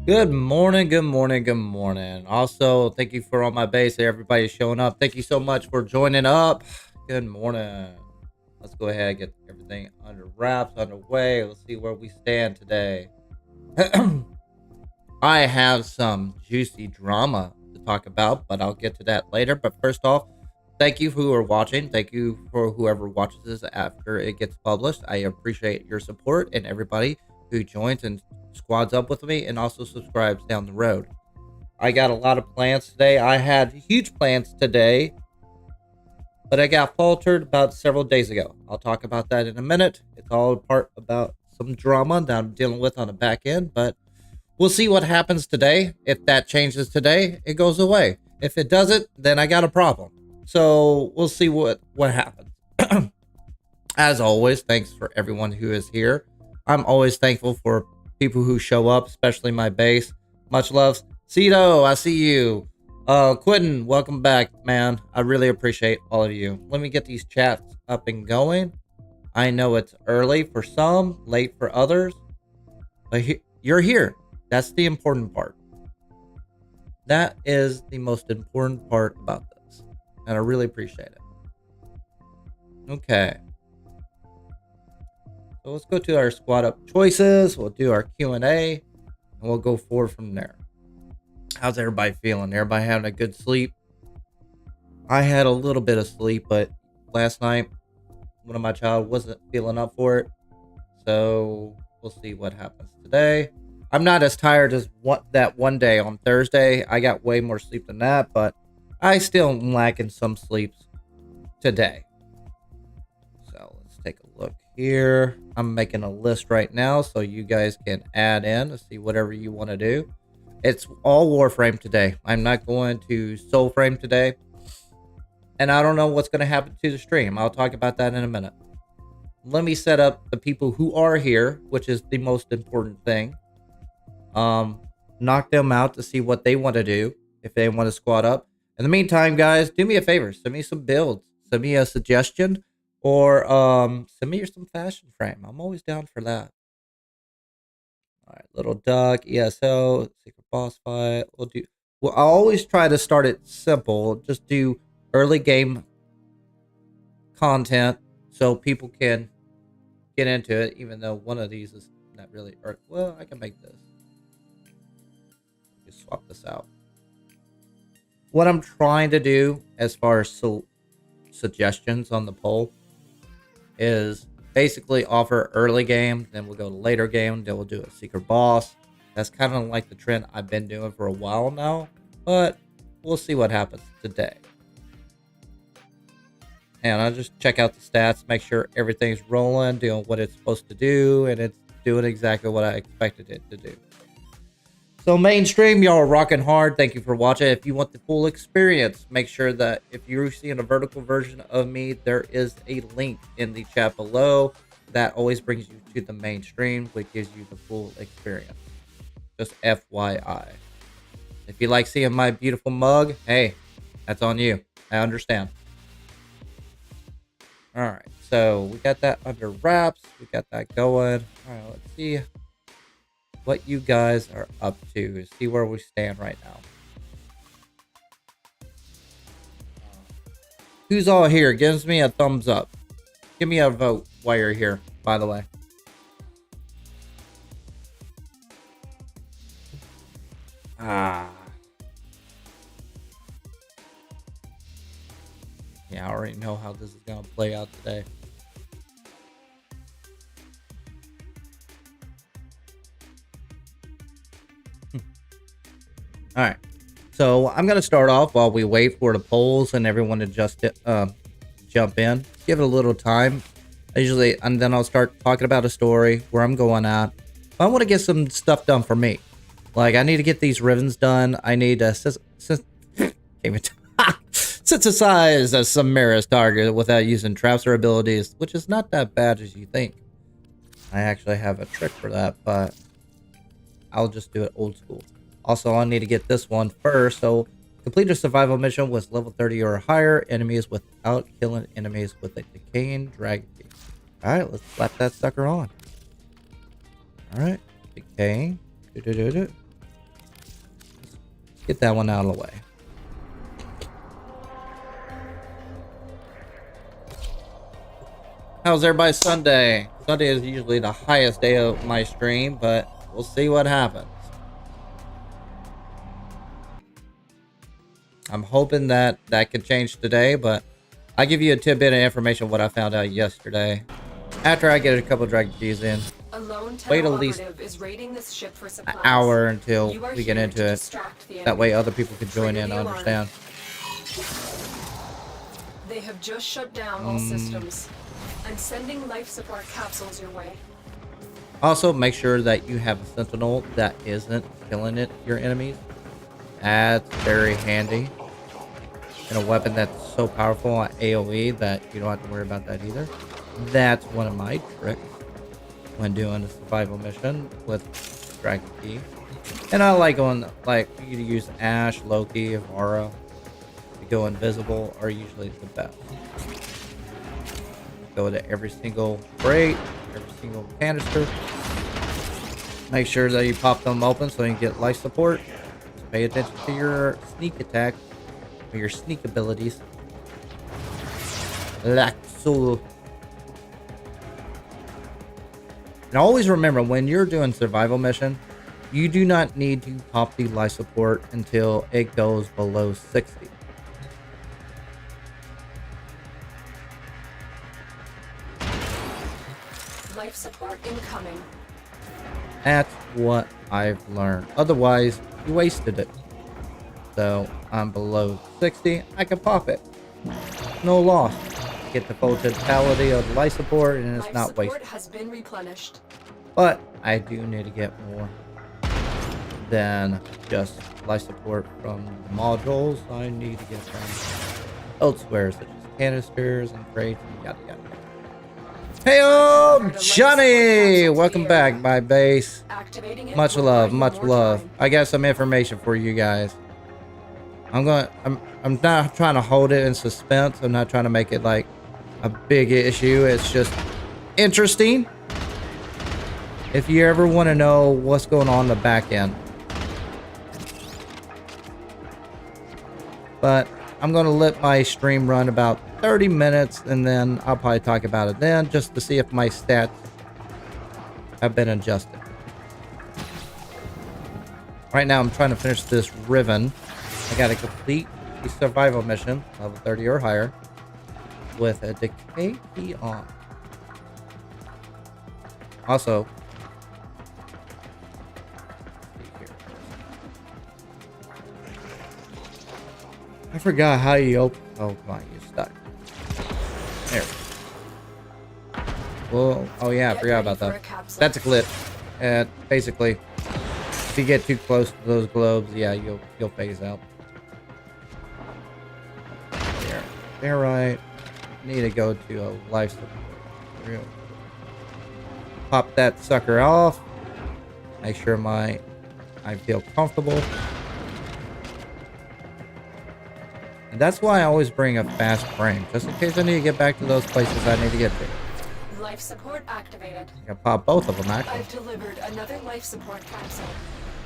Good morning, good morning, good morning. Also, thank you for on my base. Everybody showing up. Thank you so much for joining up. Good morning. Let's go ahead and get everything under wraps, underway. Let's see where we stand today. I have some juicy drama to talk about, but I'll get to that later. But first off, thank you who are watching. Thank you for whoever watches this after it gets published. I appreciate your support and everybody who joins and squads up with me and also subscribes down the road. I got a lot of plans today. I had huge plans today, but I got faltered about several days ago. I'll talk about that in a minute. It's all part about some drama that I'm dealing with on the back end, but we'll see what happens today. If that changes today, it goes away. If it doesn't, then I got a problem. So we'll see what happens. As always, thanks for everyone who is here. I'm always thankful for people who show up, especially my base. Much love. Cito, I see you. Quentin, welcome back, man. I really appreciate all of you. Let me get these chats up and going. I know it's early for some, late for others, but you're here. That's the important part. That is the most important part about this, and I really appreciate it. Okay. So let's go to our squad up choices. We'll do our Q&A, and we'll go forward from there. How's everybody feeling? Everybody having a good sleep? I had a little bit of sleep, but last night, one of my child wasn't feeling up for it. So we'll see what happens today. I'm not as tired as that one day on Thursday. I got way more sleep than that, but I still am lacking some sleeps today. So let's take a look here. I'm making a list right now so you guys can add in to see whatever you want to do. It's all Warframe today. I'm not going to Soulframe today. And I don't know what's going to happen to the stream. I'll talk about that in a minute. Let me set up the people who are here, which is the most important thing. Knock them out to see what they want to do, if they want to squad up. In the meantime, guys, do me a favor. Send me some builds. Send me a suggestion. Or send me some fashion frame. I'm always down for that. All right, Little Duck, ESO, Secret Boss Fight. Well, I'll always try to start it simple. Just do early game content so people can get into it, even though one of these is not really. Well, I can make this. Just swap this out. What I'm trying to do as far as suggestions on the poll is basically offer early game, then we'll go to later game, then we'll do a secret boss. That's kind of like the trend I've been doing for a while now, but we'll see what happens today. And I'll just check out the stats, make sure everything's rolling, doing what it's supposed to do, and it's doing exactly what I expected it to do. So mainstream, y'all are rocking hard. Thank you for watching. If you want the full experience, make sure that if you're seeing a vertical version of me, there is a link in the chat below. That always brings you to the mainstream, which gives you the full experience. Just FYI. If you like seeing my beautiful mug, hey, that's on you. I understand. All right, so we got that under wraps. We got that going. All right, let's see what you guys are up to. See where we stand right now. Who's all here? Gives me a thumbs up. Give me a vote while you're here, by the way. Yeah, I already know how this is going to play out today. All right. So I'm going to start off while we wait for the polls and everyone to just jump in. Give it a little time. And then I'll start talking about a story, where I'm going at. I want to get some stuff done for me. Like, I need to get these ribbons done. I need to synthesize some mirrors target without using traps or abilities, which is not that bad as you think. I actually have a trick for that, but I'll just do it old school. Also, I need to get this one first. So, complete a survival mission with level 30 or higher enemies without killing enemies with a decaying dragon key. Alright, let's slap that sucker on. Alright, decaying. Get that one out of the way. How's everybody's Sunday? Sunday is usually the highest day of my stream, but we'll see what happens. I'm hoping that could change today, but I'll give you a tidbit of information what I found out yesterday. After I get a couple Dragon G's in, wait at least an hour until we get into it. That way other people can join in, I understand. They have just shut down all systems. I'm sending life support capsules your way. Also, make sure that you have a sentinel that isn't killing your enemies. That's very handy. And a weapon that's so powerful on AoE that you don't have to worry about that either. That's one of my tricks when doing a survival mission with Dragon Key. And I like going, like, you can use Ash, Loki, Aura to go invisible are usually the best. Go to every single crate, every single canister. Make sure that you pop them open so you can get life support. Just pay attention to your sneak attack or your sneak abilities. Like so. And always remember, when you're doing survival mission, you do not need to pop the life support until it goes below 60. Life support incoming. That's what I've learned. Otherwise, you wasted it. So I'm below 60. I can pop it. No loss. Get the full totality of the life support, and it's not wasted. Has been replenished. But I do need to get more than just life support from the modules. I need to get from elsewhere, such as canisters and crates and yada yada. Hey, Johnny! Welcome back, my base. Much love, much love. I got some information for you guys. I'm not trying to hold it in suspense. I'm not trying to make it like a big issue. It's just interesting. If you ever want to know what's going on in the back end. But I'm going to let my stream run about 30 minutes, and then I'll probably talk about it then, just to see if my stats have been adjusted. Right now, I'm trying to finish this Riven. I got to complete the survival mission, level 30 or higher, with a decay key on. Also, I forgot how you open. Oh, come on, you stuck. There. Well, oh yeah, I forgot about that. That's a glitch. And basically, if you get too close to those globes, yeah, you'll phase out. There, right. Need to go to a life support. Pop that sucker off. Make sure I feel comfortable. And that's why I always bring a fast frame, just in case I need to get back to those places I need to get to. Life support activated. I can pop both of them, actually. I've delivered another life support capsule.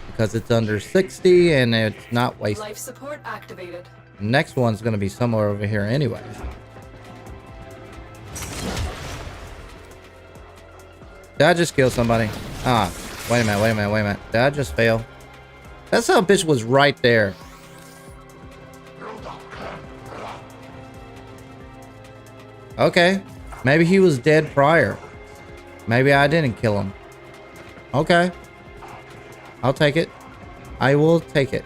Because it's under 60 and it's not wasted. Life support activated. The next one's going to be somewhere over here anyways. Did I just kill somebody? Ah, wait a minute. Did I just fail? That son of a bitch was right there. Okay. Maybe he was dead prior. Maybe I didn't kill him. Okay. I'll take it. I will take it.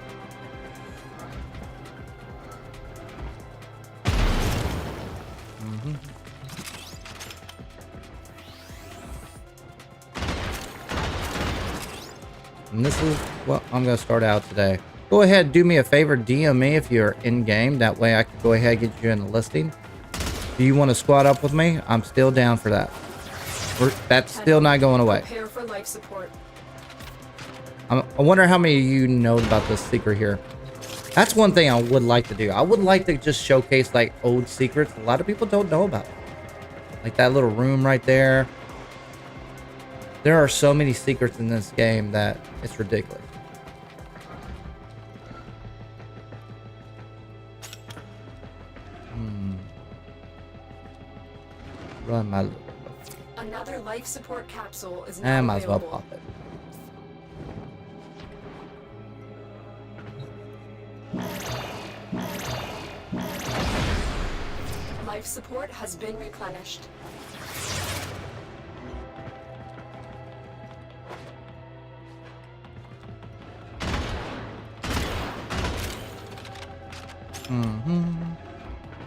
And this is what I'm going to start out today. Go ahead, do me a favor, DM me if you're in game. That way I can go ahead and get you in the listing. Do you want to squad up with me? I'm still down for that. That's still not going away. Prepare for life support. I wonder how many of you know about this secret here. That's one thing I would like to do. I would like to just showcase like old secrets. A lot of people don't know about it. Like that little room right there. There are so many secrets in this game that it's ridiculous. Run my little. Another life support capsule is I now might as well available. pop it. Life support has been replenished.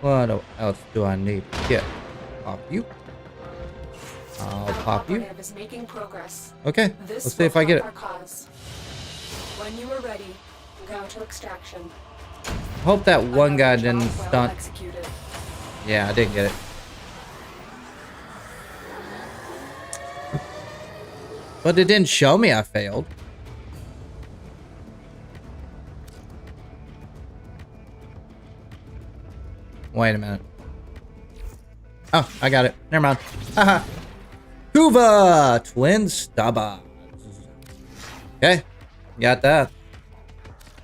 What else do I need? Yeah. Pop you. I'll pop you. Is making progress. Okay. This Let's see if I get it. our cause. When you are ready, go to extraction. Hope that one guy didn't Well stunt. executed. Yeah, I didn't get it. But it didn't show me I failed. Wait a minute. Oh, I got it. Never mind. Haha. Kuva! Twin Stubba. Okay. Got that.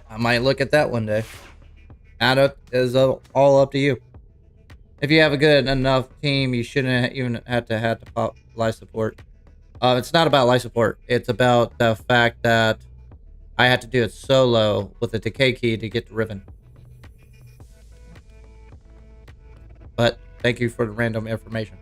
I might look at that one day. That is all up to you. If you have a good enough team, you shouldn't even have to pop life support. It's not about life support. It's about the fact that I had to do it solo with a decay key to get the ribbon. But thank you for the random information.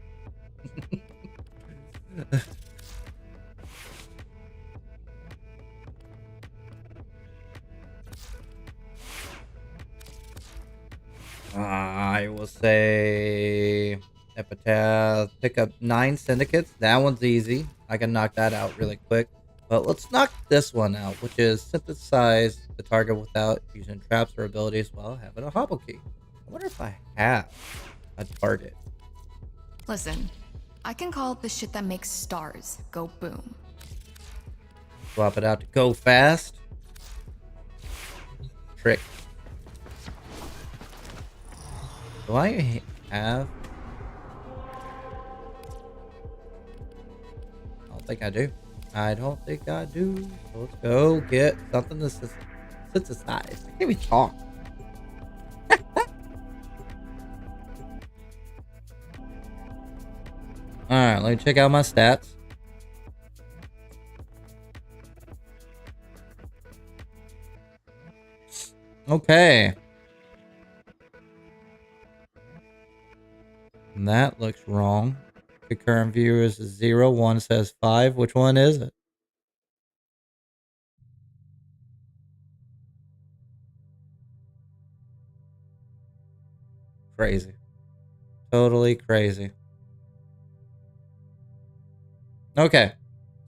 I will say Epitaph, pick up 9 syndicates. That one's easy. I can knock that out really quick. But let's knock this one out, which is synthesize the target without using traps or abilities while having a hobble key. I wonder if I have a target. Listen, I can call it the shit that makes stars go boom. Swap it out to go fast. Trick. Do I have? I don't think I do. I don't think I do. So let's go get something to synthesize. I can't even talk. Alright, let me check out my stats. Okay. That looks wrong. The current viewers is 0. One says 5. Which one is it? Crazy. Totally crazy. Okay.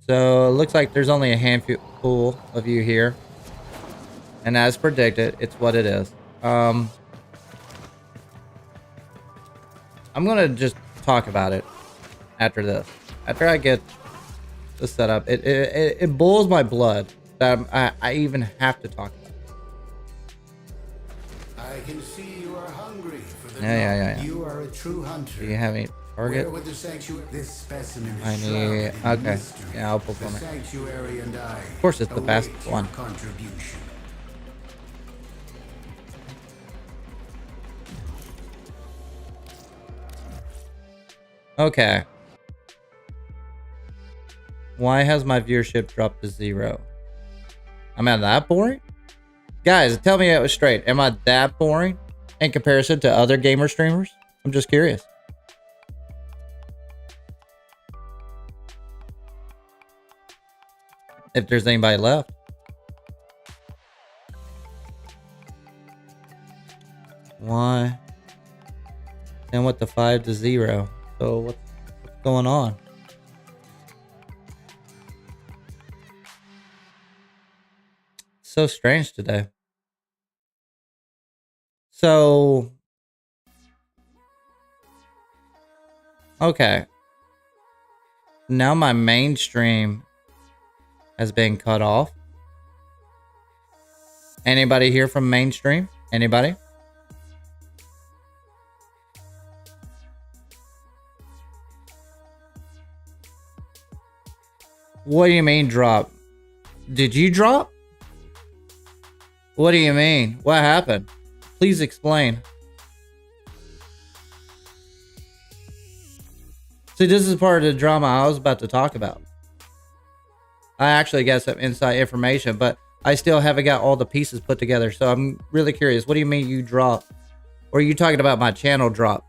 So it looks like there's only a handful of you here. And as predicted, it's what it is. I'm gonna just talk about it after this. After I get the setup, it boils my blood that I even have to talk about it. I can see you are hungry for the Yeah. You are a true hunter. Do you have any target? Where would the sanctuary? This specimen is I need. shrouded in Okay. mystery. Yeah, I'll perform The it. sanctuary and I. Of course, it's the best await your one. Contribution. Okay. Why has my viewership dropped to 0? Am I that boring? Guys, tell me it was straight. Am I that boring in comparison to other gamer streamers? I'm just curious. If there's anybody left. Why? And what the 5 to 0? So what's going on? So strange today. So okay. Now my mainstream has been cut off. Anybody here from mainstream? Anybody? What do you mean drop? Did you drop? What do you mean? What happened? Please explain. See, this is part of the drama I was about to talk about. I actually got some inside information, but I still haven't got all the pieces put together. So I'm really curious. What do you mean you dropped? Or are you talking about my channel drop?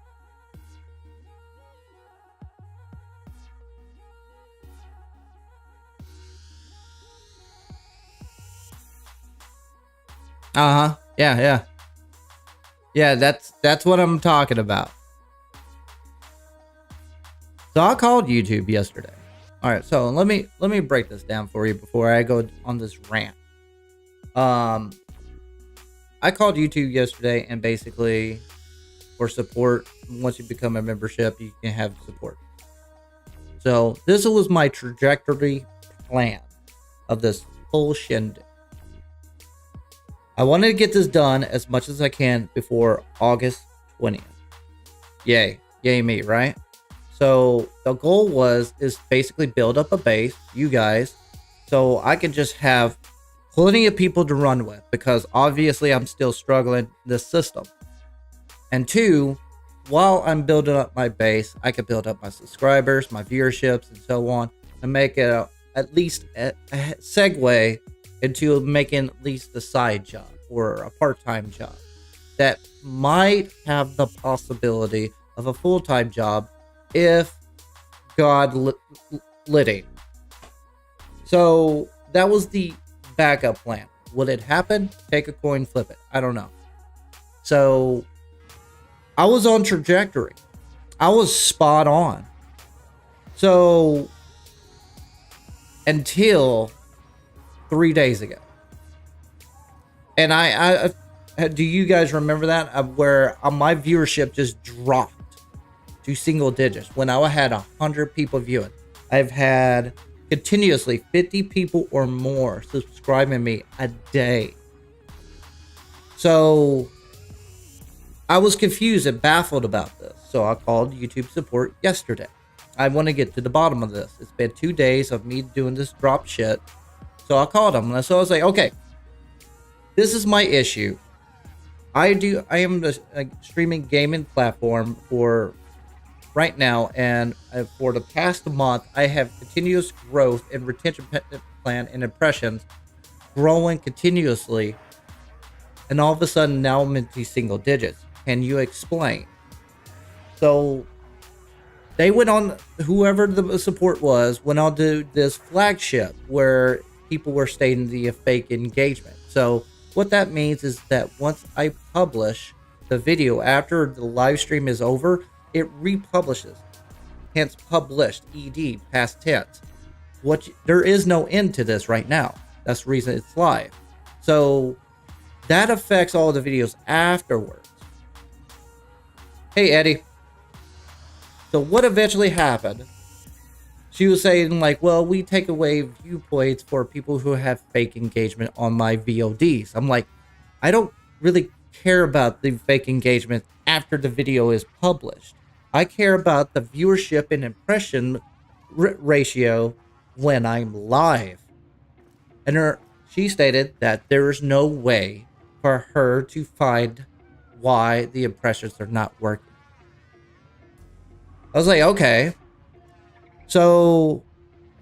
Uh-huh. Yeah, yeah. Yeah, that's what I'm talking about. So I called YouTube yesterday. All right, so let me break this down for you before I go on this rant. I called YouTube yesterday, and basically for support, once you become a membership, you can have support. So this was my trajectory plan of this whole shindig. I wanted to get this done as much as I can before August 20th. Yay me, right? So the goal is basically build up a base, you guys, so I can just have plenty of people to run with, because obviously I'm still struggling this system. And two, while I'm building up my base, I can build up my subscribers, my viewerships, and so on, and make it at least a segue into making at least a side job or a part-time job that might have the possibility of a full-time job if God litting. So that was the backup plan. Will it happen? Take a coin, flip it. I don't know. So I was on trajectory. I was spot on. So until 3 days ago. And I do you guys remember that? Where my viewership just dropped to single digits when I had 100 people viewing. I've had continuously 50 people or more subscribing me a day. So I was confused and baffled about this. So I called YouTube support yesterday. I want to get to the bottom of this. It's been 2 days of me doing this drop shit. So I called them, and so I was like, okay, this is my issue. I am a streaming gaming platform for right now, and for the past month, I have continuous growth in retention plan and impressions growing continuously, and all of a sudden now I'm into single digits. Can you explain? So they went on, whoever the support was, went on to this flagship where people were stating the fake engagement. So what that means is that once I publish the video after the live stream is over, it republishes. Hence published, ed, past tense. There is no end to this right now. That's the reason it's live. So that affects all the videos afterwards. Hey, Eddie. So what eventually happened, she was saying like, well, we take away viewpoints for people who have fake engagement on my VODs. I'm like, I don't really care about the fake engagement after the video is published. I care about the viewership and impression ratio when I'm live. And she stated that there is no way for her to find why the impressions are not working. I was like, okay. So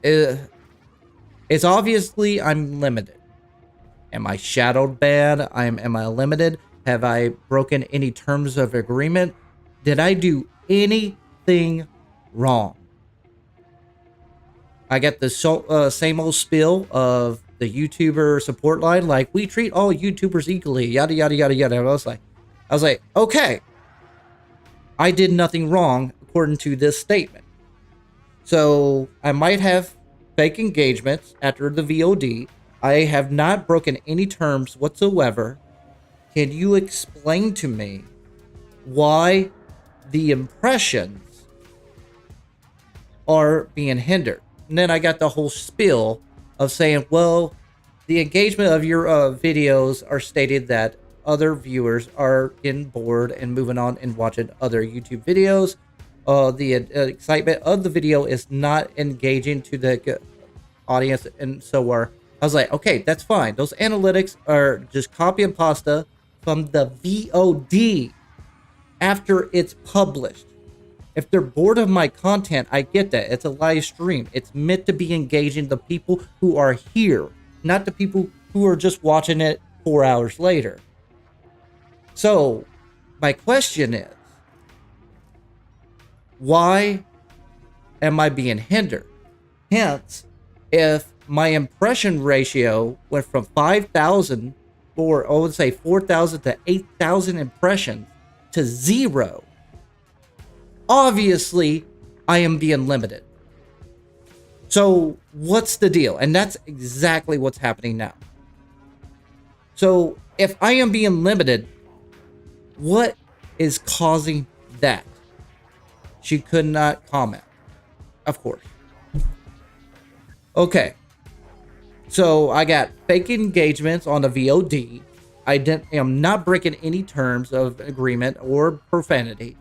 it's obviously I'm limited. Am I shadowed banned? Am I limited? Have I broken any terms of agreement? Did I do anything wrong? I got the same old spiel of the YouTuber support line, like we treat all YouTubers equally, yada yada yada yada. I was like, okay, I did nothing wrong according to this statement. So I might have fake engagements after the VOD. I have not broken any terms whatsoever. Can you explain to me why the impressions are being hindered? And then I got the whole spiel of saying, well, the engagement of your videos are stated that other viewers are getting bored and moving on and watching other YouTube videos. The excitement of the video is not engaging to the audience, and so are. I was like, okay, that's fine. Those analytics are just copy and pasta from the VOD after it's published. If they're bored of my content, I get that. It's a live stream. It's meant to be engaging the people who are here, not the people who are just watching it 4 hours later. So, my question is, why am I being hindered? Hence, if my impression ratio went from 5,000, or I would say 4,000 to 8,000 impressions to 0, obviously I am being limited. So what's the deal? And that's exactly what's happening now. So if I am being limited, what is causing that? She could not comment, of course. Okay. So I got fake engagements on the VOD. am not breaking any terms of agreement or profanity.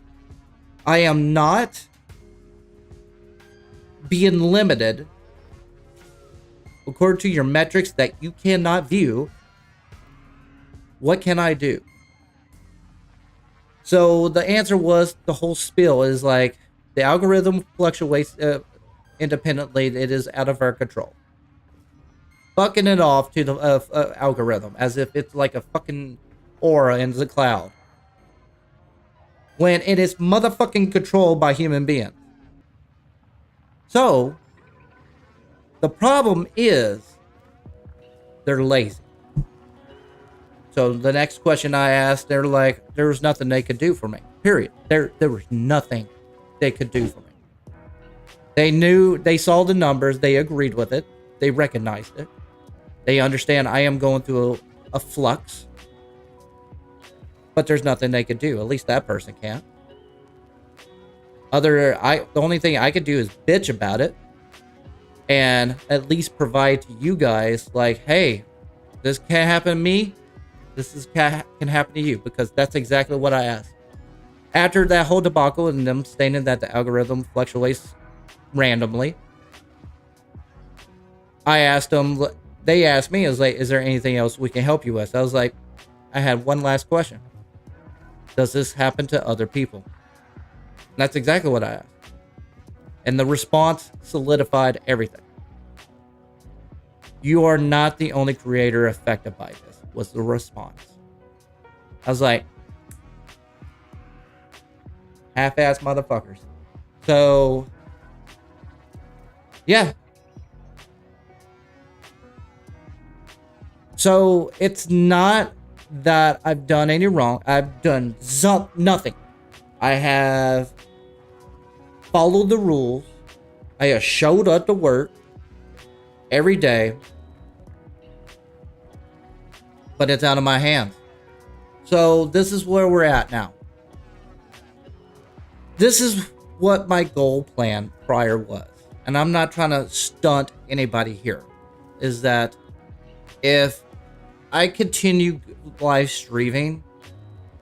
I am not being limited according to your metrics that you cannot view. What can I do? So the answer was, the whole spiel is like, the algorithm fluctuates independently. It is out of our control. Fucking it off to the algorithm as if it's like a fucking aura in the cloud, when it is motherfucking controlled by human beings. So the problem is they're lazy. So the next question I asked, they're like, there was nothing they could do for me. Period. There was nothing they could do for me. They knew, they saw the numbers, they agreed with it, they recognized it. They understand I am going through a flux. But there's nothing they could do. At least that person can't. The only thing I could do is bitch about it. And at least provide to you guys, like, hey, this can't happen to me. Can happen to you. Because that's exactly what I asked. After that whole debacle and them stating that the algorithm fluctuates randomly, I asked them, they asked me, I was like, is there anything else we can help you with? I was like, I had one last question. Does this happen to other people? And that's exactly what I asked. And the response solidified everything. You are not the only creator affected by this, was the response. I was like, half-ass motherfuckers. So, yeah. So it's not that I've done any wrong. I've done nothing. I have followed the rules. I have showed up to work every day. But it's out of my hands. So this is where we're at now. This is what my goal plan prior was. And I'm not trying to stunt anybody here. Is that if I continue live streaming,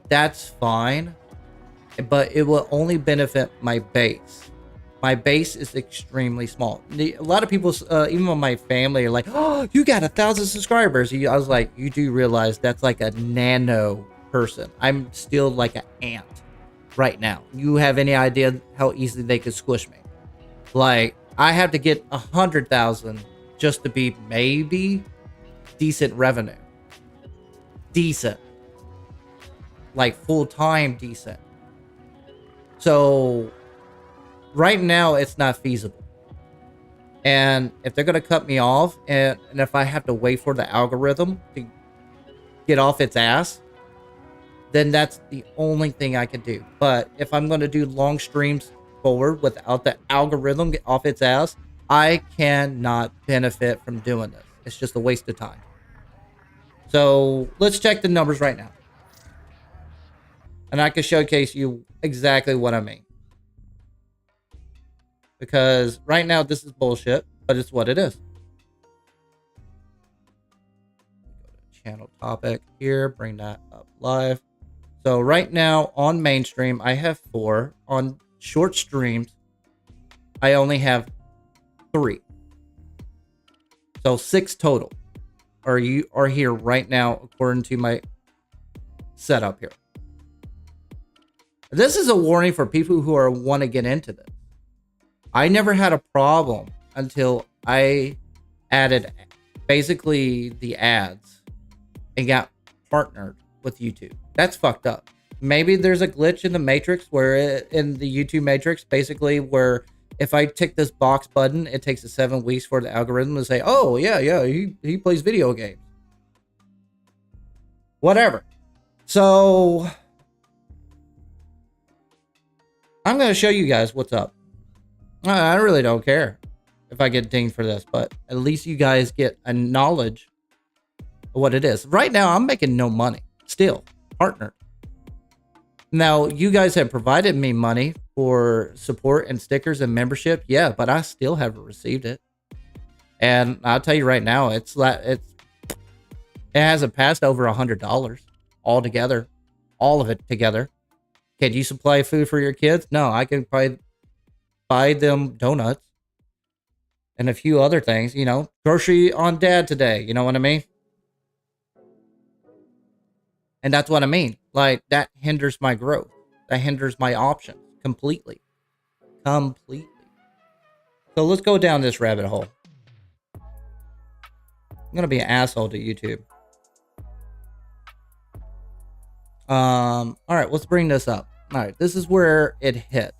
that's fine, but it will only benefit my base. My base is extremely small. A lot of people, even my family, are like, oh, you got 1,000 subscribers. I was like, you do realize that's like a nano person. I'm still like an ant right now. You have any idea how easily they could squish me? Like, I have to get 100,000 just to be maybe decent revenue. Decent. Like full-time decent. So right now it's not feasible. And if they're going to cut me off, and if I have to wait for the algorithm to get off its ass, then that's the only thing I can do. But if I'm going to do long streams forward without the algorithm get off its ass, I cannot benefit from doing this. It's just a waste of time. So let's check the numbers right now. And I can showcase you exactly what I mean. Because right now this is bullshit, but it's what it is. Go to channel topic here, bring that up live. So right now on mainstream, I have 4. On short streams, I only have 3. So 6 total are here right now according to my setup here. This is a warning for people who want to get into this. I never had a problem until I added basically the ads and got partnered with YouTube. That's fucked up. Maybe there's a glitch in the matrix in the YouTube matrix, basically where if I tick this box button, it takes 7 weeks for the algorithm to say, oh yeah, he plays video games. Whatever. So I'm going to show you guys what's up. I really don't care if I get dinged for this, but at least you guys get a knowledge of what it is. Right now, I'm making no money. Still, partner. Now, you guys have provided me money for support and stickers and membership. Yeah, but I still haven't received it. And I'll tell you right now, it hasn't passed over $100 altogether. All of it together. Can you supply food for your kids? No, I can probably buy them donuts and a few other things, you know, grocery on dad today. You know what I mean? And that's what I mean. Like, that hinders my growth. That hinders my options completely. Completely. So let's go down this rabbit hole. I'm going to be an asshole to YouTube. All right, let's bring this up. All right, this is where it hit.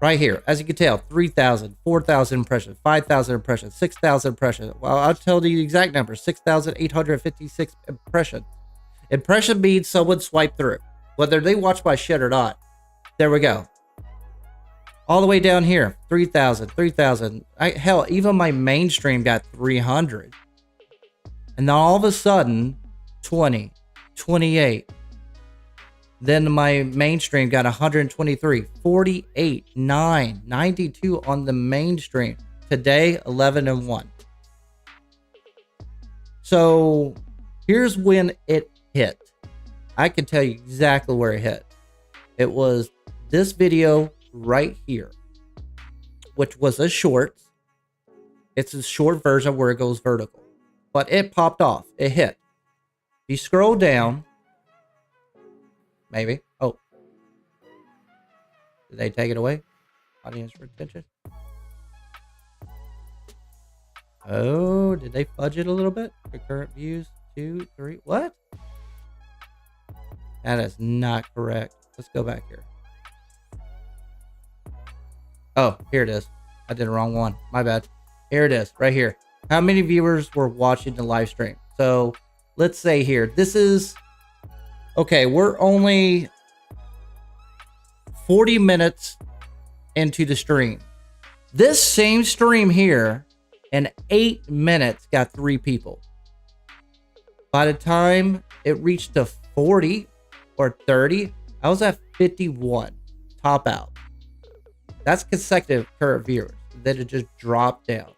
Right here, as you can tell, 3,000, 4,000 impressions, 5,000 impressions, 6,000 impressions. Well, I'll tell you the exact number, 6,856 impressions. Impression means someone swiped through, whether they watch my shit or not. There we go. All the way down here, 3,000, 3,000. Hell, even my mainstream got 300. And then all of a sudden, 20, 28. Then my mainstream got 123, 48, 9, 92 on the mainstream. Today, 11 and 1. So here's when it hit. I can tell you exactly where it hit. It was this video right here, which was a short. It's a short version where it goes vertical, but it popped off. It hit. You scroll down. Maybe. Oh. Did they take it away? Audience retention. Oh, did they fudge it a little bit? Concurrent views, 2, 3. What? That is not correct. Let's go back here. Oh, here it is. I did the wrong one. My bad. Here it is, right here. How many viewers were watching the live stream? So let's say here, this is, okay, we're only 40 minutes into the stream. This same stream here in 8 minutes got 3 people. By the time it reached to 40 or 30, I was at 51 top out. That's consecutive current viewers. Then it just dropped down.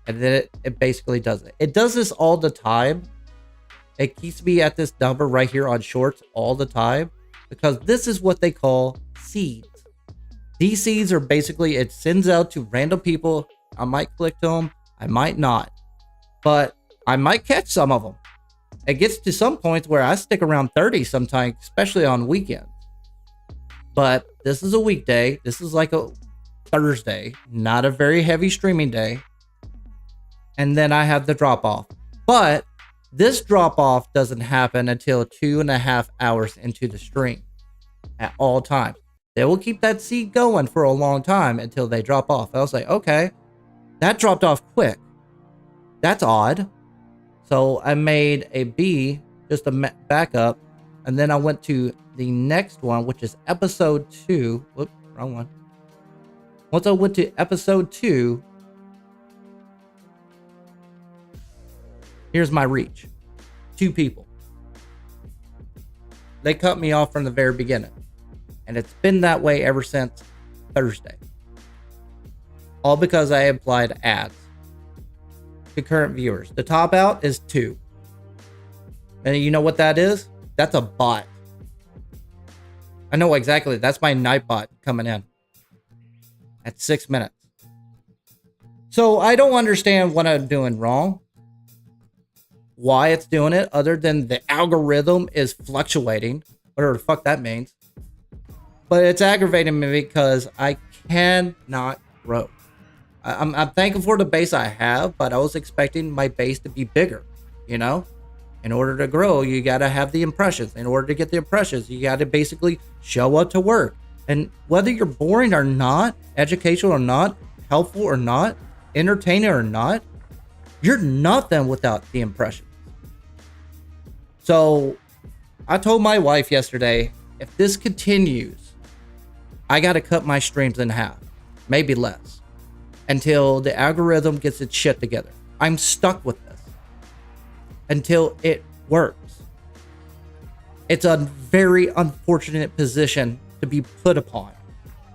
And then it basically does it. It does this all the time. It keeps me at this number right here on shorts all the time because this is what they call seeds. These seeds are basically, it sends out to random people. I might click them, I might not, but I might catch some of them. It gets to some points where I stick around 30 sometimes, especially on weekends. But this is a weekday. This is like a Thursday, not a very heavy streaming day. And then I have the drop off. But this drop off doesn't happen until 2.5 hours into the stream at all times. They will keep that seed going for a long time until they drop off. I was like, okay, that dropped off quick. That's odd. So I made a B, just a backup. And then I went to the next one, which is episode 2. Whoops, wrong one. Once I went to episode 2, here's my reach. 2 people. They cut me off from the very beginning. And it's been that way ever since Thursday. All because I applied ads to current viewers. The top out is 2. And you know what that is? That's a bot. I know exactly. That's my night bot coming in at 6 minutes. So I don't understand what I'm doing wrong. Why it's doing it, other than the algorithm is fluctuating. whatever the fuck that means. But it's aggravating me because I cannot grow. I'm thankful for the base I have, but I was expecting my base to be bigger, you know? In order to grow, you got to have the impressions. In order to get the impressions, you got to basically show up to work. And whether you're boring or not, educational or not, helpful or not, entertaining or not, you're nothing without the impressions. So I told my wife yesterday, if this continues, I got to cut my streams in half, maybe less, until the algorithm gets its shit together. I'm stuck with this until it works. It's a very unfortunate position to be put upon.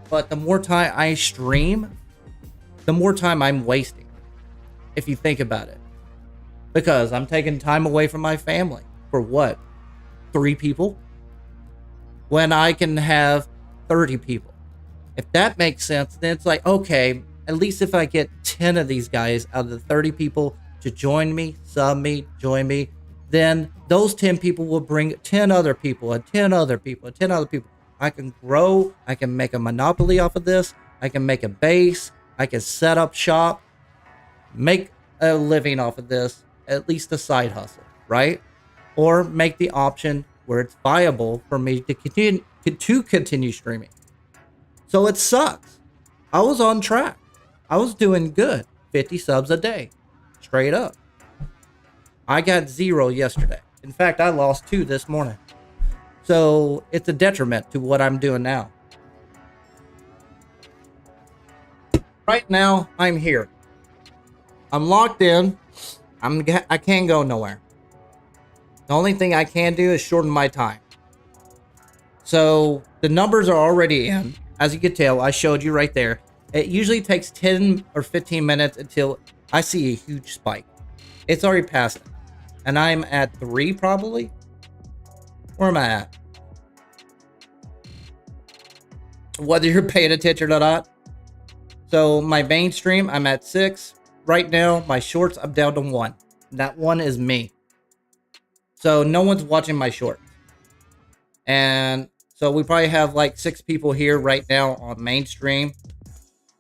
But the more time I stream, the more time I'm wasting, if you think about it. Because I'm taking time away from my family. For what? 3 people? When I can have 30 people. If that makes sense, then it's like, okay, at least if I get 10 of these guys out of the 30 people to join me, sub me, join me, then those 10 people will bring 10 other people, and 10 other people, and 10 other people. I can grow. I can make a monopoly off of this. I can make a base. I can set up shop, make a living off of this, at least a side hustle, right? Or make the option where it's viable for me to continue streaming. So it sucks. I was on track. I was doing good. 50 subs a day. Straight up. I got 0 yesterday. In fact, I lost 2 this morning. So it's a detriment to what I'm doing now. Right now, I'm here. I'm locked in. I can't go nowhere. The only thing I can do is shorten my time. So the numbers are already in. As you can tell, I showed you right there. It usually takes 10 or 15 minutes until I see a huge spike. It's already past it. And I'm at 3 probably. Where am I at? Whether you're paying attention or not. So my mainstream, I'm at 6. Right now, my shorts, I'm down to 1. That 1 is me. So no one's watching my shorts. And so we probably have like 6 people here right now on mainstream.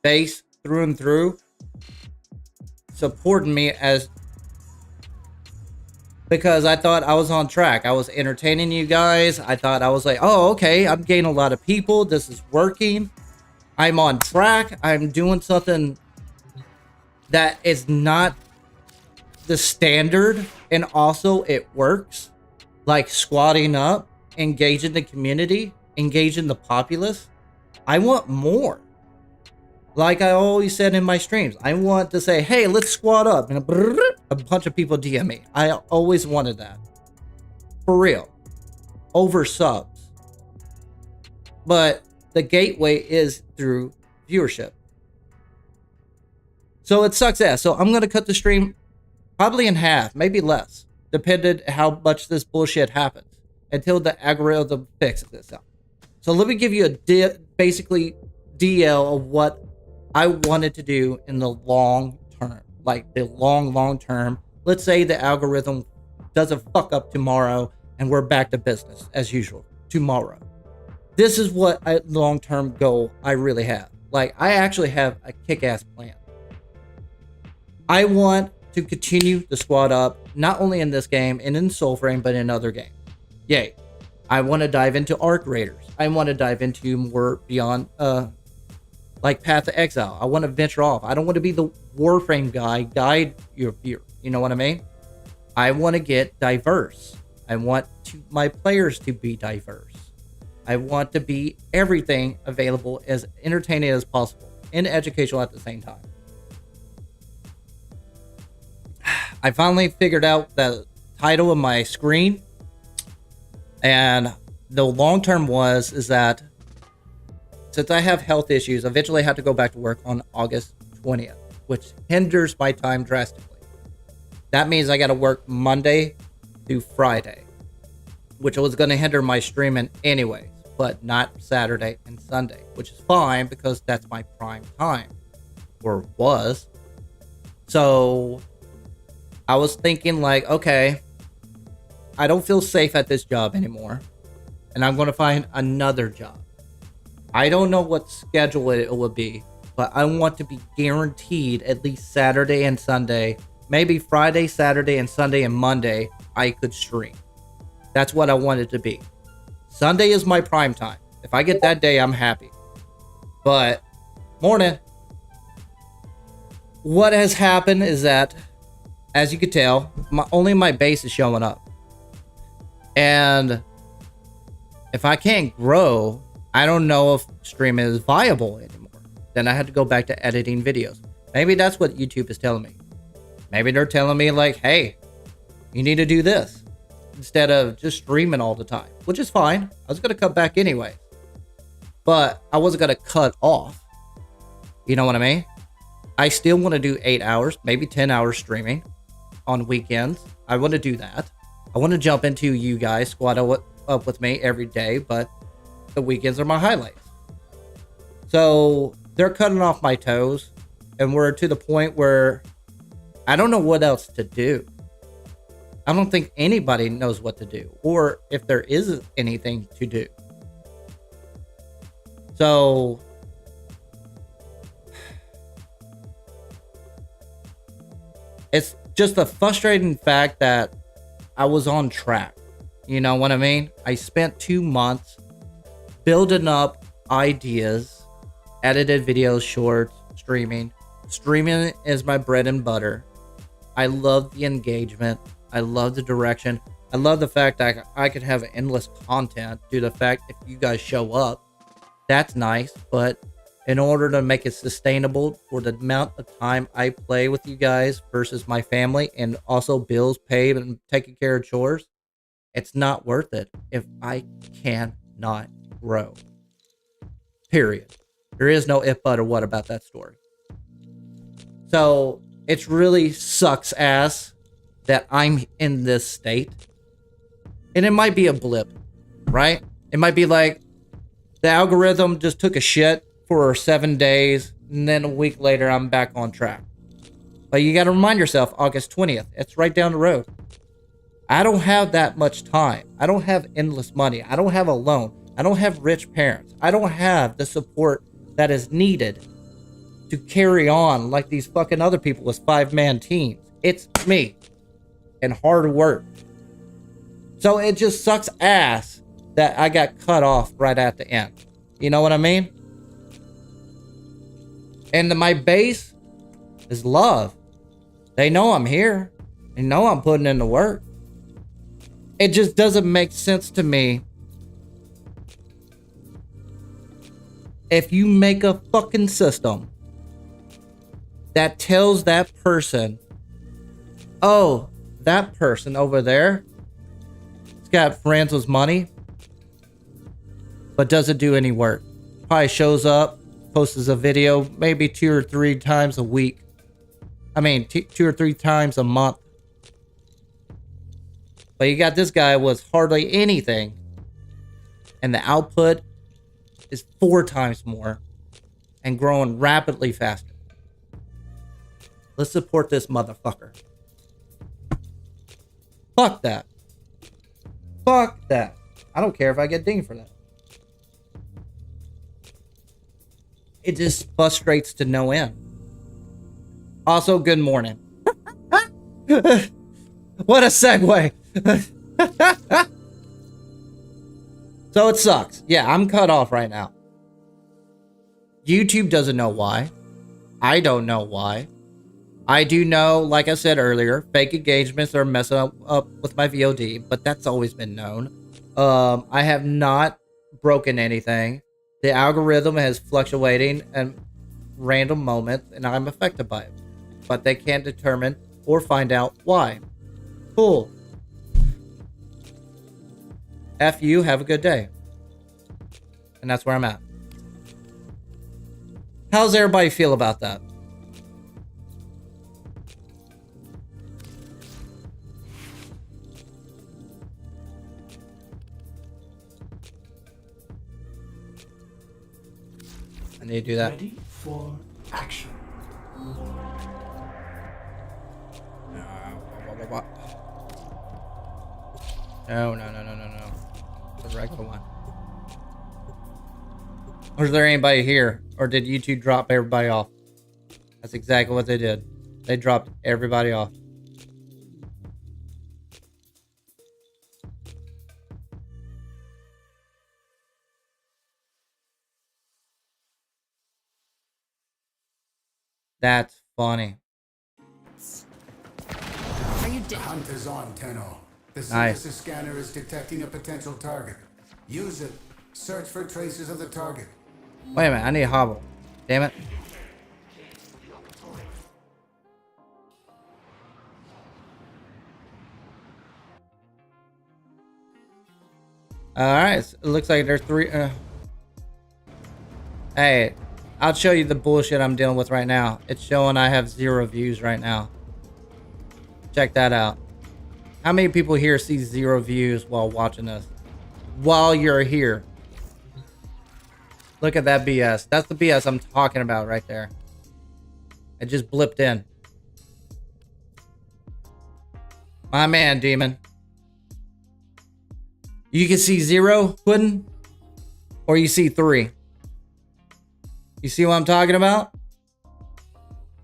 Base through and through. Supporting me because I thought I was on track. I was entertaining you guys. I thought I was like, oh, okay, I'm gaining a lot of people. This is working. I'm on track. I'm doing something that is not the standard. And also it works. Like squatting up, engaging the community, engaging the populace. I want more. Like I always said in my streams, I want to say, hey, let's squat up. And a bunch of people DM me. I always wanted that. For real. Over subs. But the gateway is through viewership. So it sucks ass. So I'm going to cut the stream probably in half, maybe less. Depending how much this bullshit happens. Until the algorithm fixes this up. So let me give you a basically DL of what I wanted to do in the long term, like the long term. Let's say the algorithm doesn't fuck up tomorrow and we're back to business as usual tomorrow. This is what long-term goal I really have. Like I actually have a kick-ass plan. I want to continue to squad up, not only in this game and in Soulframe, but in other games. Yay. I want to dive into Arc Raiders. I want to dive into more beyond, like Path of Exile. I want to venture off. I don't want to be the Warframe guide your viewer. You know what I mean? I want to get diverse. I want my players to be diverse. I want to be everything available as entertaining as possible and educational at the same time. I finally figured out the title of my screen, and the long term is that since I have health issues, eventually I have to go back to work on August 20th, which hinders my time drastically. That means I got to work Monday through Friday, which was going to hinder my streaming anyways, but not Saturday and Sunday, which is fine because that's my prime time, or was. So I was thinking like, okay, I don't feel safe at this job anymore. and I'm going to find another job. I don't know what schedule it will be, but I want to be guaranteed at least Saturday and Sunday, maybe Friday, Saturday, and Sunday and Monday, I could stream. That's what I want it to be. Sunday is my prime time. If I get that day, I'm happy. But, morning. What has happened is that, as you can tell, only my base is showing up. And if I can't grow, I don't know if streaming is viable anymore. Then I had to go back to editing videos. Maybe that's what YouTube is telling me. Maybe they're telling me like, hey, you need to do this instead of just streaming all the time, which is fine. I was going to cut back anyway, but I wasn't going to cut off. You know what I mean? I still want to do 8 hours, maybe 10 hours streaming on weekends. I want to do that. I want to jump into you guys, squad up with me every day, but the weekends are my highlights. So they're cutting off my toes, and we're to the point where I don't know what else to do. I don't think anybody knows what to do, or if there is anything to do. So it's just a frustrating fact that I was on track. You know what I mean? I spent 2 months building up ideas, edited videos, shorts, streaming. Streaming is my bread and butter. I love the engagement. I love the direction. I love the fact that I could have endless content due to the fact if you guys show up, that's nice. But in order to make it sustainable for the amount of time I play with you guys versus my family and also bills paid and taking care of chores, it's not worth it if I cannot grow. Period. There is no if, but, or what about that story. So it really sucks ass that I'm in this state. And it might be a blip, right? It might be like the algorithm just took a shit for 7 days, and then a week later, I'm back on track. But you got to remind yourself, August 20th, it's right down the road. I don't have that much time. I don't have endless money. I don't have a loan. I don't have rich parents. I don't have the support that is needed to carry on like these fucking other people with 5-man teams. It's me and hard work. So it just sucks ass that I got cut off right at the end. You know what I mean? And my base is love. They know I'm here. They know I'm putting in the work. It just doesn't make sense to me. If you make a fucking system that tells that person, oh, that person over there has got friends with money, but doesn't do any work. Probably shows up, posts a video maybe 2 or 3 times a week. I mean, 2 or 3 times a month. But you got this guy with hardly anything, and the output is 4 times more and growing rapidly faster. Let's support this motherfucker. Fuck that. Fuck that. I don't care if I get dinged for that. It just frustrates to no end. Also, good morning. What a segue. So it sucks. Yeah, I'm cut off right now. YouTube doesn't know why. I don't know why. I do know, like I said earlier, fake engagements are messing up with my VOD, but that's always been known. I have not broken anything. The algorithm has fluctuating at random moments, and I'm affected by it. But they can't determine or find out why. Cool. F you, have a good day. And that's where I'm at. How's everybody feel about that? I need to do that. Ready for action. No. the regular one. Or is there anybody here? Or did YouTube drop everybody off? That's exactly what they did. They dropped everybody off. That's funny. Are you The hunt is on, Tenno. The Nice. synthesis scanner is detecting a potential target. Use it. Search for traces of the target. Wait a minute, I need a hobble. Damn it. Alright, so it looks like there's three. Hey, I'll show you the bullshit I'm dealing with right now. It's showing I have 0 views right now. Check that out. How many people here see 0 views while watching this? While you're here. Look at that BS. That's the BS I'm talking about right there. It just blipped in. My man, Demon. You can see 0, Puddin'? Or you see 3. You see what I'm talking about?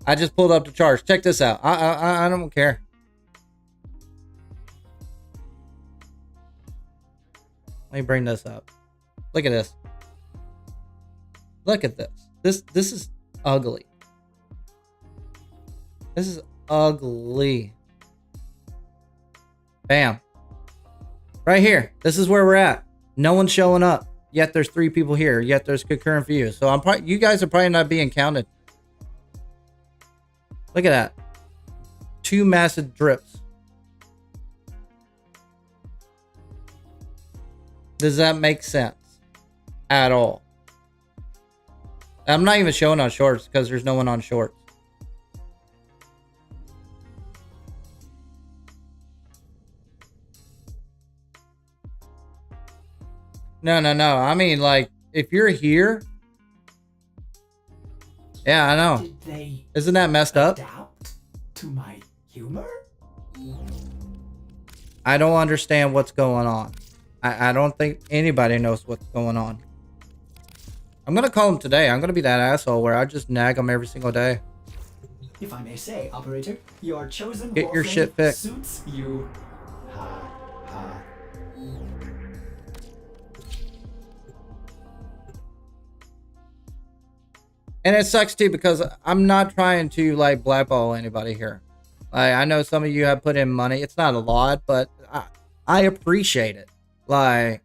I just pulled up the charts. Check this out. I don't care. Let me bring this up. Look at this. Look at this. This is ugly. This is ugly. Bam. Right here. This is where we're at. No one's showing up. Yet there's 3 people here. Yet there's concurrent views. So you guys are probably not being counted. Look at that. 2 massive drips. Does that make sense? At all? I'm not even showing on shorts because there's no one on shorts. No. I mean, like, if you're here. Yeah, I know. Did they Isn't that messed up? adapt to my humor? I don't understand what's going on. I don't think anybody knows what's going on. I'm going to call him today. I'm going to be that asshole where I just nag him every single day. If I may say, operator, your chosen Get your Warframe shit fixed. suits you. Ha ha. And it sucks too because I'm not trying to like blackball anybody here. Like, I know some of you have put in money. It's not a lot, but I appreciate it. Like,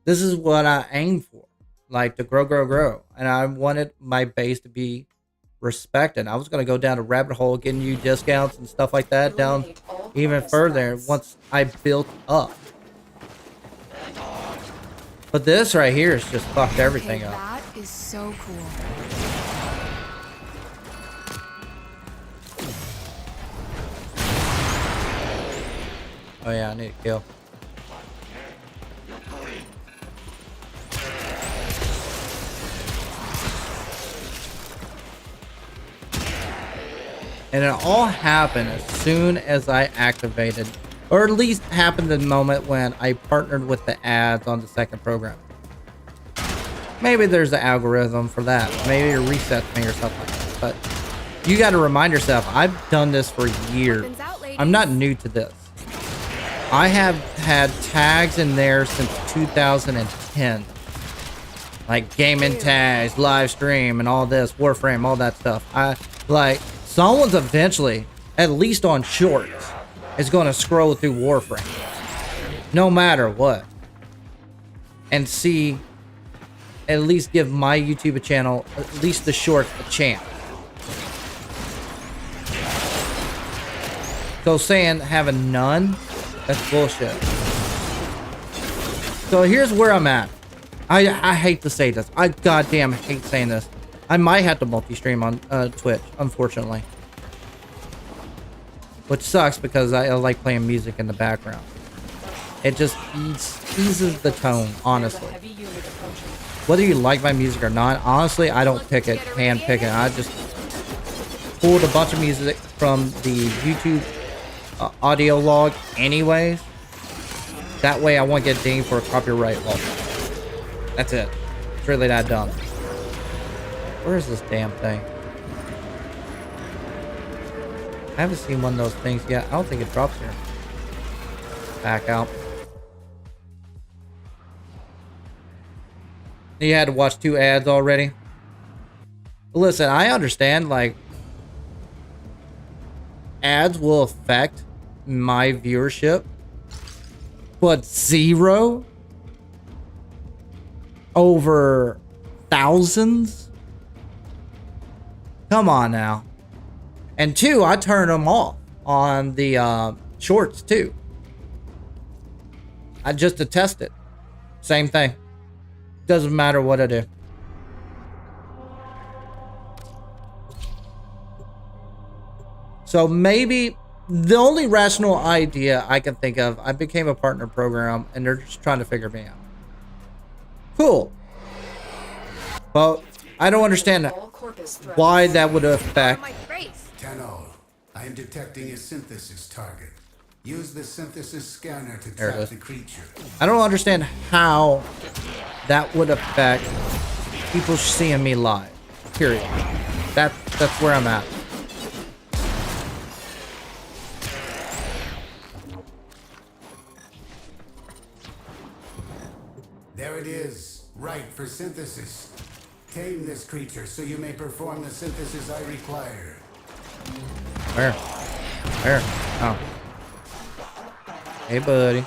this is what I aim for. Like, to grow. And I wanted my base to be respected. I was going to go down a rabbit hole getting you discounts and stuff like that down even further once I built up. But this right here has just fucked everything up. That is so cool. Oh yeah, I need to kill. And it all happened as soon as I activated, or at least happened the moment when I partnered with the ads on the second program. Maybe there's an algorithm for that. Maybe it resets me or something like that. But you got to remind yourself, I've done this for years. I'm not new to this. I have had tags in there since 2010. Like gaming tags, live stream, and all this, Warframe, all that stuff. Someone's eventually, at least on shorts, is going to scroll through Warframe. No matter what. And see, at least give my YouTube channel, at least the shorts, a chance. So saying having none, that's bullshit. So here's where I'm at. I hate to say this. I goddamn hate saying this. I might have to multi-stream on Twitch, unfortunately. Which sucks because I like playing music in the background. It just eases the tone, honestly. Whether you like my music or not, honestly, I don't pick it, hand pick it. I just pulled a bunch of music from the YouTube audio log anyways. That way I won't get dinged for a copyright law. That's it. It's really that dumb. Where is this damn thing? I haven't seen one of those things yet. I don't think it drops here. Back out. You had to watch 2 ads already? Listen, I understand, like, ads will affect my viewership, but 0 over thousands? Come on now. And 2, I turn them off on the shorts too. I just to test it. Same thing. Doesn't matter what I do. So maybe the only rational idea I can think of, I became a partner program and they're just trying to figure me out. Cool. But I don't understand why that would affect. Tenno, I am detecting a synthesis target. Use the synthesis scanner to There it track is. the creature. I don't understand how that would affect people seeing me live. Period. That's where I'm at. There it is. Right for synthesis. Tame this creature so you may perform the synthesis I require. Where? Where? Oh. Hey, buddy.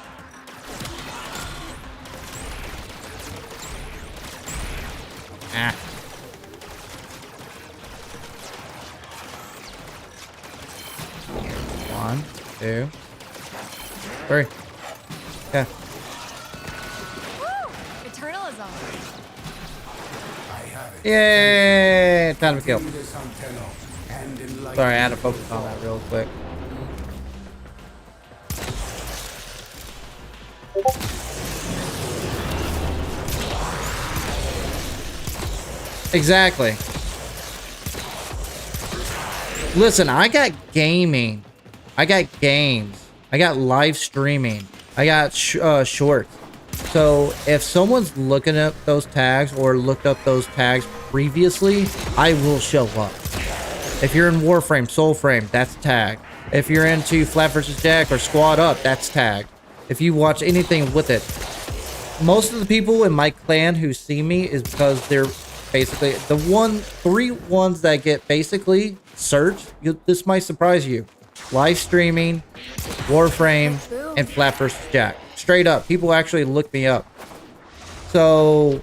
Ah. One, 2, 3. Yeah. Eternal is on. I have it. Yay! Time to kill. Do this on Tenno, and enlighten Sorry, I had to focus on that real quick. Exactly. Listen, I got gaming. I got games. I got live streaming. I got shorts. So if someone's looking at those tags or looked up those tags previously, I will show up. If you're in Warframe, Soulframe, that's tagged. If you're into flapvsjack or squad up, that's tagged. If you watch anything with it, most of the people in my clan who see me is because they're basically the 3 ones that get basically searched. This might surprise you: live streaming, Warframe, and flapvsjack. Straight up, people actually look me up. So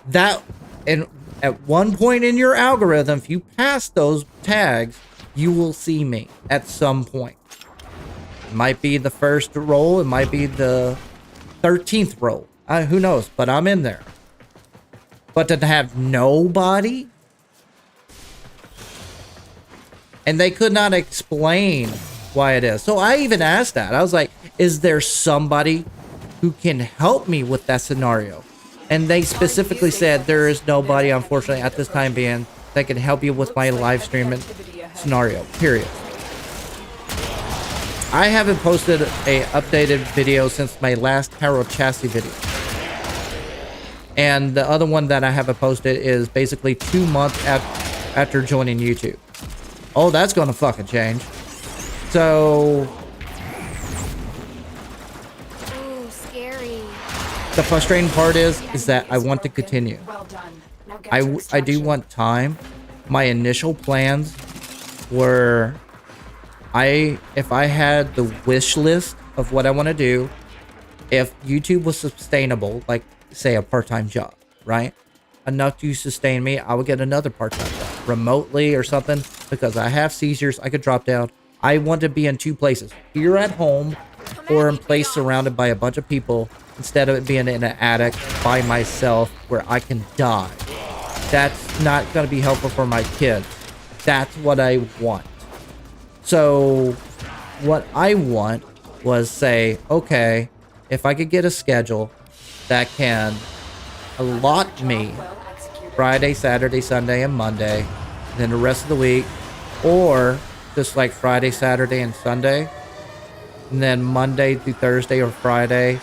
that, and at one point in your algorithm, if you pass those tags, you will see me at some point. It might be the first roll, it might be the 13th roll. Who knows? But I'm in there. But to have nobody, and they could not explain why it is. So I even asked that. I was like, is there somebody who can help me with that scenario? And they specifically said there is nobody, unfortunately, at this time being, that can help you with my live streaming scenario, period. I haven't posted a updated video since my last Harold Chassis video. And the other one that I haven't posted is basically 2 months after joining YouTube. Oh, that's gonna fucking change. So Ooh, scary. the frustrating part is that I want to continue. Well done. Now get to I do extraction. want time. My initial plans were, if I had the wish list of what I want to do, if YouTube was sustainable, like say a part-time job, right? Enough to sustain me, I would get another part-time job remotely or something, because I have seizures. I could drop down. I want to be in 2 places, here at home or in place surrounded by a bunch of people, instead of it being in an attic by myself where I can die. That's not going to be helpful for my kids. That's what I want. So what I want was say, okay, if I could get a schedule that can allot me Well executed. Friday, Saturday, Sunday, and Monday, and then the rest of the week, or just like Friday, Saturday, and Sunday, and then Monday through Thursday or Friday,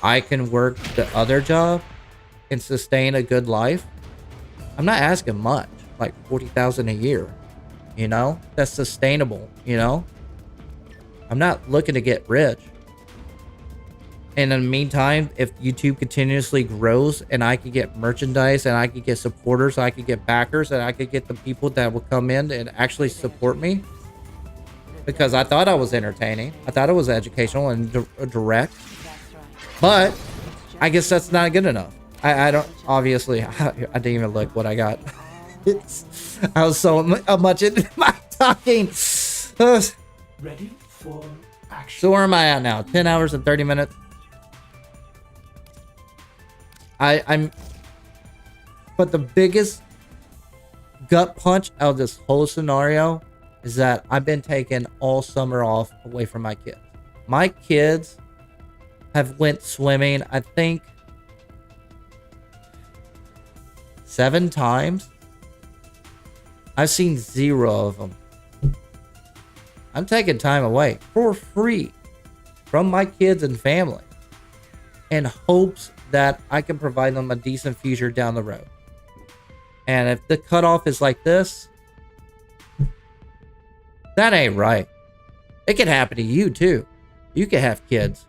I can work the other job and sustain a good life, I'm not asking much, like 40,000 a year, you know, that's sustainable, you know, I'm not looking to get rich. And in the meantime, if YouTube continuously grows and I could get merchandise and I could get supporters, I could get backers, and I could get the people that will come in and actually support me, because I thought I was entertaining. I thought it was educational and direct, but I guess that's not good enough. I don't, obviously, I didn't even look what I got. I was so much into my talking. Ready for action. So where am I at now? 10 hours and 30 minutes. But the biggest gut punch out of this whole scenario is that I've been taking all summer off away from my kids. My kids have went swimming, I think, 7 times. I've seen 0 of them. I'm taking time away for free from my kids and family in hopes that I can provide them a decent future down the road. And if the cutoff is like this, that ain't right. It could happen to you too. You could have kids,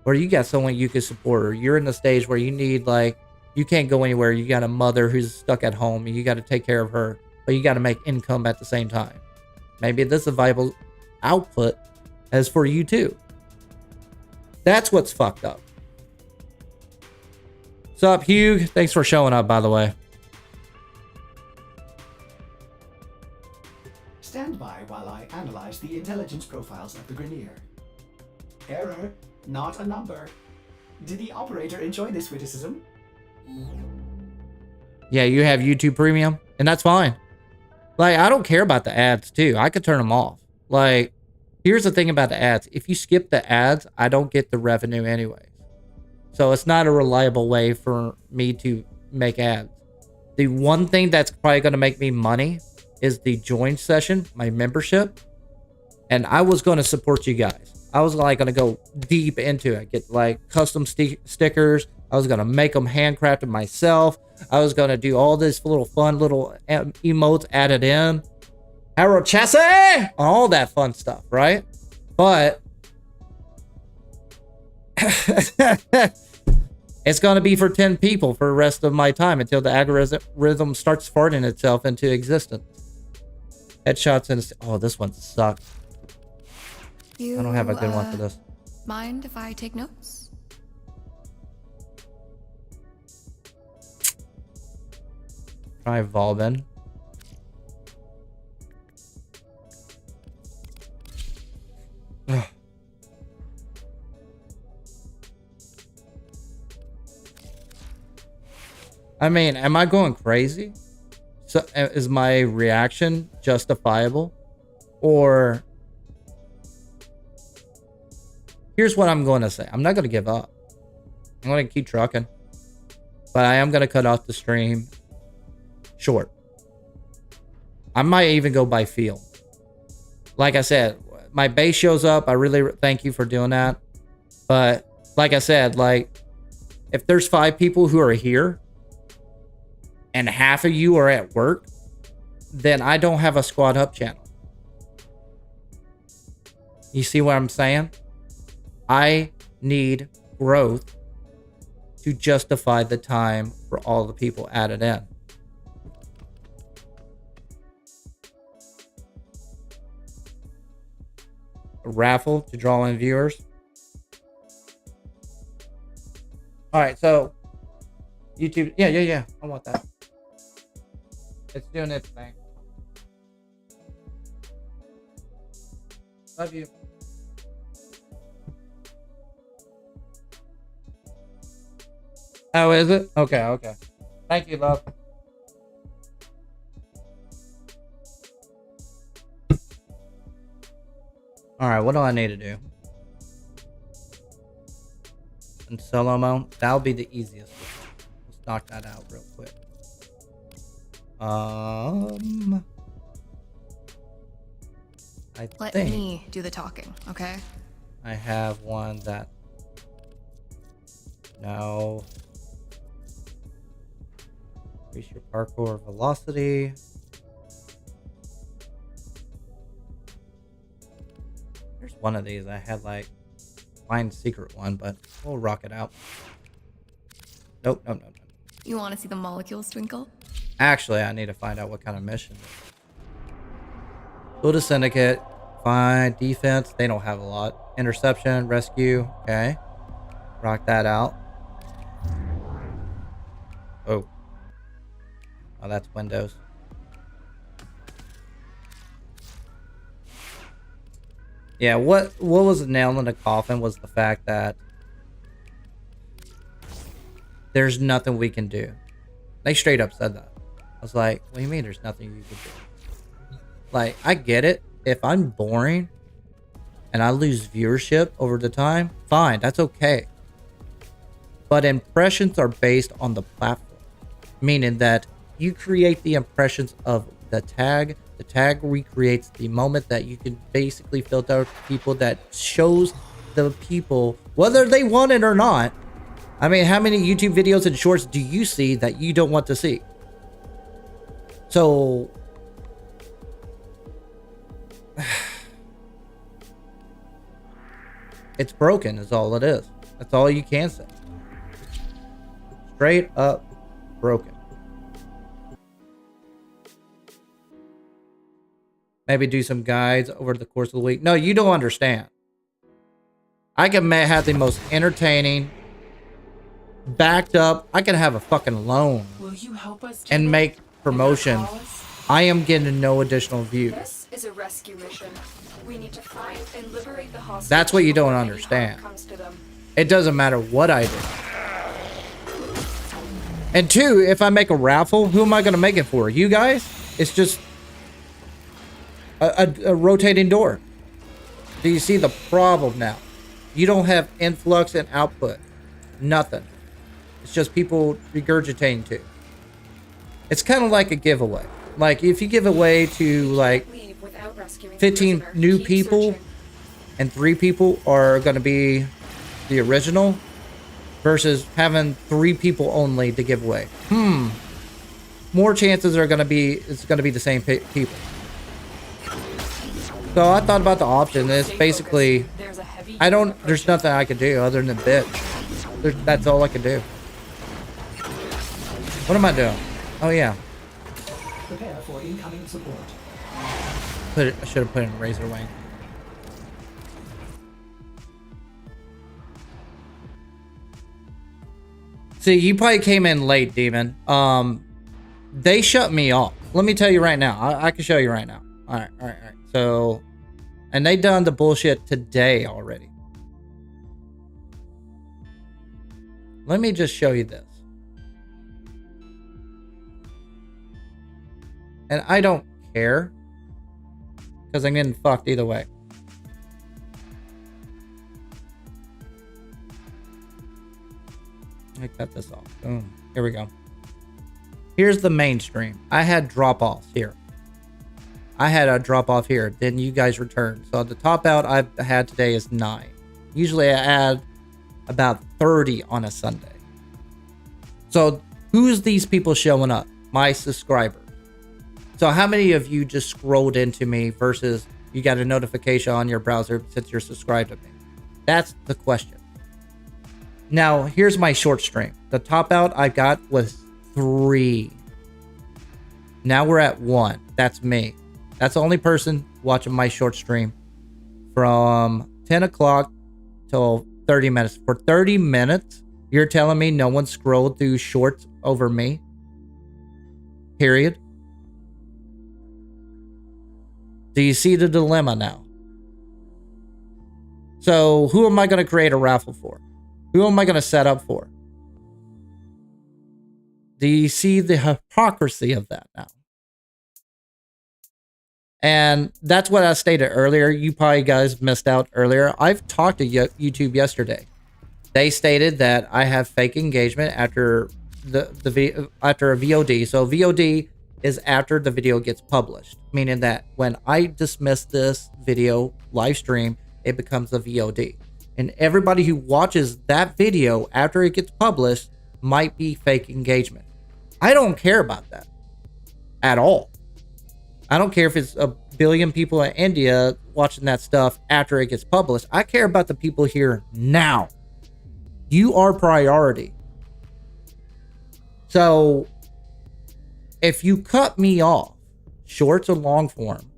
or you got someone you can support, or you're in the stage where you need, like, you can't go anywhere. You got a mother who's stuck at home and you got to take care of her, but you got to make income at the same time. Maybe this is a viable output as for you too. That's what's fucked up. What's up, Hugh? Thanks for showing up, by the way. Stand by while I analyze the intelligence profiles of the Grenier. Error, not a number. Did the operator enjoy this witticism? Yeah, you have YouTube Premium, and that's fine. Like, I don't care about the ads, too. I could turn them off. Like, here's the thing about the ads. If you skip the ads, I don't get the revenue anyways. So it's not a reliable way for me to make ads. The one thing that's probably going to make me money is the join session, my membership. And I was going to support you guys. I was like going to go deep into it. Get like custom stickers. I was going to make them handcrafted myself. I was going to do all this little fun little emotes added in. Arrow chassis! All that fun stuff, right? But it's going to be for 10 people for the rest of my time until the algorithm starts farting itself into existence. Headshots and... Oh, this one sucks. I don't have a good one for this. Mind if I take notes? Try Volbin. I mean, am I going crazy? So, is my reaction justifiable? Or... Here's what I'm going to say. I'm not going to give up. I'm going to keep trucking. But I am going to cut off the stream short. I might even go by feel. Like I said, my base shows up. I really thank you for doing that. But like I said, like, if there's 5 people who are here and half of you are at work, then I don't have a squad up channel. You see what I'm saying? I need growth to justify the time for all the people added in. A raffle to draw in viewers. All right, so YouTube. Yeah. I want that. It's doing its thing. Love you. Oh, is it? Okay. Thank you, love. All right, what do I need to do? In solo mode, that'll be the easiest. Let's knock that out real quick. Let me do the talking, okay? I have one that... No. Increase your parkour velocity. There's one of these. I had like find secret one, but we'll rock it out. Nope, nope, nope, nope. You want to see the molecules twinkle? Actually, I need to find out what kind of mission. Go to Syndicate. Find defense. They don't have a lot. Interception, rescue. Okay. Rock that out. Oh. Oh, that's Windows. Yeah, what was the nail in the coffin was the fact that there's nothing we can do. They straight up said that. I was like, what do you mean there's nothing you can do? Like, I get it. If I'm boring and I lose viewership over the time, fine, that's okay. But impressions are based on the platform, meaning that you create the impressions of the tag. The tag recreates the moment that you can basically filter out people that shows the people, whether they want it or not. I mean, how many YouTube videos and shorts do you see that you don't want to see? So, it's broken is all it is. That's all you can say. Straight up broken. Maybe do some guides over the course of the week. No, you don't understand. I can have the most entertaining, backed up. I can have a fucking loan Will you help us and make promotion. I am getting no additional views. This is a rescue mission. We need to find and liberate the hostage. That's what you don't before any understand. harm comes to them. It doesn't matter what I do. And two, if I make a raffle, who am I going to make it for? You guys? It's just a rotating door. Do you see the problem now? You don't have influx and output. Nothing. It's just people regurgitating to. It's kind of like a giveaway. Like if you give away to like Leave without rescuing the 15 prisoner. new Keep people searching. and 3 people are going to be the original versus having 3 people only to give away. More chances are going to be, it's going to be the same people. So I thought about the option. It's Stay basically, focused. There's a heavy there's nothing I can do other than bitch. That's all I can do. What am I doing? Oh yeah. Prepare for incoming support. I should have put in Razor Wing. See, you probably came in late, Demon. They shut me off. Let me tell you right now. I can show you right now. All right. So, and they done the bullshit today already. Let me just show you this. And I don't care because I'm getting fucked either way. I cut this off. Boom. Here we go. Here's the mainstream. I had drop-offs here. I had a drop-off here. Then you guys returned. So the top out I've had today is 9. Usually I add about 30 on a Sunday. So who's these people showing up? My subscribers. So how many of you just scrolled into me versus you got a notification on your browser since you're subscribed to me? That's the question. Now, here's my short stream. The top out I got was 3. Now we're at 1. That's me. That's the only person watching my short stream from 10 o'clock till 30 minutes. For 30 minutes, you're telling me no one scrolled through shorts over me? Period. Do you see the dilemma now? So who am I going to create a raffle for? Who am I going to set up for? Do you see the hypocrisy of that now? And that's what I stated earlier. You probably guys missed out earlier. I've talked to YouTube yesterday. They stated that I have fake engagement after after a VOD. So VOD is after the video gets published, meaning that when I dismiss this video live stream, it becomes a VOD. And everybody who watches that video after it gets published might be fake engagement. I don't care about that at all. I don't care if it's a billion people in India watching that stuff after it gets published. I care about the people here now. You are priority. So if you cut me off, shorts or long form,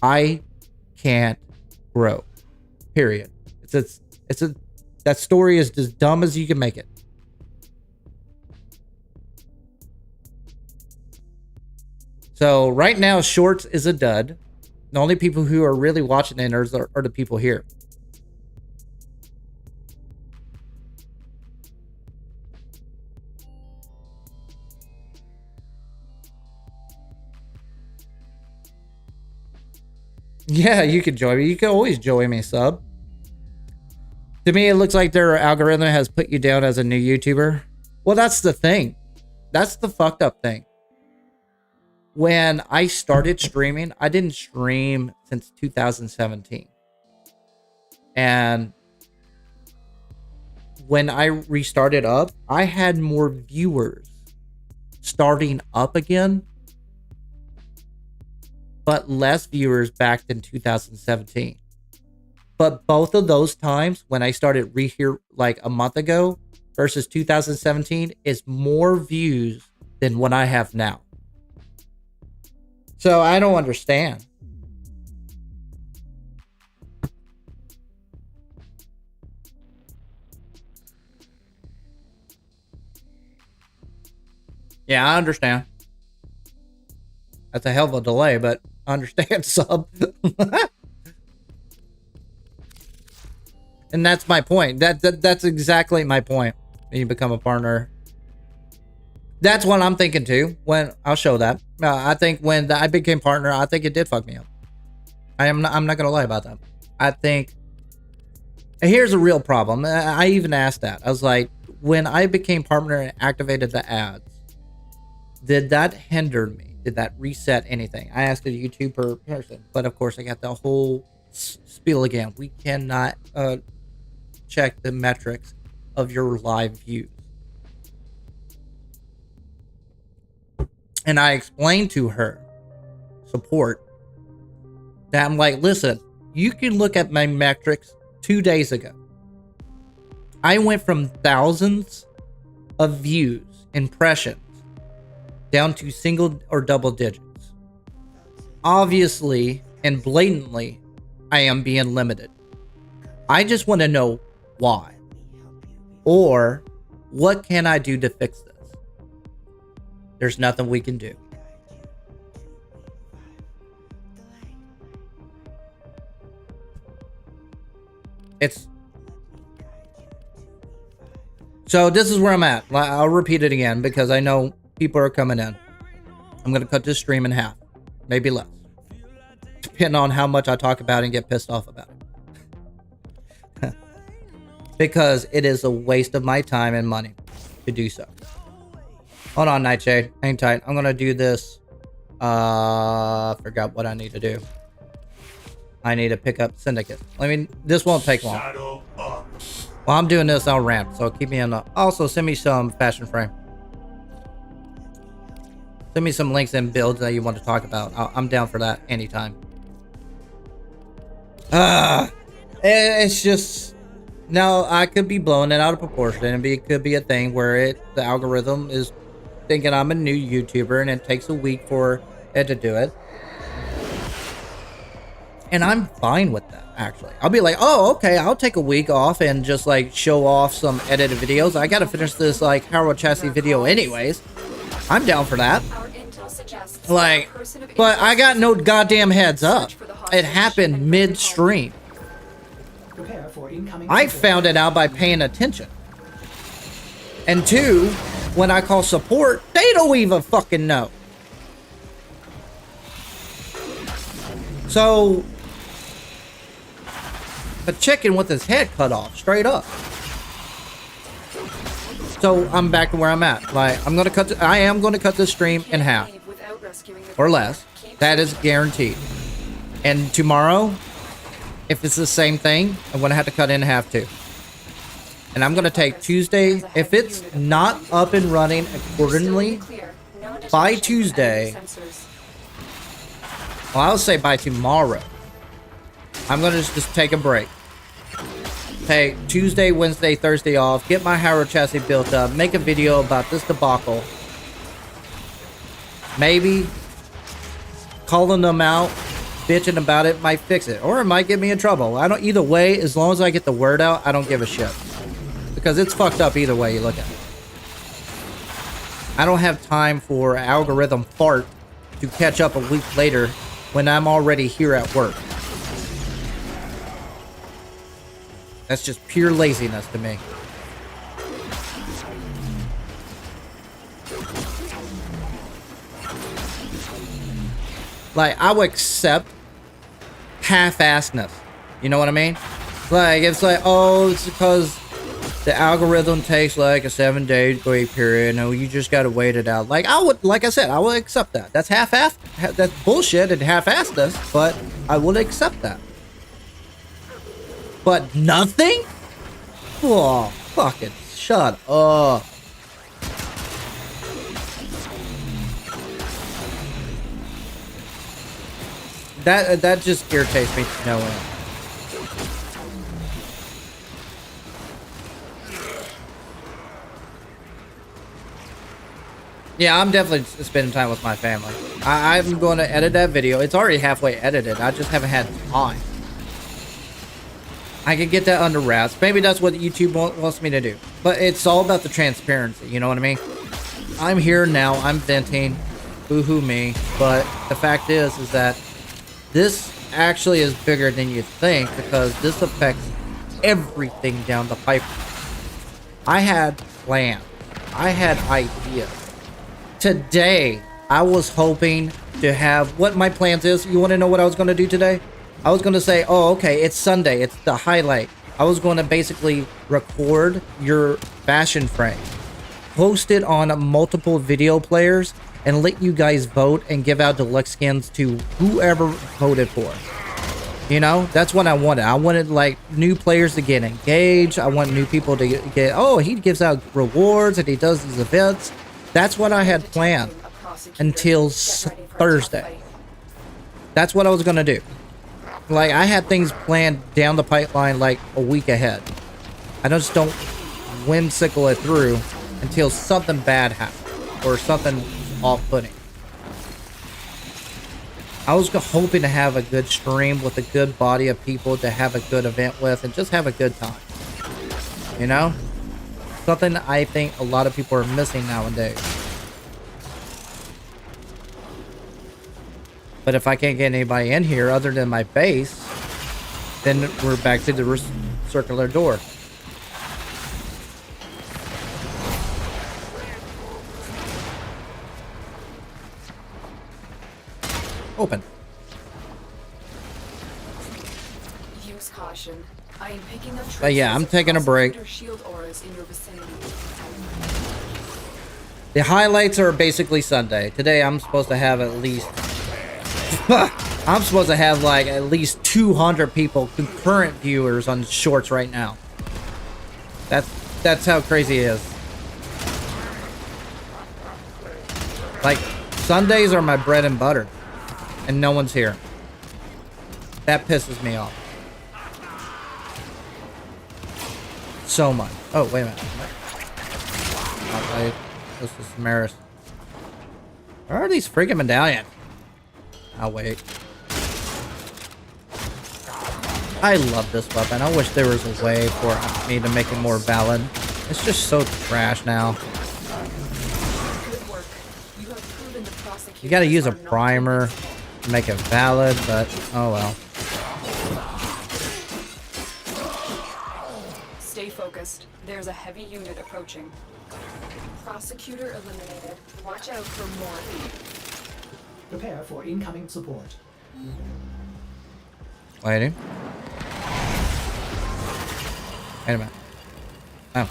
I can't grow. Period. That story is as dumb as you can make it. So right now, shorts is a dud. The only people who are really watching it are the people here. Yeah, you could join me. You can always join me, sub. To me, it looks like their algorithm has put you down as a new YouTuber. Well, that's the thing. That's the fucked up thing. When I started streaming, I didn't stream since 2017. And when I restarted up, I had more viewers starting up again, but less viewers back in 2017. But both of those times when I started here like a month ago versus 2017 is more views than what I have now. So I don't understand. Yeah, I understand. That's a hell of a delay, but I understand, sub. And that's my point. That's exactly my point. When you become a partner. That's what I'm thinking too. When I'll show that. I think when I became partner, I think it did fuck me up. I'm not gonna lie about that. I think. And here's a real problem. I even asked that. I was like, when I became partner and activated the ads, did that hinder me? Did that reset anything? I asked a YouTuber person, but of course I got the whole spiel again. We cannot check the metrics of your live views. And I explained to her, support, that I'm like, listen, you can look at my metrics 2 days ago. I went from thousands of views, impressions, down to single or double digits. Obviously and blatantly, I am being limited. I just want to know why. Or what can I do to fix this? There's nothing we can do. So this is where I'm at. I'll repeat it again because I know people are coming in. I'm going to cut this stream in half. Maybe less. Depending on how much I talk about it and get pissed off about it. Because it is a waste of my time and money to do so. Hold on, Nightshade. Hang tight. I'm going to do this. Forgot what I need to do. I need to pick up Syndicate. This won't take long. While I'm doing this, I'll ramp. So keep me in the... Also, send me some fashion frame. Send me some links and builds that you want to talk about. I'm down for that anytime. It's just... Now, I could be blowing it out of proportion. And it could be a thing where the algorithm is thinking I'm a new YouTuber and it takes a week for it to do it. And I'm fine with that, actually. I'll be like, oh, okay, I'll take a week off and just like show off some edited videos. I gotta finish this like Harold Chassis video anyways. I'm down for that. Like, but I got no goddamn heads up. It happened mid-stream. I found it out by paying attention. And two, when I call support, they don't even fucking know. So, a chicken with his head cut off, straight up. So I'm back to where I'm at. Like, I am gonna cut this stream in half or less. That is guaranteed. And tomorrow, If it's the same thing, I'm going to have to cut it in half too. And I'm going to take Tuesday. If it's not up and running accordingly by Tuesday, well, I'll say by tomorrow, I'm going to just take a break. Take Tuesday, Wednesday, Thursday off, get my Howard chassis built up, make a video about this debacle. Maybe calling them out, bitching about it might fix it, or it might get me in trouble. I don't, either way, as long as I get the word out, I don't give a shit, because it's fucked up either way you look at it. I don't have time for algorithm fart to catch up a week later when I'm already here at work. That's just pure laziness to me. Like, I would accept half-assedness. You know what I mean? Like, it's like, oh, it's because the algorithm takes like a 7-day grace period. No, you just gotta wait it out. Like, I would, like I said, I would accept that. That's half-assed. That's bullshit and half-assedness, but I would accept that. But nothing? Oh, fucking shut up. That just irritates me to no end. Yeah, I'm definitely spending time with my family. I'm going to edit that video. It's already halfway edited. I just haven't had time. I can get that under wraps. Maybe that's what YouTube wants me to do. But it's all about the transparency, you know what I mean? I'm here now, I'm venting, boo-hoo me, but the fact is that this actually is bigger than you think, because this affects everything down the pipe. I had plans. I had ideas. Today, I was hoping to have, what my plans is, you want to know what I was going to do today? I was going to say, oh, okay, it's Sunday. It's the highlight. I was going to basically record your fashion frame, post it on multiple video players, and let you guys vote and give out deluxe skins to whoever voted for. You know, that's what I wanted. I wanted, like, new players to get engaged. I want new people to get, oh, he gives out rewards and he does these events. That's what I had planned until Thursday. That's what I was going to do. Like, I had things planned down the pipeline like a week ahead. I just don't whimsical it through until something bad happens or something off-putting. I was hoping to have a good stream with a good body of people to have a good event with and just have a good time. You know? Something I think a lot of people are missing nowadays. But if I can't get anybody in here other than my base, then we're back to the circular door. Open. Use caution. I am picking up. But yeah, I'm taking a break. Shield auras in your vicinity. The highlights are basically Sunday. Today I'm supposed to have at least I'm supposed to have like at least 200 people, concurrent viewers on shorts right now. That's how crazy it is. Like, Sundays are my bread and butter, and no one's here. That pisses me off so much. Oh, wait a minute. This is Maris. Where are these freaking medallions? I'll wait. I love this weapon. I wish there was a way for me to make it more valid. It's just so trash now. You gotta use a primer to make it valid, but oh well. Stay focused. There's a heavy unit approaching. Prosecutor eliminated. Watch out for more. Prepare for incoming support. Waiting. Wait a minute. Oh.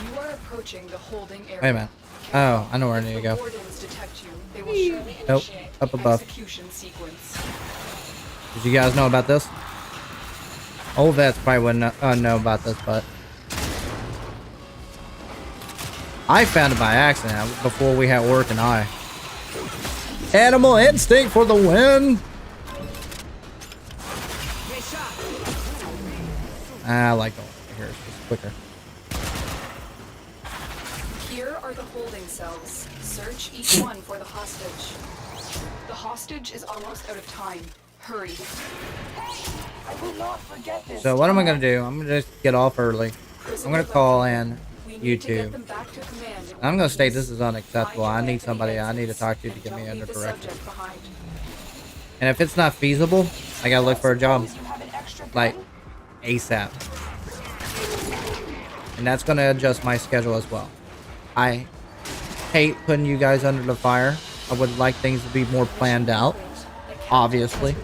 You are approaching the holding area. Wait a minute. Oh, I know where I need to go. Wardens detect you. They will surely Nope, initiate up above. execution sequence. Did you guys know about this? Old vets probably wouldn't know about this, but I found it by accident before we had work and I. Animal instinct for the win! I like going here, it's just quicker. Here are the holding cells. Search each one for the hostage. The hostage is almost out of time. Hurry. I will not forget this. So what am I gonna do? I'm gonna just get off early. I'm gonna call in We need to get YouTube. them back to command. I'm gonna state this is unacceptable. I need somebody I need to talk to get me under direction. And if it's not feasible, I gotta look for a job. You have an extra gun? Like ASAP. And that's gonna adjust my schedule as well. I hate putting you guys under the fire. I would like things to be more planned out, obviously.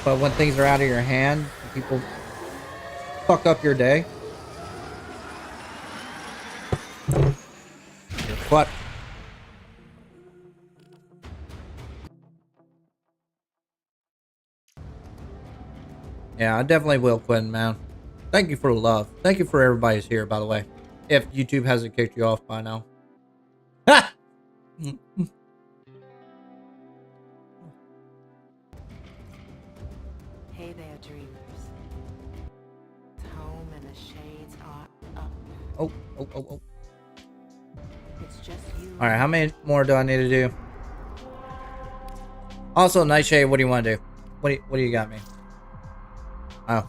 But when things are out of your hand, people fuck up your day. You're fucked. Yeah, I definitely will, Quentin, man. Thank you for the love. Thank you for everybody's here, by the way. If YouTube hasn't kicked you off by now. Ha! Hey there, dreamers. It's home and the shades are up. Oh. It's just you. Alright, how many more do I need to do? Also, Nightshade, what do you want to do? What do you got me? Oh,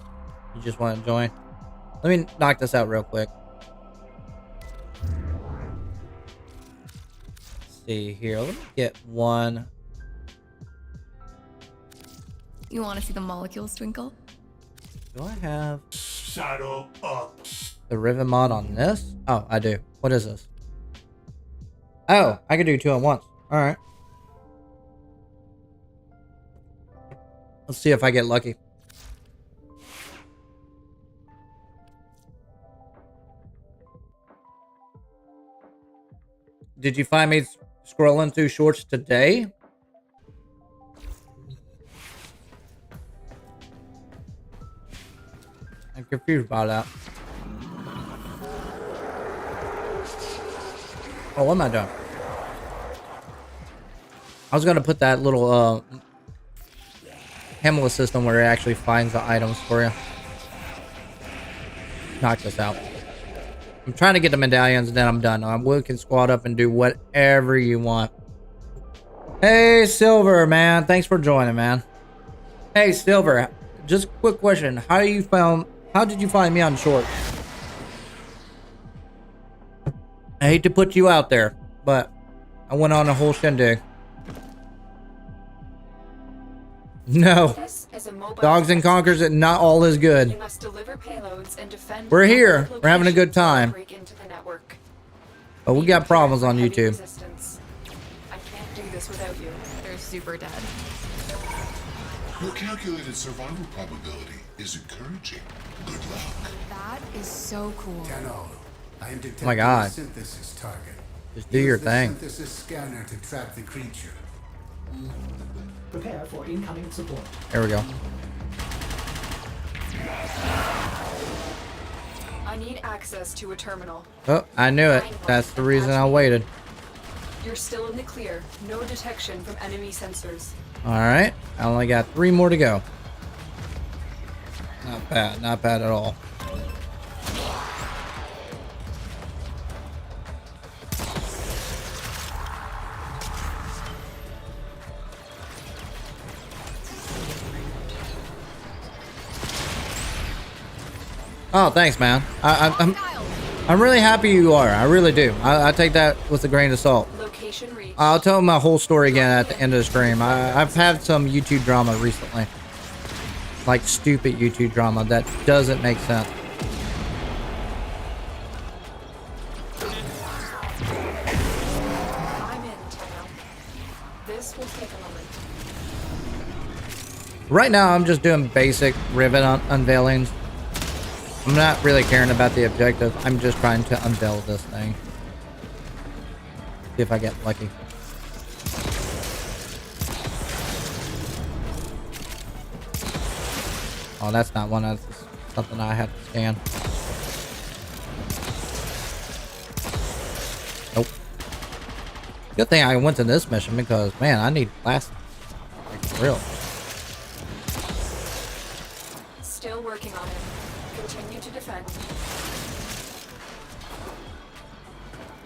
you just want to join? Let me knock this out real quick. Let's see here. Let me get one. You want to see the molecules twinkle? Do I have Saddle up. the Riven mod on this? Oh, I do. What is this? Oh, I can do two at once. Alright. Let's see if I get lucky. Did you find me scrolling through shorts today? I'm confused about that. Oh, what am I doing? I was gonna put that little Hemla system where it actually finds the items for you. Knock this out. I'm trying to get the medallions and then I'm done. We can squad up and do whatever you want. Hey, Silver, man. Thanks for joining, man. Hey, Silver. Just a quick question. How did you find me on short? I hate to put you out there, but I went on a whole shindig. No. This is a mobile Dogs and Conquers, and not all is You good. must deliver payloads and defend. We're here. public We're having a good locations time. that break into the network. But we got problems on Heavy YouTube. resistance. I can't do this without you. They're super dead. Your calculated survival probability is encouraging. Good luck. That is so cool. Tenno, I am detecting my God. a synthesis target. Just do your Use the thing. synthesis scanner to track the creature. Prepare for incoming support. There we go. I need access to a terminal. Oh, I knew it. That's the reason I waited. You're still in the clear. No detection from enemy sensors. Alright. I only got 3 more to go. Not bad. Not bad at all. Oh, thanks, man. I'm really happy you are. I really do. I take that with a grain of salt. Location reached. I'll tell my whole story again at the end of the stream. I've had some YouTube drama recently. Like stupid YouTube drama that doesn't make sense. I'm in, Tenno. This will take a moment. Right now, I'm just doing basic rivet unveilings. I'm not really caring about the objective. I'm just trying to unveil this thing. See if I get lucky. Oh, that's not one. That's just something I have to scan. Nope. Good thing I went to this mission because, man, I need plastic. Like, for real. Still working on it. Continue to defend.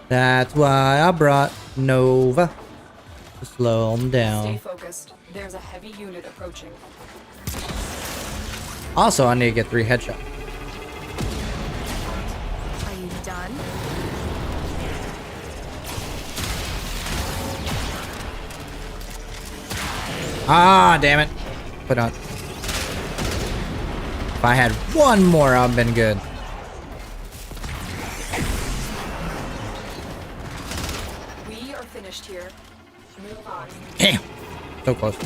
That's why I brought Nova to slow him Stay down. focused. There's a heavy unit approaching. Also, I need to get 3 headshots. Are you done? Ah, damn it. Put on. If I had one more, I'd have been good. We are finished here. Move on. Damn. So close.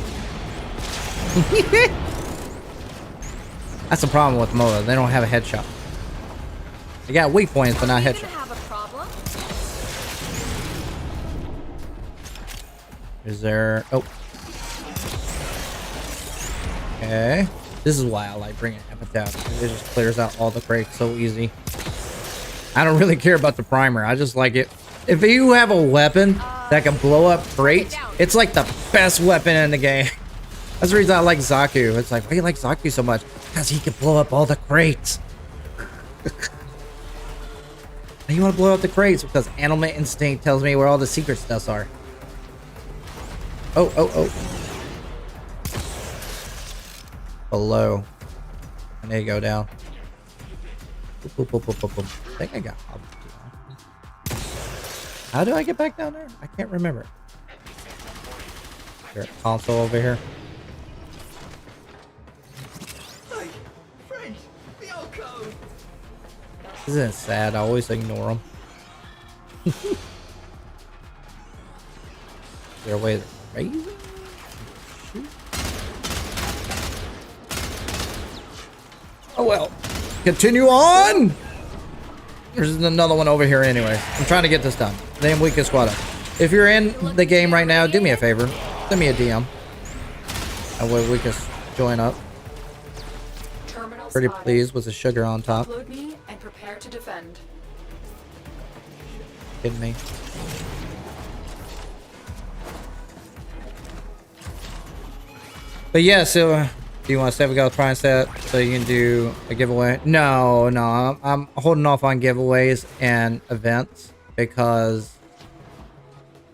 That's the problem with MOA. They don't have a headshot. They got weak points, but not headshot. Have a problem? Is there... Oh. Okay. This is why I like bringing Epitaph. It just clears out all the crates so easy. I don't really care about the primer. I just like it. If you have a weapon that can blow up crates, it's like the best weapon in the game. That's the reason I like Zaku. It's like, why do you like Zaku so much? Because he can blow up all the crates. And you want to blow up the crates because animal instinct tells me where all the secret stuffs are. Oh, oh, oh. Below. I need to go down. Boop, boop, boop, boop, boop, boop. I think I got. How do I get back down there? I can't remember. There, console over here. Isn't it sad? I always ignore them. Is there a way to raise it? Shoot. Oh well. Continue on! There's another one over here anyway. I'm trying to get this done. Then we can squad up. If you're in the game right now, do me a favor. Send me a DM. That way we can join up. Terminal Pretty spotted. pleased with the sugar on top. Upload me and prepare to defend. Kidding me? But yeah, so do you want to say we got a prime set so you can do a giveaway? No, I'm holding off on giveaways and events because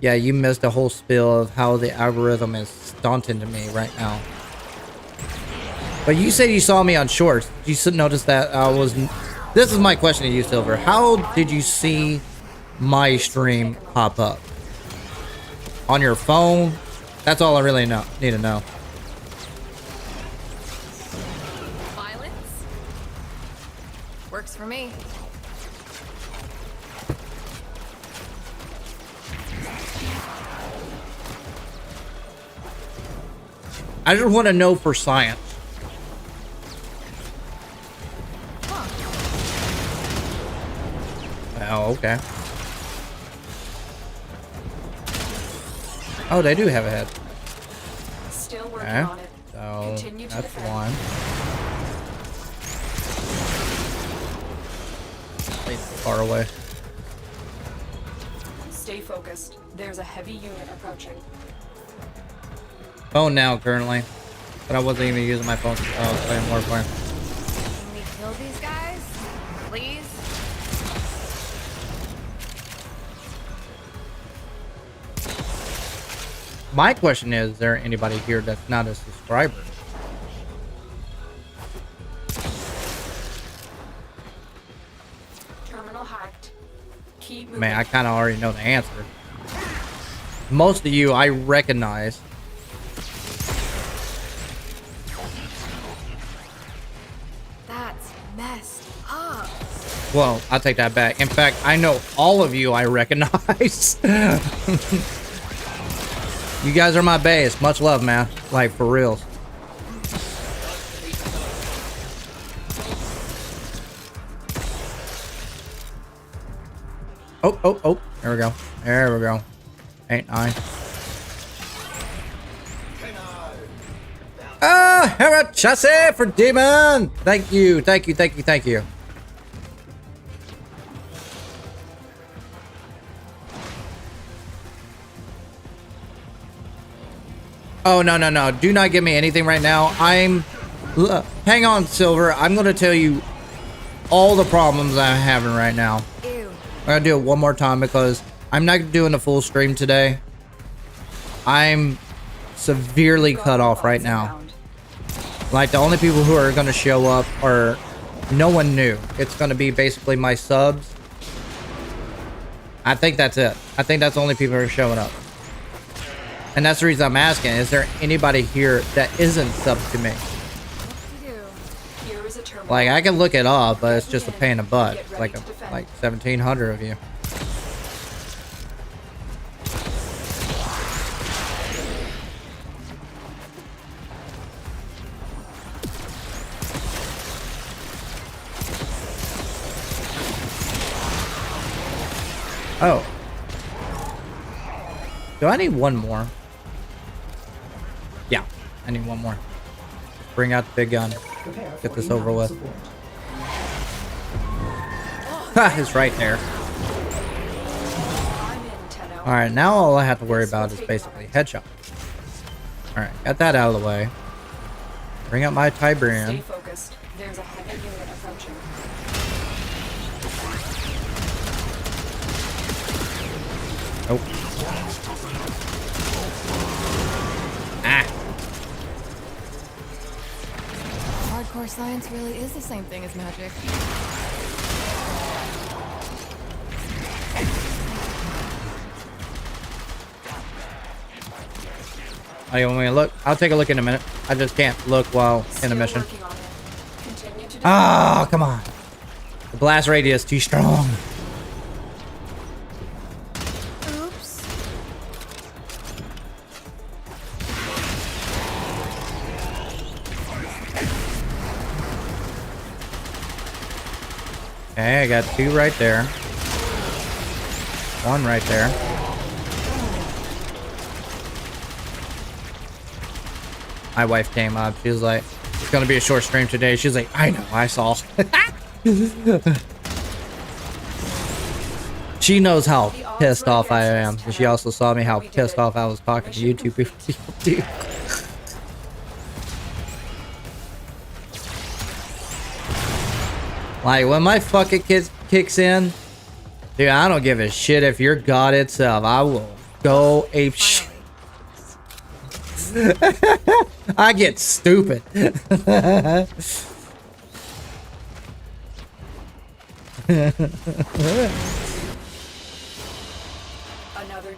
yeah, you missed a whole spiel of how the algorithm is daunting to me right now. But you said you saw me on shorts. You notice that I was... This is my question to you, Silver. How did you see my stream pop up? On your phone? That's all I really need to know. Violence? Works for me. I just want to know for science. Oh, okay. Oh, they do have a head. Still working Okay. on it. So, Continue to that's defend. one. Way far away. Stay focused. There's a heavy unit approaching. Phone now, currently. But I wasn't even using my phone. I was playing Warframe. Can we kill these guys? Please? My question is there anybody here that's not a subscriber? Terminal hacked. Keep moving. Man, I kind of already know the answer. Most of you I recognize. That's messed up. Well, I'll take that back. In fact, I know all of you I recognize. You guys are my base. Much love, man. Like, for reals. Oh, oh, oh. There we go. There we go. 8, 9. Ah, Hera chassis for demon. Thank you. Thank you. Thank you. Thank you. Oh, no, no, no. Do not give me anything right now. Hang on, Silver. I'm going to tell you all the problems I'm having right now. Ew. I'm going to do it one more time because I'm not doing a full stream today. I'm severely cut off right now. Like, the only people who are going to show up are no one new. It's going to be basically my subs. I think that's it. I think that's the only people who are showing up. And that's the reason I'm asking. Is there anybody here that isn't subbed to me? Here is a terminal. Like, I can look it up, but it's just a pain in the butt. Like 1,700 of you. Oh. Do I need one more? Yeah, I need one more. Bring out the big gun. Get this over with. Ha, it's right there. Alright, now all I have to worry about is basically headshot. Alright, got that out of the way. Bring out my Tiberian. Stay focused. There's a heavy unit approaching. Oh. Ah. Hardcore science really is the same thing as magic. Oh, you want me to look? I'll take a look in a minute. I just can't look while in a mission. Ah, oh, come on. The blast radius too strong. Oops. Okay, I got 2 right there. 1 right there. My wife came up. She was like, it's gonna be a short stream today. She's like, I know, I saw. She knows how pissed off I am. And she also saw me how pissed off I was talking to YouTube people too. Like, when my fucking kid kicks in, dude, I don't give a shit if you're God itself. I will go ape shit. I get stupid. Another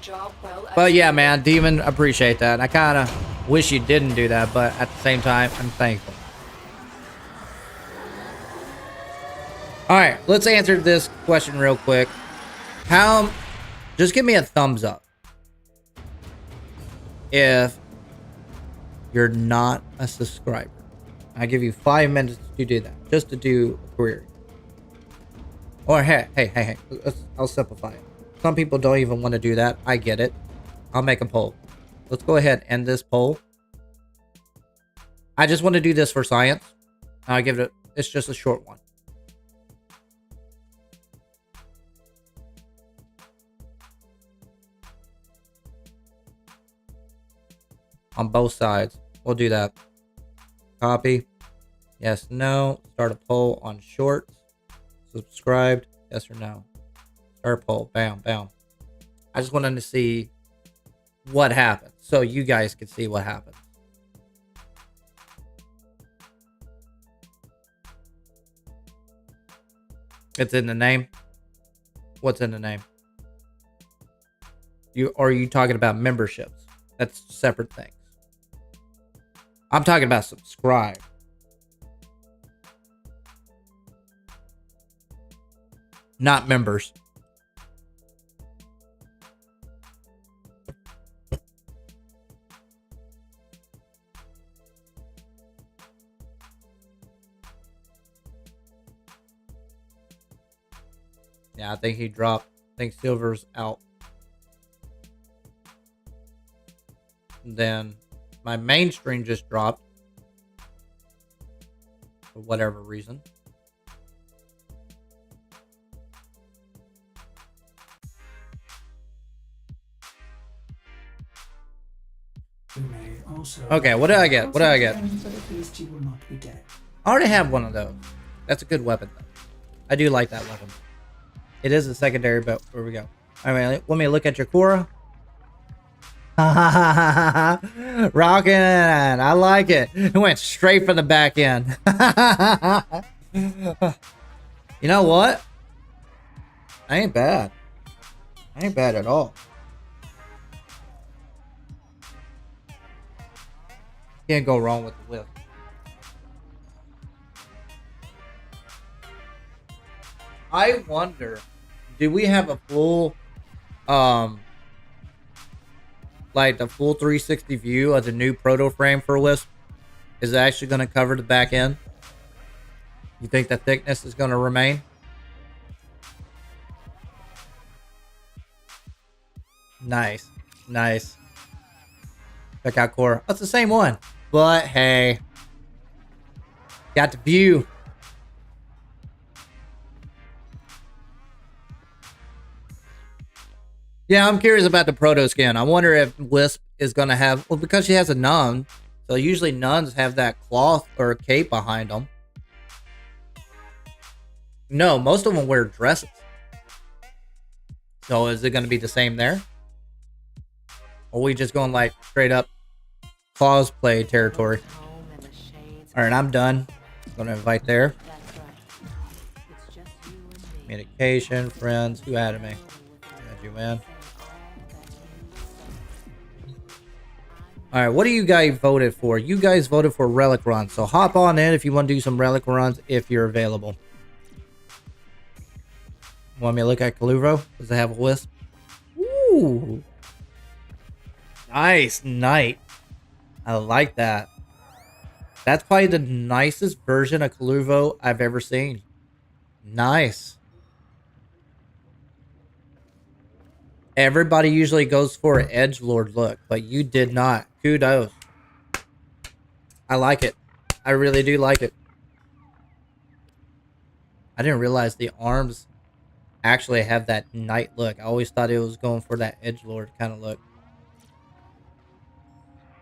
job well. But yeah, man, Demon, appreciate that. I kind of wish you didn't do that, but at the same time, I'm thankful. All right, let's answer this question real quick. Just give me a thumbs up if you're not a subscriber. I give you 5 minutes to do that, just to do a query. Or hey, I'll simplify it. Some people don't even want to do that. I get it. I'll make a poll. Let's go ahead and end this poll. I just want to do this for science. I'll give it, it's just a short one. On both sides. We'll do that. Copy. Yes, no. Start a poll on shorts. Subscribed. Yes or no. Start poll. Bam, bam. I just wanted to see what happens, so you guys can see what happens. It's in the name. What's in the name? Are you talking about memberships? That's separate things. I'm talking about subscribe. Not members. Yeah, I think he dropped. think silver's out. And then my mainstream just dropped for whatever reason. You may also Okay, what did I get? What did I get? but at least you will not be dead. I already have one of those. That's a good weapon, though. I do like that weapon. It is a secondary, but where we go. I mean, let me look at your Cora. Rockin', I like it. It went straight for the back end. You know what? I ain't bad. I ain't bad at all. Can't go wrong with the whip. I wonder, do we have a full, like the full 360 view of the new proto frame for Wisp? Is it actually going to cover the back end? You think the thickness is going to remain? Nice. Nice. Check out Core. That's the same one. But hey, got the view. Yeah, I'm curious about the proto skin. I wonder if Wisp is going to have, well, because she has a nun, so usually nuns have that cloth or cape behind them. No, most of them wear dresses. So is it going to be the same there? Or are we just going like straight up cosplay territory? All right, I'm done. I'm going to invite there. Medication, friends. Who added me? Got you, man. All right, what do you guys voted for? You guys voted for relic runs, so hop on in if you want to do some relic runs if you're available. Want me to look at Kaluro? Does it have a wisp? Ooh, nice knight. I like that. That's probably the nicest version of Kaluro I've ever seen. Nice. Everybody usually goes for an edgelord look, but you did not. Kudos. I like it. I really do like it. I didn't realize the arms actually have that knight look. I always thought it was going for that edgelord kind of look.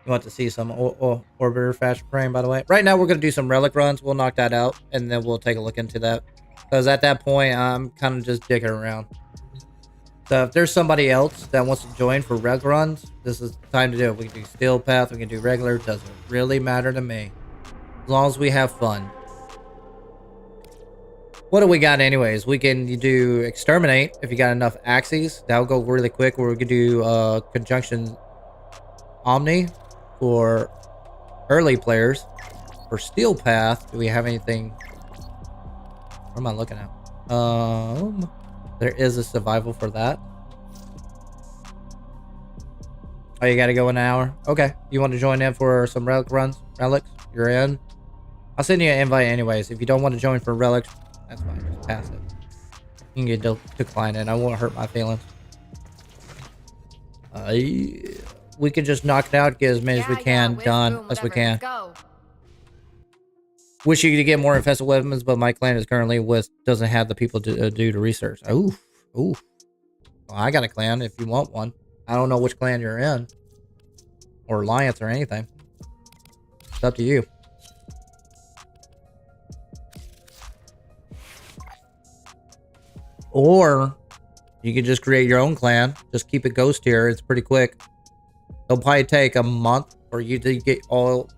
You want to see some Orbiter Fashion Frame, by the way? Right now, we're going to do some relic runs. We'll knock that out, and then we'll take a look into that. Because at that point, I'm kind of just digging around. So if there's somebody else that wants to join for reg runs, this is the time to do it. We can do Steel Path, we can do regular. Doesn't really matter to me. As long as we have fun. What do we got anyways? We can do Exterminate if you got enough axes. That'll go really quick. We're going to do Conjunction Omni for early players. For Steel Path, do we have anything? What am I looking at? There is a survival for that. Oh, you gotta go in an hour? Okay. You want to join in for some relic runs? Relics? You're in? I'll send you an invite anyways. If you don't want to join for relics, that's fine. Just pass it. You can get decline it. I won't hurt my feelings. We can just knock it out, get as many as we can done as we can. Wish you could get more infested weapons, but my clan is currently doesn't have the people to do the research. Oof. Oof. Well, I got a clan if you want one. I don't know which clan you're in. Or alliance or anything. It's up to you. Or you can just create your own clan. Just keep it ghost tier. It's pretty quick. It'll probably take a month for you to get all...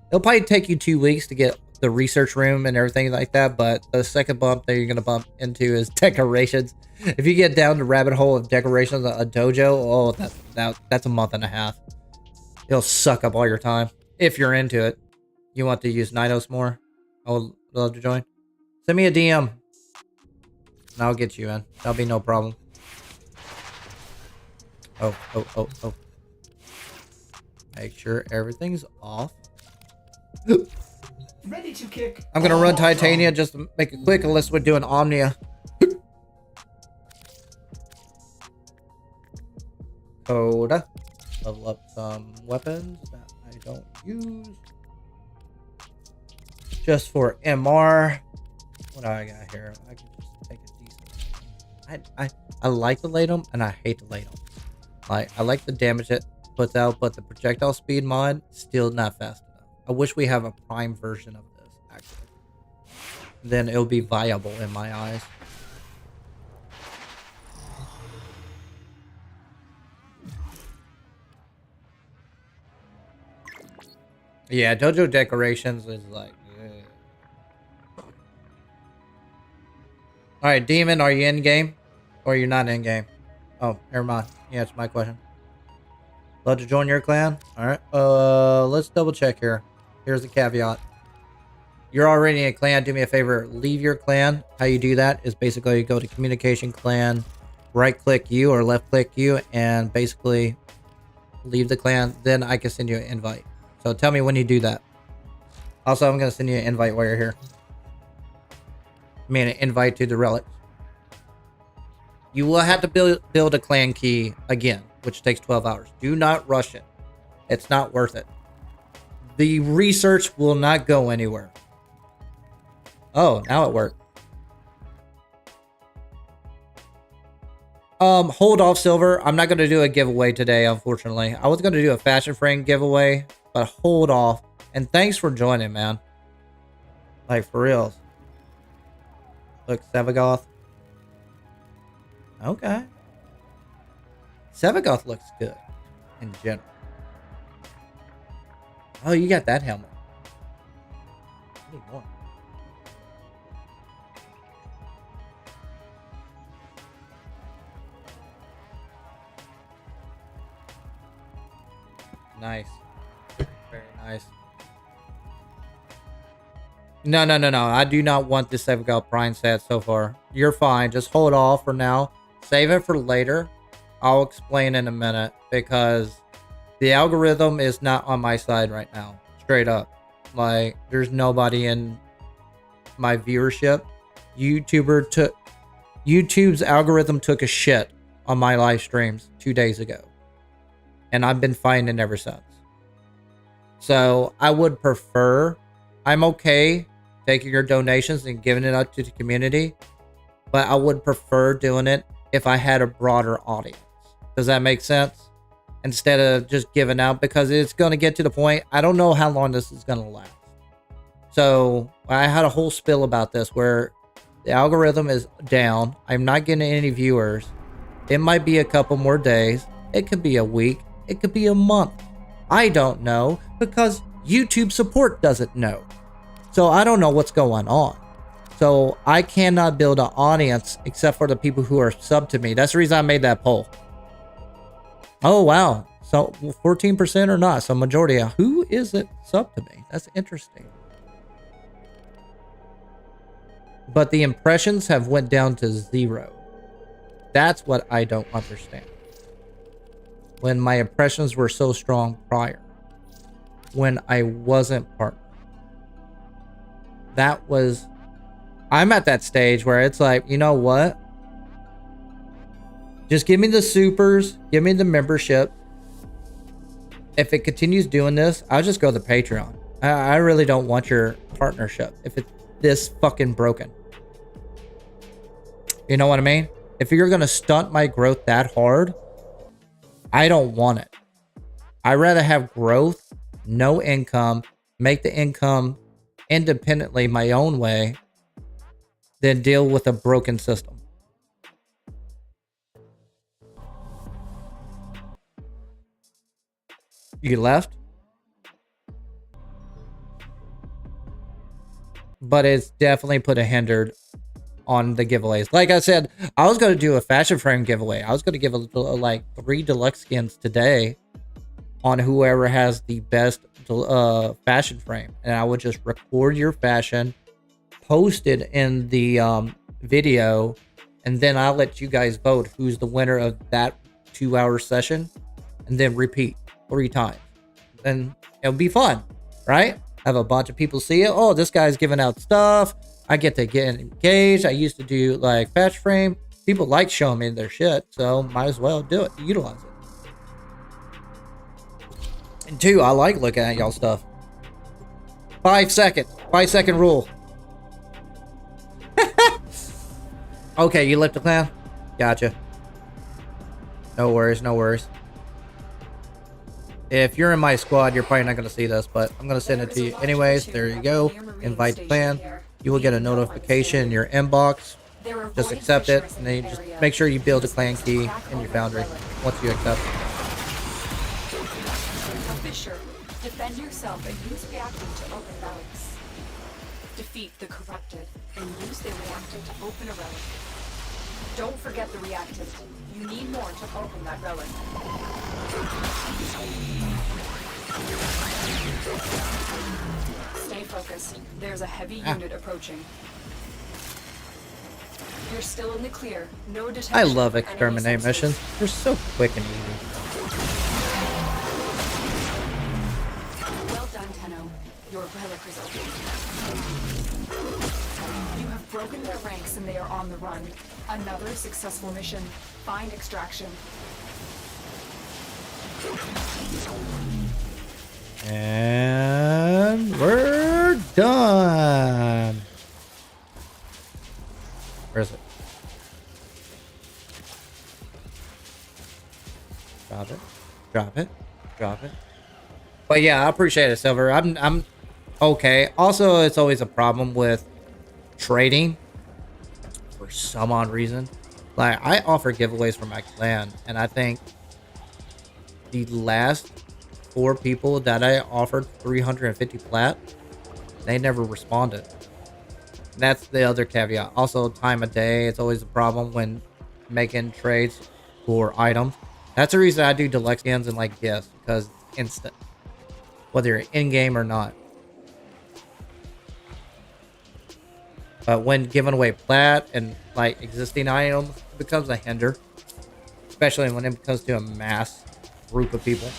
It'll probably take you 2 weeks to get the research room and everything like that, but the second bump that you're going to bump into is decorations. If you get down the rabbit hole of decorations, a dojo, oh, that's a month and a half. It'll suck up all your time if you're into it. You want to use Nidos more? I would love to join. Send me a DM and I'll get you in. That'll be no problem. Oh. Make sure everything's off. Ready to kick. I'm gonna run Titania just to make it quick unless we're doing Omnia. code. Level up some weapons that I don't use. Just for MR. What do I got here? I can just take a decent. I like the Latum and I hate the Latum. Like, I like the damage it puts out, but the projectile speed mod still not fast enough. I wish we have a prime version of this actually. Then it'll be viable in my eyes. Yeah, dojo decorations is like, all right, Demon, are you in game? Or you're not in game? Oh, never mind. Yeah, it's my question. Love to join your clan? Alright, let's double check here. Here's the caveat. You're already in a clan. Do me a favor, leave your clan. How you do that is basically you go to communication clan, right click you or left click you, and basically leave the clan. Then I can send you an invite. So tell me when you do that. Also, I'm going to send you an invite while you're here. I mean, an invite to the relics. You will have to build a clan key again, which takes 12 hours. Do not rush it. It's not worth it. The research will not go anywhere. Oh, now it worked. Hold off, Silver. I'm not going to do a giveaway today, unfortunately. I was going to do a fashion frame giveaway, but hold off. And thanks for joining, man. Like, for reals. Look, Sevagoth. Okay. Sevagoth looks good in general. Oh, you got that helmet. I need more. Nice. Very nice. No. I do not want this Sevagoth Prime set so far. You're fine. Just hold off for now. Save it for later. I'll explain in a minute because the algorithm is not on my side right now. Straight up. Like, there's nobody in my viewership. YouTube's algorithm took a shit on my live streams 2 days ago. And I've been fighting ever since. So I would prefer, I'm okay taking your donations and giving it up to the community, but I would prefer doing it if I had a broader audience. Does that make sense? Instead of just giving out, because it's going to get to the point, I don't know how long this is going to last. So I had a whole spill about this where the algorithm is down. I'm not getting any viewers. It might be a couple more days. It could be a week. It could be a month. I don't know because YouTube support doesn't know. So I don't know what's going on. So I cannot build an audience except for the people who are sub to me. That's the reason I made that poll. Oh, wow. So 14% or not. So majority. Who is it sub to me? That's interesting. But the impressions have went down to 0. That's what I don't understand. When my impressions were so strong prior. When I wasn't partner. That was... I'm at that stage where it's like, you know what? Just give me the supers. Give me the membership. If it continues doing this, I'll just go to Patreon. I really don't want your partnership if it's this fucking broken. You know what I mean? If you're going to stunt my growth that hard, I don't want it. I'd rather have growth, no income, make the income independently my own way, than deal with a broken system. You left? But it's definitely put a hinder on the giveaways. Like I said, I was going to do a fashion frame giveaway. I was going to give like 3 deluxe skins today on whoever has the best fashion frame. And I would just record your fashion, post it in the video, and then I'll let you guys vote who's the winner of that 2-hour session, and then repeat 3 times. And it'll be fun, right? Have a bunch of people see it. Oh, this guy's giving out stuff. I get to get engaged. I used to do like fashion frame. People like showing me their shit, so might as well do it, utilize it. And two, I like looking at y'all stuff. 5 seconds. 5-second rule. Okay, you left the clan? Gotcha. No worries, no worries. If you're in my squad, you're probably not going to see this, but I'm going to send it to you anyways. There you go. Invite the clan. You will get a notification in your inbox. Just accept it, and then you just make sure you build a clan key in your foundry once you accept it. Fisher, defend yourself and use reactant to open relics. Defeat the corrupted and use the reactant to open a relic. Don't forget the reactant. You need more to open that relic. Stay focused. There's a heavy unit approaching. You're still in the clear. No detection. I love exterminate missions. They're so quick and easy. Well done, Tenno. Your relic is open. You have broken their ranks and they are on the run. Another successful mission. Find extraction. And we're done. Where is it? Drop it. Drop it. Drop it. But yeah, I appreciate it, Silver. I'm okay. Also, it's always a problem with trading for some odd reason. Like, I offer giveaways for my clan, and I think the last 4 people that I offered 350 plat, they never responded. That's the other caveat. Also, time of day. It's always a problem when making trades for items. That's the reason I do deluxe skins and like gifts, because it's instant, whether you're in-game or not. But when giving away plat and like existing items, it becomes a hinder, especially when it comes to a mass group of people.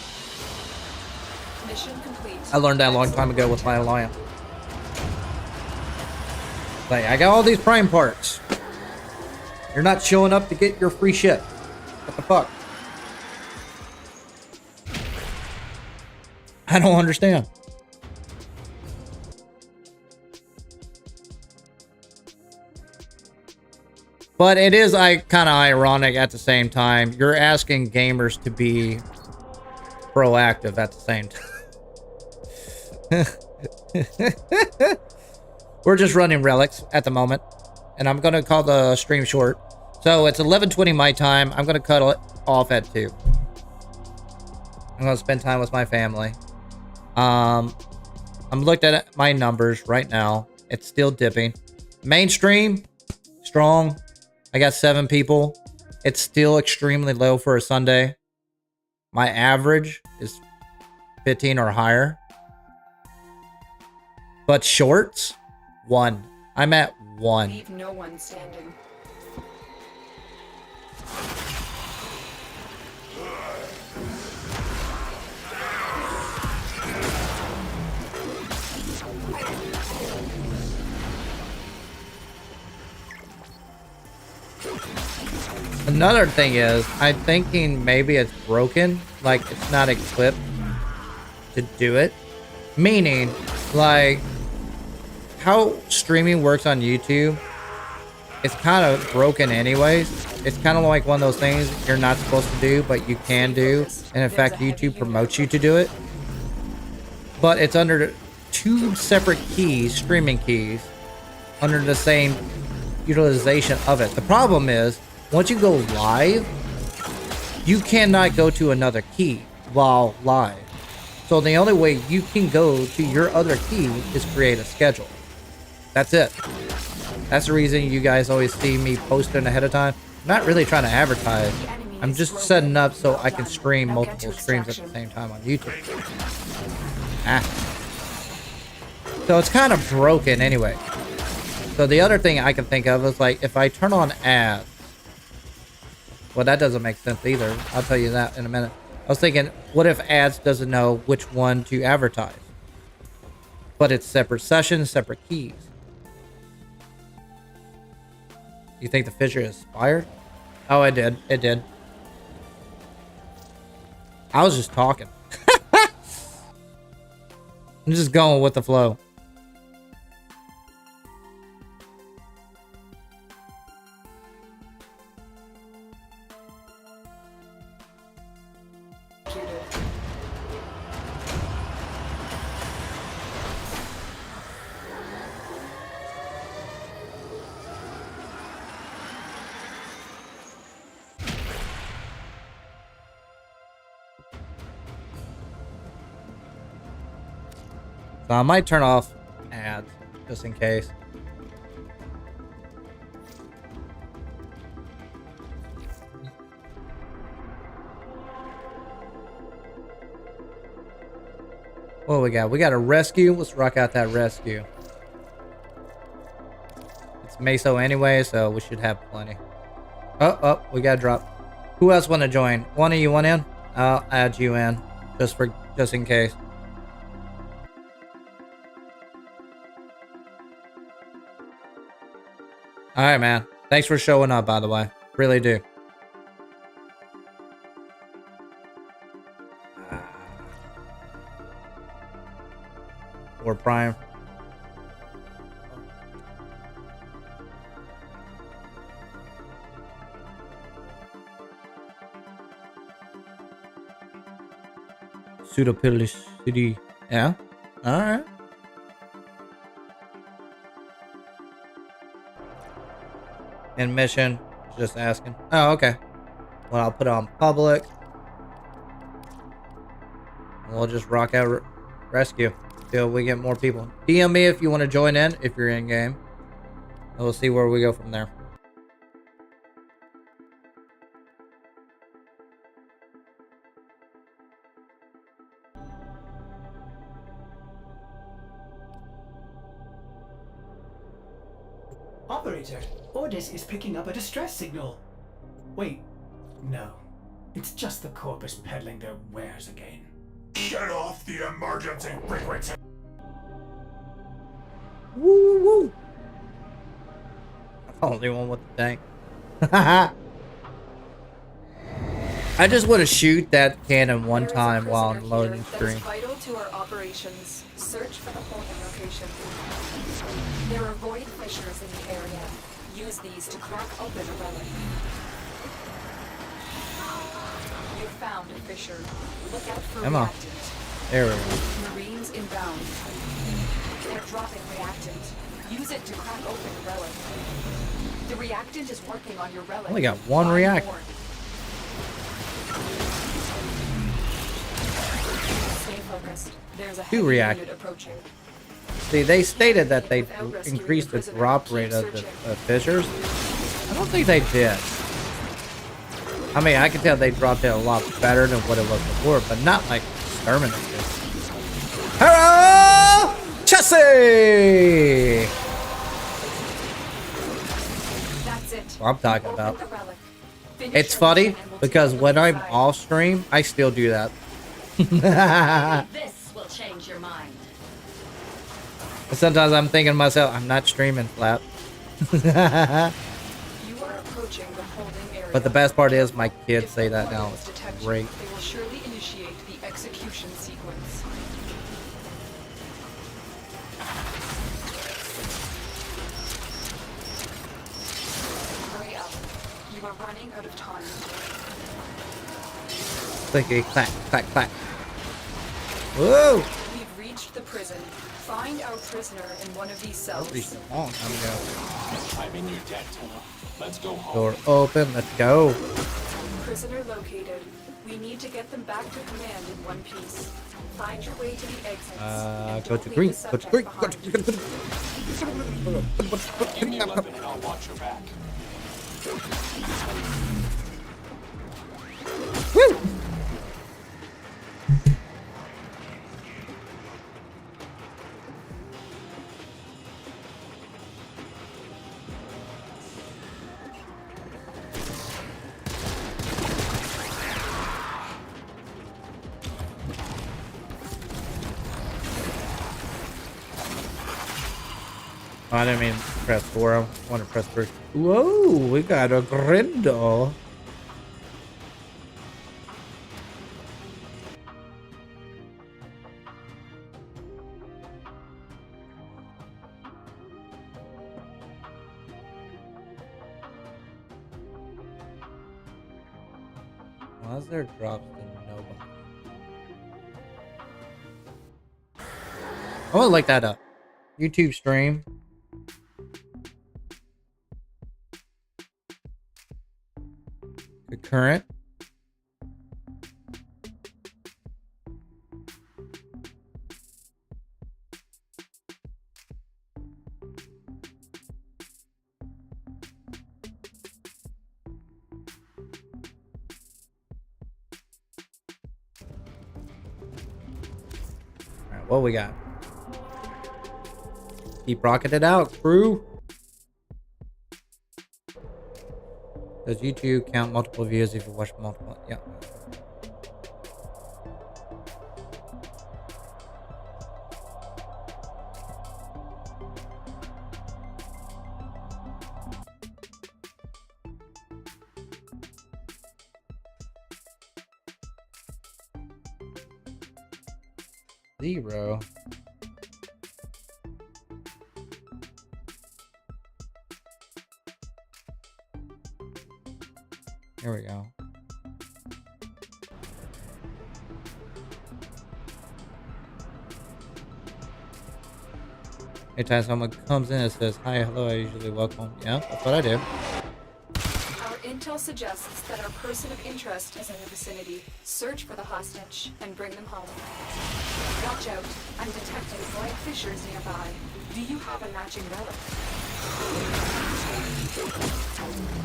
Mission complete. I learned that a long time ago with my alliance. Like, I got all these prime parts. You're not showing up to get your free shit. What the fuck? I don't understand. But it is kind of ironic at the same time. You're asking gamers to be proactive at the same time. We're just running relics at the moment, and I'm going to call the stream short. So it's 11:20 my time. I'm going to cut it off at 2. I'm going to spend time with my family. I'm looking at my numbers right now. It's still dipping. Mainstream, strong. I got 7 people. It's still extremely low for a Sunday. My average is 15 or higher. But shorts, 1. I'm at 1. Leave no one standing. Another thing is, I'm thinking maybe it's broken, like it's not equipped to do it. Meaning, like, how streaming works on YouTube, it's kind of broken anyways. It's kind of like one of those things you're not supposed to do, but you can do. And in fact, YouTube promotes you to do it. But it's under 2 separate keys, streaming keys, under the same utilization of it. The problem is, once you go live, you cannot go to another key while live. So the only way you can go to your other key is create a schedule. That's it. That's the reason you guys always see me posting ahead of time. I'm not really trying to advertise. I'm just setting up so I can stream multiple streams at the same time on YouTube. So it's kind of broken anyway. So the other thing I can think of is, like, if I turn on ads. Well, that doesn't make sense either. I'll tell you that in a minute. I was thinking, what if ads doesn't know which one to advertise? But it's separate sessions, separate keys. You think the fissure is expired? Oh, it did. It did. I was just talking. I'm just going with the flow. So I might turn off ads just in case. What we got? We got a rescue. Let's rock out that rescue. It's Meso anyway, so we should have plenty. Oh, we got to drop. Who else want to join? One of you want in? I'll add you in just in case. All right, man. Thanks for showing up, by the way. Really do. Or Prime. Pseudophilicity. Yeah. All right. In mission, just asking. Oh, okay. Well, I'll put it on public. We'll just rock out rescue till we get more people. DM me if you want to join in, if you're in game. And we'll see where we go from there. Operator, Ordis is picking up a distress signal. Wait, no. It's just the Corpus peddling their wares again. Get off the emergency frequency. Woo woo woo. I'm the only one with the tank. I just want to shoot that cannon one time while I'm loading screen. Vital to our operations. Search for the holding location. There are void fissures in the area. Use these to crack open a relic. You found a fissure. Look out for reactant. There we go. Marines inbound. They're dropping reactant. Use it to crack open a relic. The reactant is working on your relic. Only got one Find react. more. Stay focused. There's a Two heavy react. unit approaching. See, they stated that they increased the drop rate of the fissures. I don't think they did. I mean, I can tell they dropped it a lot better than what it was before, but not like exterminated. Hello, Chessie! That's it. What I'm talking about. Open the relic. Finish It's your funny mission and we'll because take when over I'm inside. off stream, I still do that. This will change your mind. Sometimes I'm thinking to myself, I'm not streaming, Flap. You are approaching the holding area. But the best part is my kids If say the that now. coordinates It's detect you, great. They will surely initiate the execution sequence. Hurry up. You are running out of time. Clicky, clack, clack, clack. Whoa! We've reached the prison. Find our prisoner in one of these cells. That reached a long time ago. I'm in your debt, tunnel. Let's go home. Door open, let's go. Prisoner located. We need to get them back to command in one piece. Find your way to the exits. and Go don't to leave green, the go to subject green, behind. Give me a weapon and I'll watch your back. Woo! Oh, I didn't mean to press 4. I want to press 3. Whoa, we got a Grindo. Why is there drops to nobody? I want to look that up. YouTube stream. Concurrent. Alright, what we got? Keep rocking it out, crew. Does YouTube count multiple views if you watch multiple? Yeah. Zero. Here we go. Anytime someone comes in and says, hi, hello, I usually welcome. Yeah, that's what I do. Our intel suggests that our person of interest is in the vicinity. Search for the hostage and bring them home. Watch out. I'm detecting bright fissures nearby. Do you have a matching relic?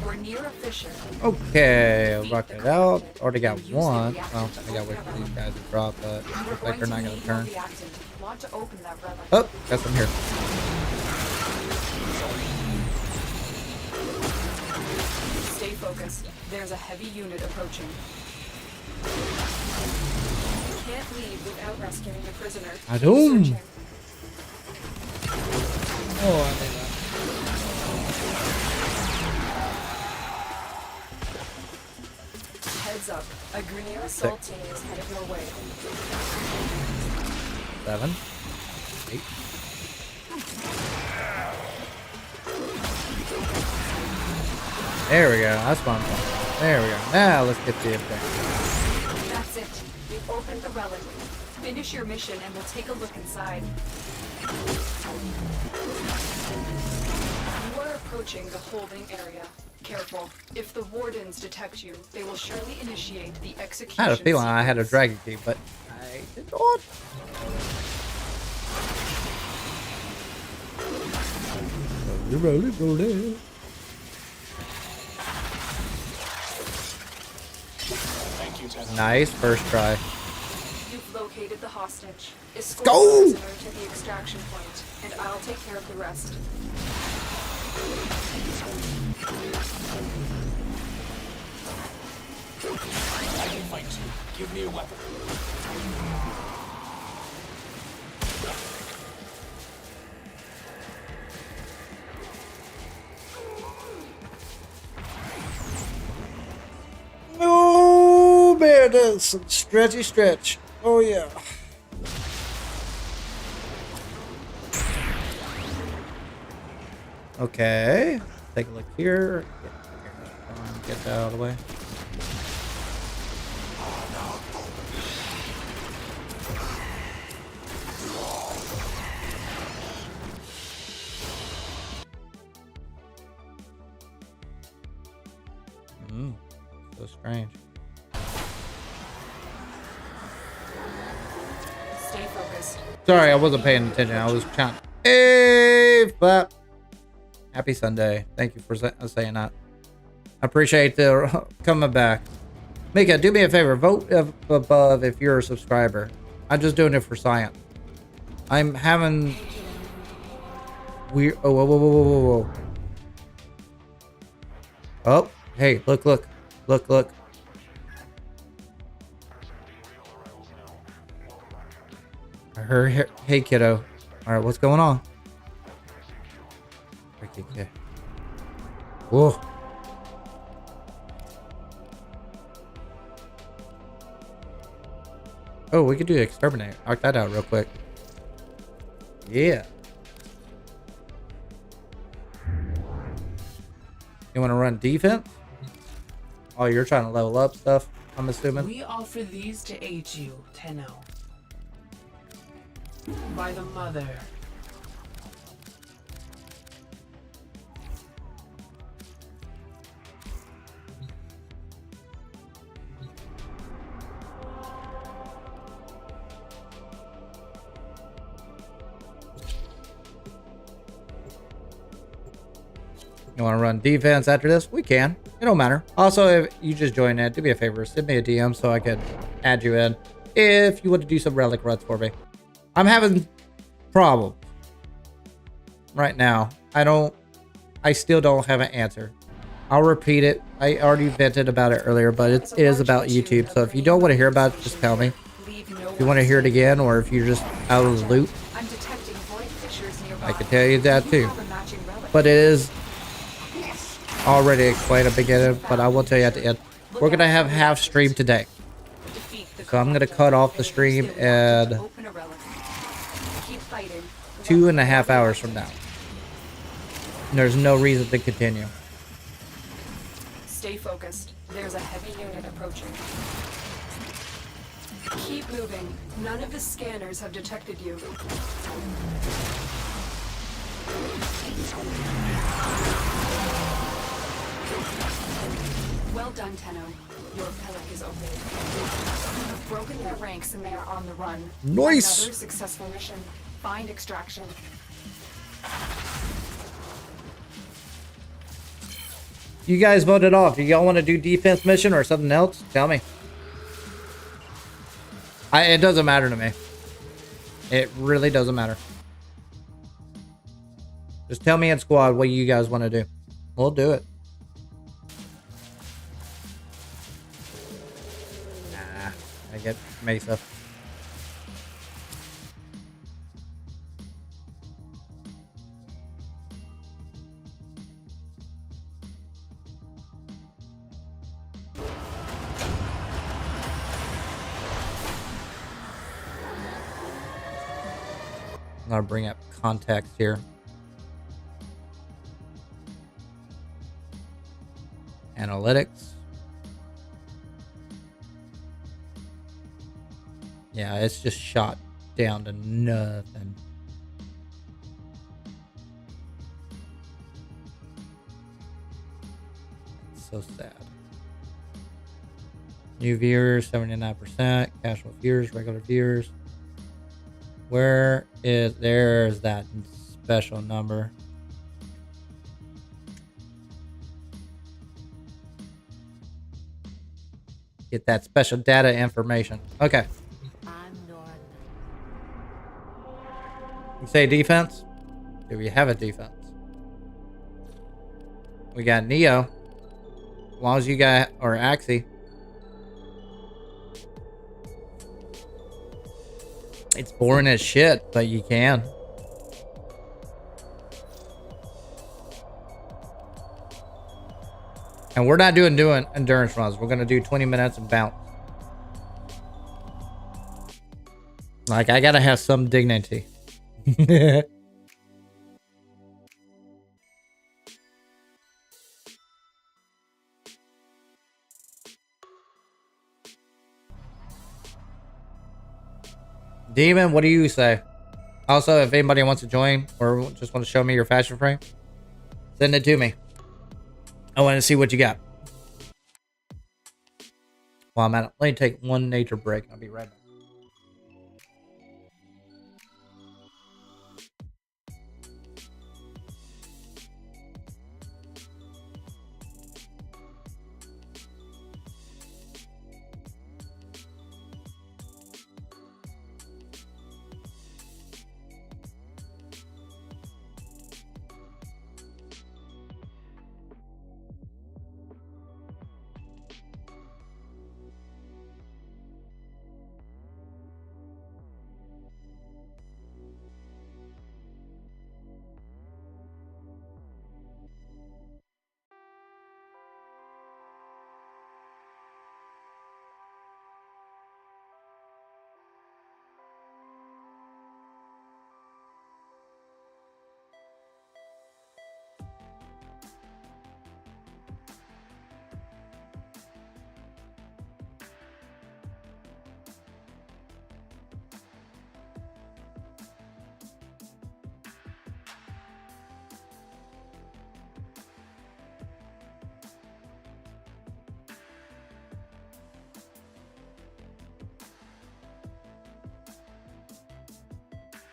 We're near a fissure. Okay, I'll rock it out. Already got one. Well, I gotta wait for these guys to drop, but looks like they're not gonna turn. Want to open that relic? Oh, got some here. Stay focused. There's a heavy unit approaching. Can't leave without rescuing the prisoner. I don't. Searching. Oh, I did that. Heads up. A Grenier assault team is headed your way. 7, 8. There we go. That's what I'm talking. There we go. Now let's get the effect. That's it. We've opened the relic. Finish your mission and we'll take a look inside. You are approaching the holding area. Careful. If the wardens detect you, they will surely initiate the execution. I had a feeling I had a dragon key, but I did not. Roll. Thank you, Ted. Nice first try. You've located the hostage. Escort Go! the prisoner to the extraction point, and I'll take care of the rest. I can fight too. Give me a weapon. Oh man, that's some stretchy stretch. Oh yeah. Okay, take a look here. Get that out of the way. So strange. Stay focused. Sorry, I wasn't paying attention. I was trying. Hey, flap. Happy Sunday. Thank you for saying that. I appreciate the coming back. Mika, do me a favor. Vote above if you're a subscriber. I'm just doing it for science. I'm having weird. Oh, whoa. Oh, hey, look. I heard. Hey, kiddo. All right, what's going on? Okay. Whoa. Oh, we could do exterminate. Knock that out real quick. Yeah. You want to run defense? Oh, you're trying to level up stuff? I'm assuming. We offer these to aid you, Tenno. By the mother. You want to run defense after this? We can. It don't matter. Also, if you just join it, do me a favor. Send me a DM so I can add you in. If you want to do some relic runs for me. I'm having problems right now. I still don't have an answer. I'll repeat it. I already vented about it earlier, but it is about YouTube. So if you don't want to hear about it, just tell me. If you want to hear it again, or if you're just out of the loop, I can tell you that too. But it is already explained at the beginning, but I will tell you at the end. We're going to have half stream today. So I'm going to cut off the stream at 2.5 hours from now. And there's no reason to continue. Stay focused. There's a heavy unit approaching. Keep moving. None of the scanners have detected you. Well done, Tenno. Your pellet is open. You've broken their ranks and they are on the run. Nice! Another successful mission. Find extraction. You guys voted off. Do y'all want to do defense mission or something else? Tell me. It doesn't matter to me. It really doesn't matter. Just tell me in squad what you guys want to do. We'll do it. Nah, I get Mesa. I'm gonna bring up context here. Analytics. Yeah, it's just shot down to nothing. It's so sad. New viewers, 79%. Casual viewers, regular viewers. There's that special number. Get that special data information. Okay. You say defense? Do we have a defense? We got Neo. As long as you got, or Axie. It's boring as shit, but you can. And we're not doing endurance runs. We're going to do 20 minutes and bounce. Like, I got to have some dignity. Demon, what do you say? Also, if anybody wants to join or just want to show me your fashion frame, send it to me. I want to see what you got. Well, I'm at, let me take one nature break. I'll be right back.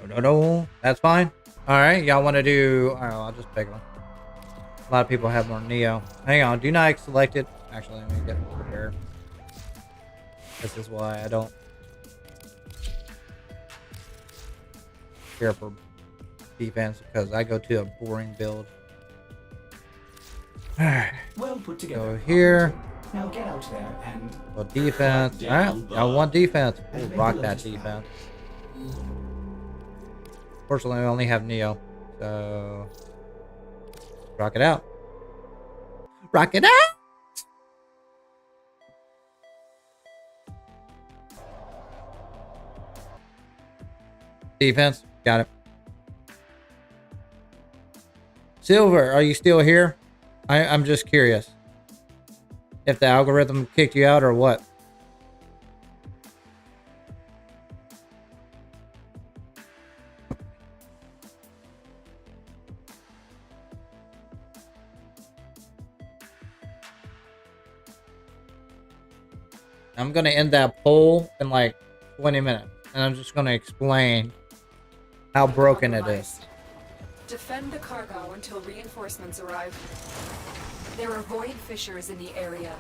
No, that's fine. All right, y'all want to do? All right, I'll just pick one. A lot of people have more Neo. Hang on, do not select it. Actually, let me get prepared. This is why I don't care for defense, because I go to a boring build. All right. Well put together. Go here. Now get out there and Well, defense. All right, y'all want defense. Ooh, rock that defense. Fortunately, I only have Neo, so rock it out. Rock it out. Defense, got it. Silver, are you still here? I'm just curious if the algorithm kicked you out or what. I'm gonna end that poll in like 20 minutes, and I'm just gonna explain how broken it is. Defend the cargo until reinforcements arrive. There are void fissures in the area.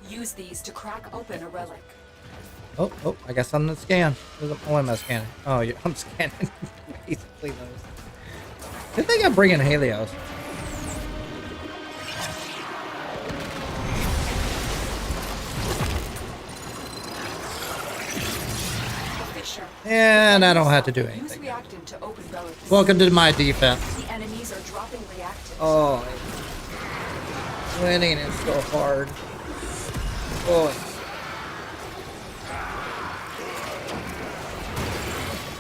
Use these to crack open a relic. Oh, I got something to scan. What am I scanning? Oh, yeah, I'm scanning basically those. Good thing I'm bringing Helios. And I don't have to do anything. Use reactant to open relics. Welcome to my defense. The enemies are dropping reactant. Oh, winning is so hard.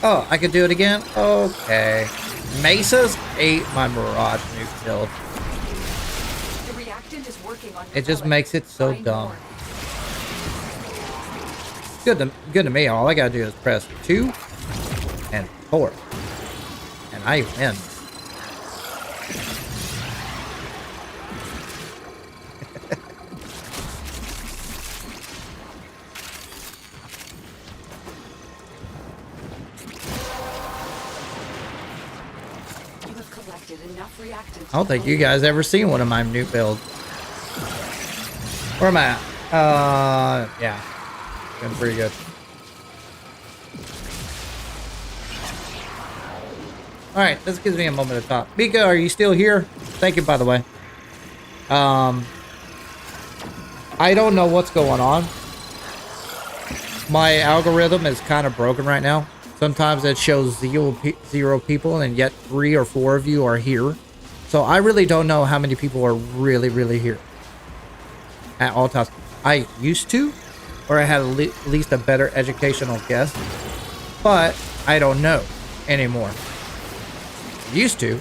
Oh, I could do it again? Okay. Mesas ate my Mirage nuke build. The reactant is working on It just makes it so dumb. Good to me. All I gotta do is press 2 and 4, and I win. You have collected enough reactant. I don't think you guys ever seen one of my new builds. Where am I at? Yeah. Been pretty good. Alright, this gives me a moment to talk. Mika, are you still here? Thank you, by the way. I don't know what's going on. My algorithm is kind of broken right now. Sometimes it shows zero people, and yet 3 or 4 of you are here. So I really don't know how many people are really here at all times. I used to, or I had at least a better educational guess, but I don't know anymore. Used to,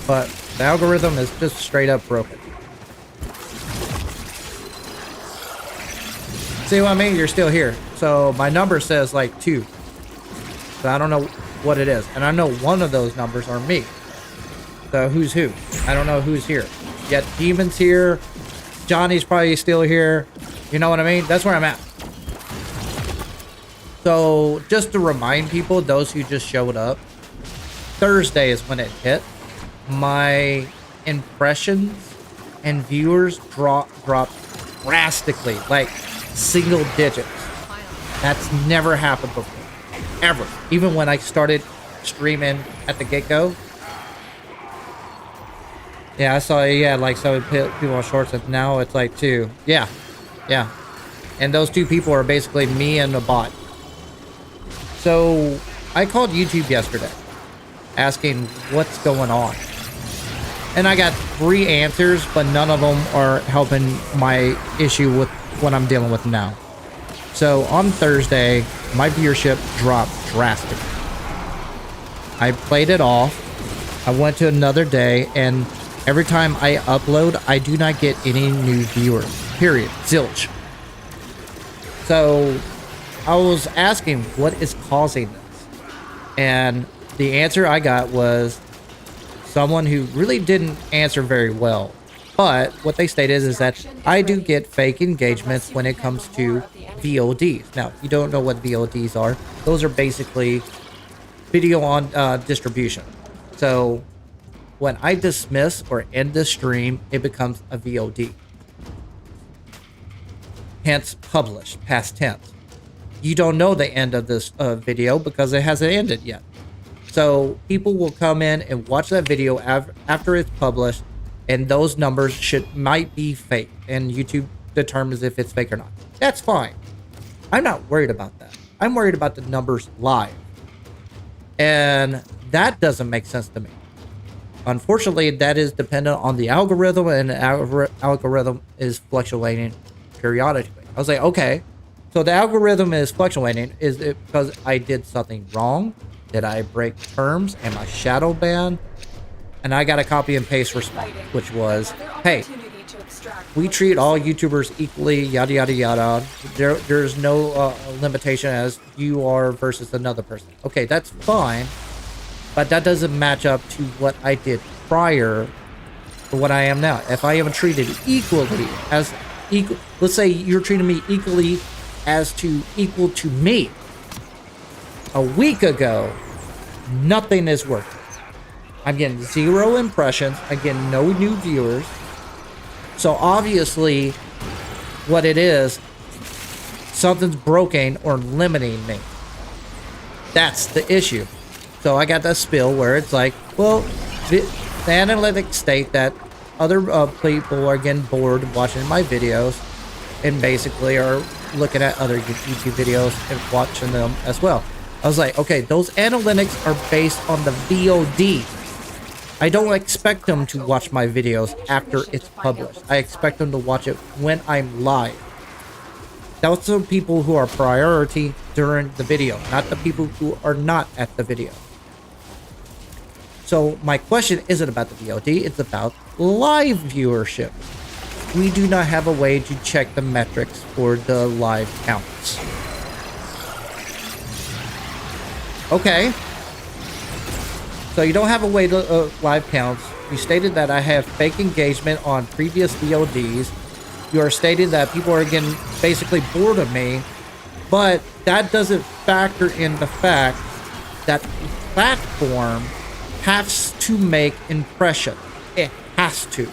but the algorithm is just straight up broken. See what I mean? You're still here. So my number says like 2. So I don't know what it is. And I know one of those numbers are me. So who's who? I don't know who's here. Yet Demon's here. Johnny's probably still here. You know what I mean? That's where I'm at. So just to remind people, those who just showed up, Thursday is when it hit. My impressions and viewers dropped drastically, like single digits. That's never happened before, ever. Even when I started streaming at the get-go. Yeah, I saw you had like 7 people on shorts, and now it's like 2. Yeah. And those 2 people are basically me and a bot. So I called YouTube yesterday, asking what's going on. And I got 3 answers, but none of them are helping my issue with what I'm dealing with now. So on Thursday, my viewership dropped drastically. I played it off. I went to another day, and every time I upload, I do not get any new viewers. Period. Zilch. So I was asking, what is causing this? And the answer I got was someone who really didn't answer very well. But what they stated is that I do get fake engagements when it comes to VODs. Now, if you don't know what VODs are, those are basically video on distribution. So when I dismiss or end the stream, it becomes a VOD. Hence published, past tense. You don't know the end of this video because it hasn't ended yet. So people will come in and watch that video after it's published, and those numbers might be fake, and YouTube determines if it's fake or not. That's fine. I'm not worried about that. I'm worried about the numbers live. And that doesn't make sense to me. Unfortunately, that is dependent on the algorithm, and the algorithm is fluctuating periodically. I was like, okay, so the algorithm is fluctuating. Is it because I did something wrong? Did I break terms? Am I shadow banned? And I got a copy and paste response, which was, hey, we treat all YouTubers equally, yada, yada, yada. There's no limitation as you are versus another person. Okay, that's fine. But that doesn't match up to what I did prior to what I am now. If I am treated equally as equal, let's say you're treating me equally as to equal to me. A week ago, nothing is working. I'm getting 0 impressions. I'm getting no new viewers. So obviously, what it is, something's broken or limiting me. That's the issue. So I got that spill where it's like, well, the analytics state that other people are getting bored watching my videos and basically are looking at other YouTube videos and watching them as well. I was like, okay, those analytics are based on the VOD. I don't expect them to watch my videos after it's published. I expect them to watch it when I'm live. Those are people who are priority during the video, not the people who are not at the video. So my question isn't about the VOD, it's about live viewership. We do not have a way to check the metrics for the live counts. Okay. So you don't have a way to live counts. You stated that I have fake engagement on previous VODs. You are stating that people are getting basically bored of me, but that doesn't factor in the fact that the platform has to make impression. It has to.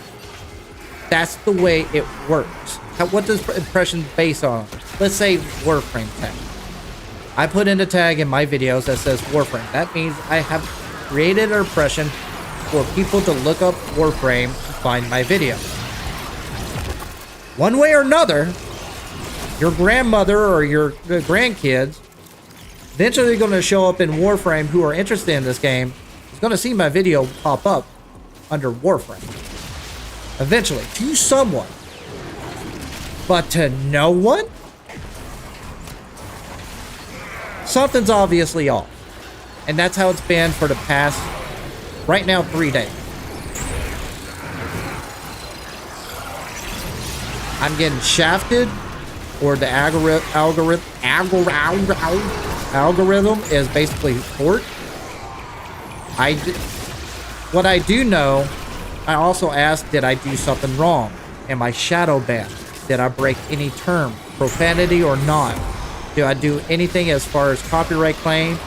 That's the way it works. What does impression base on? Let's say Warframe tag. I put in a tag in my videos that says Warframe. That means I have created an impression for people to look up Warframe to find my video. One way or another, your grandmother or your grandkids eventually going to show up in Warframe who are interested in this game is going to see my video pop up under Warframe. Eventually, to someone. But to no one? Something's obviously off. And that's how it's been for the past, right now, 3 days. I'm getting shafted, or the algorithm is basically forked. What I do know, I also asked, did I do something wrong? Am I shadow banned? Did I break any term, profanity or not? Do I do anything as far as copyright claim?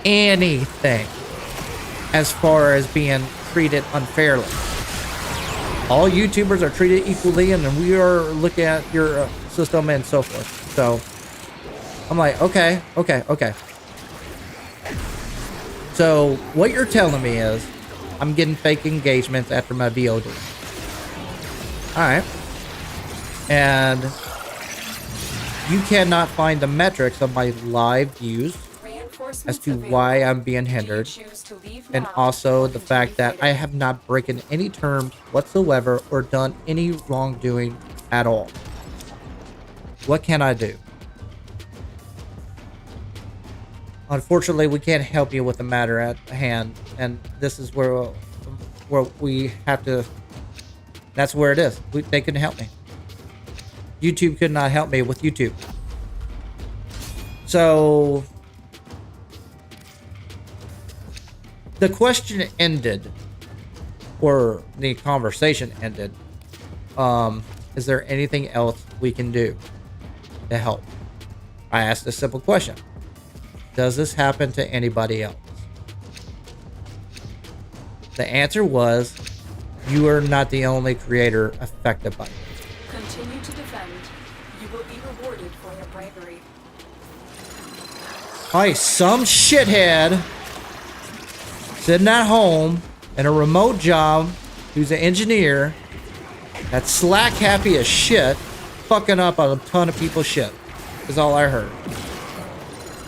Anything as far as being treated unfairly. All YouTubers are treated equally, and then we are looking at your system and so forth. So I'm like, okay. So what you're telling me is I'm getting fake engagements after my VOD. Alright. And you cannot find the metrics of my live views as to why I'm being hindered, and also the fact that I have not broken any terms whatsoever or done any wrongdoing at all. What can I do? Unfortunately, we can't help you with the matter at hand, and this is where we have to. That's where it is. They couldn't help me. YouTube could not help me with YouTube. So the question ended, or the conversation ended. Is there anything else we can do to help? I asked a simple question. does this happen to anybody else? The answer was, you are not the only creator affected by it. Continue to defend. You will be rewarded for your bravery. Hi, some shithead sitting at home in a remote job who's an engineer that's slack happy as shit, fucking up a ton of people's shit, is all I heard.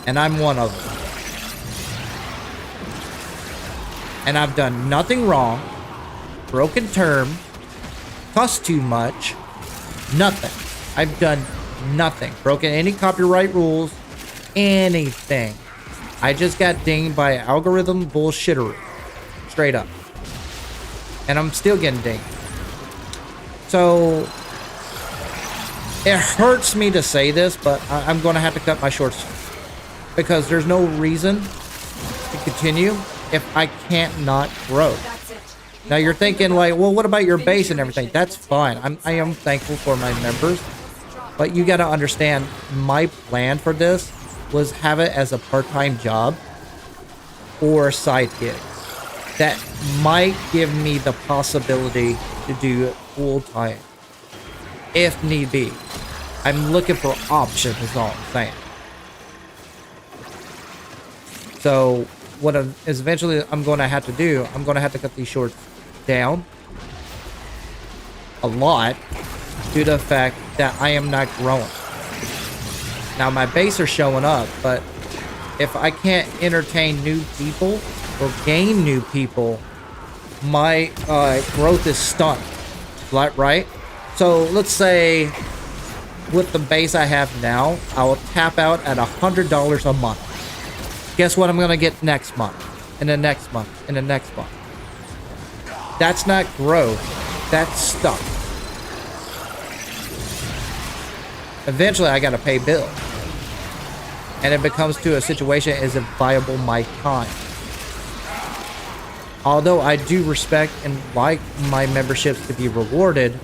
And I'm one of them. And I've done nothing wrong, broken term, cussed too much, nothing. I've done nothing, broken any copyright rules, anything. I just got dinged by algorithm bullshittery, straight up. And I'm still getting dinged. So, it hurts me to say this, but I'm going to have to cut my shorts because there's no reason to continue if I can't not grow. Now you're thinking like, well, what about your base and everything? That's fine. I am thankful for my members, but you got to understand my plan for this was have it as a part-time job or a side gig that might give me the possibility to do it full-time if need be. I'm looking for options is all I'm saying. So what is eventually I'm going to have to do, I'm going to have to cut these shorts down a lot due to the fact that I am not growing. Now my base are showing up, but if I can't entertain new people or gain new people, my growth is stunned, right? So let's say with the base I have now, I will tap out at $100 a month. Guess what I'm gonna get next month, and the next month, and the next month. That's not growth, that's stuff. Eventually I gotta pay bills. And it becomes to a situation, is it viable my time? Although I do respect and like my memberships to be rewarded,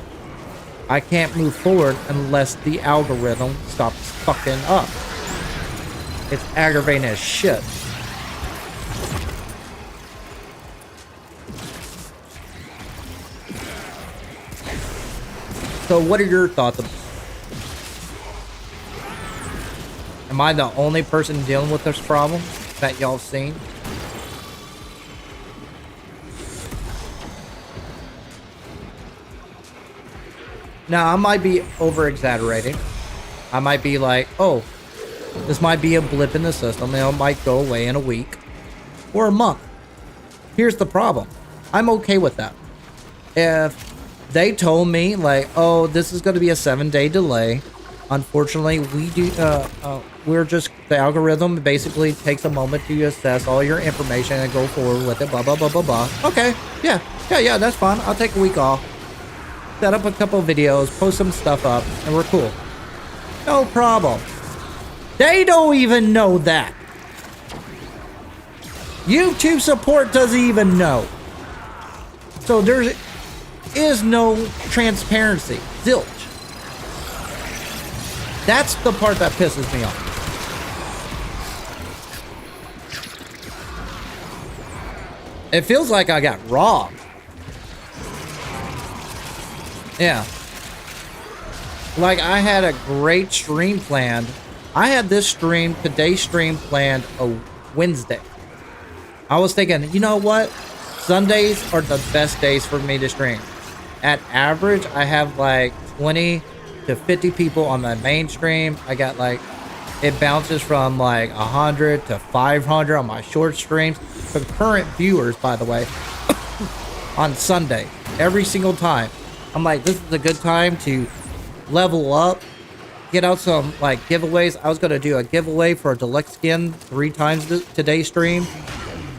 I can't move forward unless the algorithm stops fucking up. It's aggravating as shit. So what are your thoughts? Am I the only person dealing with this problem that y'all seen? Now, I might be over-exaggerating. I might be like, oh, this might be a blip in the system, and it might go away in a week or a month. Here's the problem. I'm okay with that. If they told me, like, oh, this is going to be a 7-day delay, unfortunately, we're just, the algorithm basically takes a moment to assess all your information and go forward with it, blah, blah, blah, blah, blah. Okay, yeah, that's fine. I'll take a week off. Set up a couple videos, post some stuff up, and we're cool. No problem. They don't even know that. YouTube support doesn't even know. So there is no transparency. Zilch. That's the part that pisses me off. It feels like I got robbed. Yeah. Like, I had a great stream planned. I had today's stream planned a Wednesday. I was thinking, you know what? Sundays are the best days for me to stream. At average, I have like 20 to 50 people on my main stream. I got like, it bounces from like 100 to 500 on my short streams. Concurrent viewers, by the way, on Sunday, every single time. I'm like, this is a good time to level up, get out some like giveaways. I was going to do a giveaway for a deluxe skin 3 times today's stream.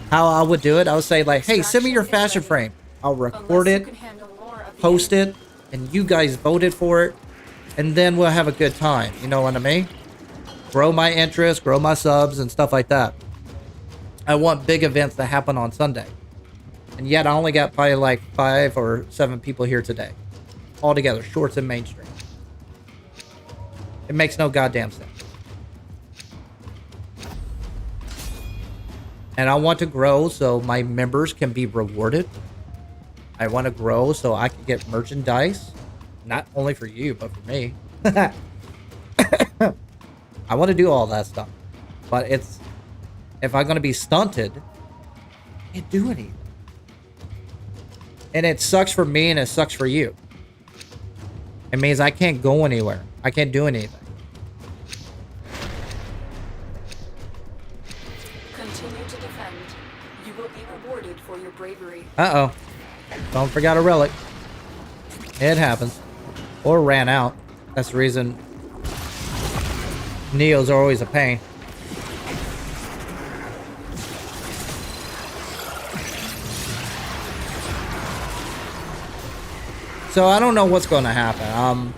How I would do it, I would say like, hey, send me your fashion frame. I'll record it, post it, and you guys voted for it, and then we'll have a good time. You know what I mean? Grow my interest, grow my subs, and stuff like that. I want big events to happen on Sunday. And yet I only got probably like 5 or 7 people here today. All together, shorts and mainstream. It makes no goddamn sense. And I want to grow so my members can be rewarded. I want to grow so I can get merchandise. Not only for you, but for me. I want to do all that stuff. But it's... If I'm going to be stunted, I can't do anything. And it sucks for me and it sucks for you. It means I can't go anywhere. I can't do anything. Continue to defend. You will be rewarded for your bravery. Uh-oh. Don't forget a relic. It happens. Or ran out. That's the reason Neos are always a pain. So I don't know what's going to happen.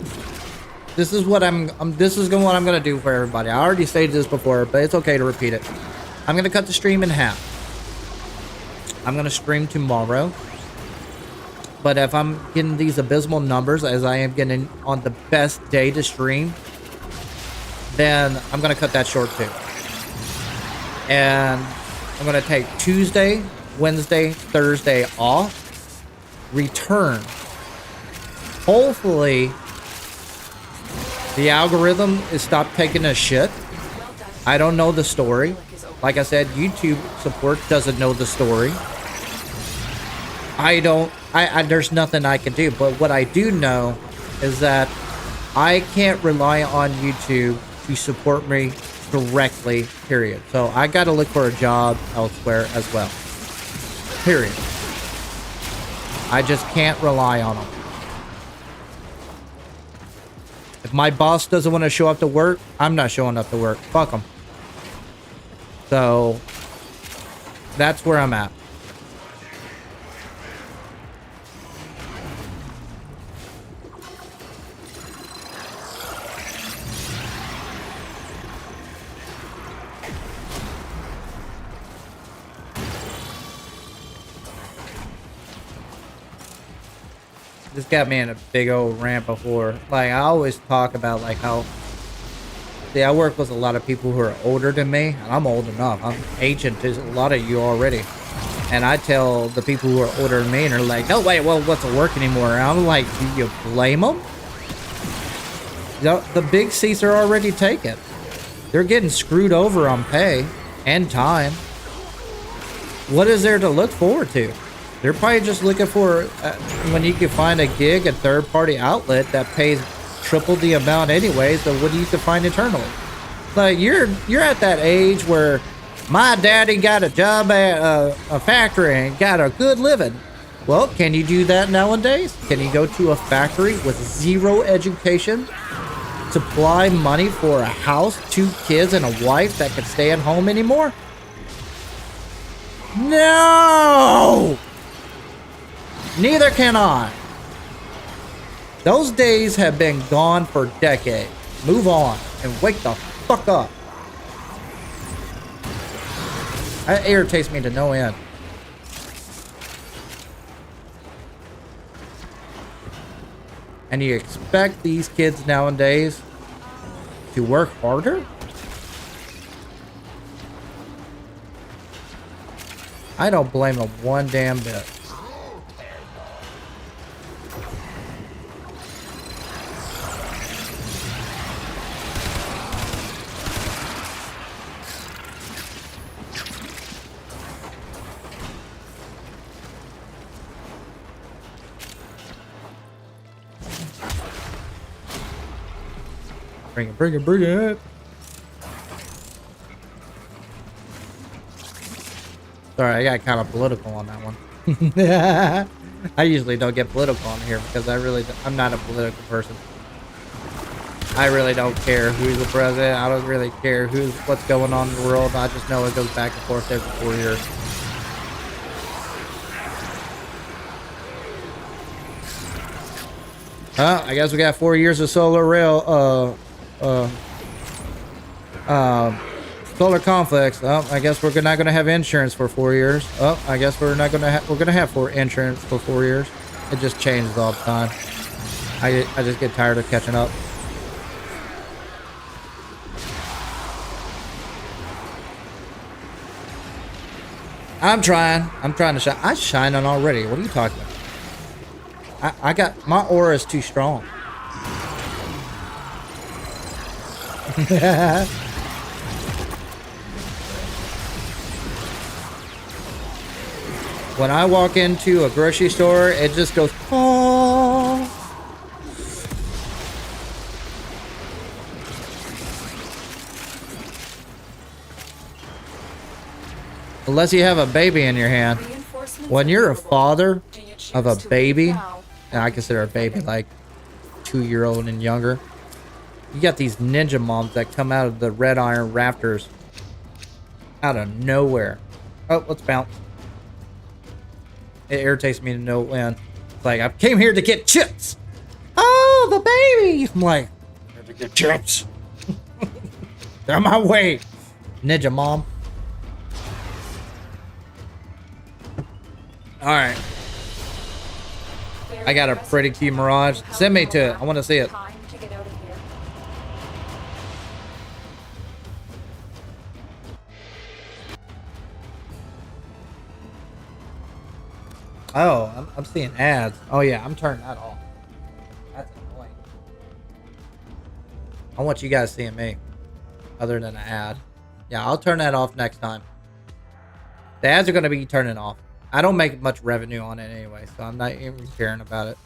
This is what I'm going to do for everybody. I already stated this before, but it's okay to repeat it. I'm going to cut the stream in half. I'm going to stream tomorrow. But if I'm getting these abysmal numbers as I am getting on the best day to stream, then I'm going to cut that short too. And I'm going to take Tuesday, Wednesday, Thursday off. Return. Hopefully, the algorithm is stopped taking a shit. I don't know the story. Like I said, YouTube support doesn't know the story. There's nothing I can do. But what I do know is that I can't rely on YouTube to support me directly, period. So I got to look for a job elsewhere as well. Period. I just can't rely on them. If my boss doesn't want to show up to work, I'm not showing up to work. Fuck them. So, that's where I'm at. This got me in a big old rant before. Like, I always talk about, like, how... See, I work with a lot of people who are older than me. And I'm old enough. I'm ancient to a lot of you already. And I tell the people who are older than me, and they're like, no, wait, well, what's it work anymore? And I'm like, do you blame them? The big seats are already taken. They're getting screwed over on pay and time. What is there to look forward to? They're probably just looking for when you can find a gig, a third-party outlet that pays triple the amount anyways of what you can find internally. Like, you're at that age where my daddy got a job at a factory and got a good living. Well, can you do that nowadays? Can you go to a factory with zero education, supply money for a house, 2 kids, and a wife that can stay at home anymore? No! Neither can I. Those days have been gone for decades. Move on and wake the fuck up. That irritates me to no end. And you expect these kids nowadays to work harder? I don't blame them one damn bit. Bring it. Sorry, I got kind of political on that one. I usually don't get political on here because I'm not a political person. I really don't care who's the president. I don't really care what's going on in the world. I just know it goes back and forth every 4 years. I guess we got 4 years of solar conflicts. I guess we're not gonna have insurance for 4 years. I guess we're gonna have insurance for 4 years. It just changes all the time. I just get tired of catching up. I'm trying to shine. I'm shining already. What are you talking about? I got, my aura is too strong. When I walk into a grocery store, it just goes, oh. Unless you have a baby in your hand. When you're a father of a baby, and I consider a baby like 2-year-old and younger, you got these ninja moms that come out of the red iron rafters out of nowhere. Oh, let's bounce. It irritates me to no end. It's like, I came here to get chips. Oh, the baby. I'm like, I'm here to get chips. They're on my way. Ninja mom. All right. I got a pretty cute Mirage. Send me to it. I want to see it. Oh, I'm seeing ads. Oh yeah, I'm turning that off. That's annoying. I want you guys seeing me, other than an ad. Yeah, I'll turn that off next time. The ads are going to be turning off. I don't make much revenue on it anyway, so I'm not even caring about it.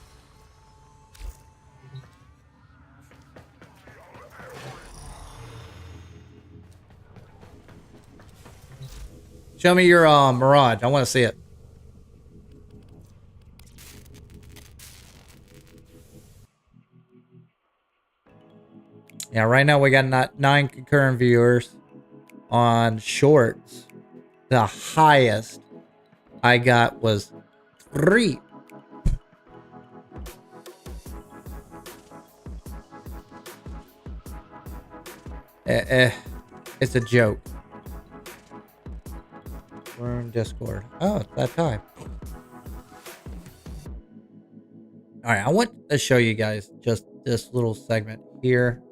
Show me your Mirage. I want to see it. Yeah, right now we got 9 concurrent viewers on shorts. The highest I got was 3. It's a joke. We're in Discord. Oh, it's that time. All right, I want to show you guys just this little segment here,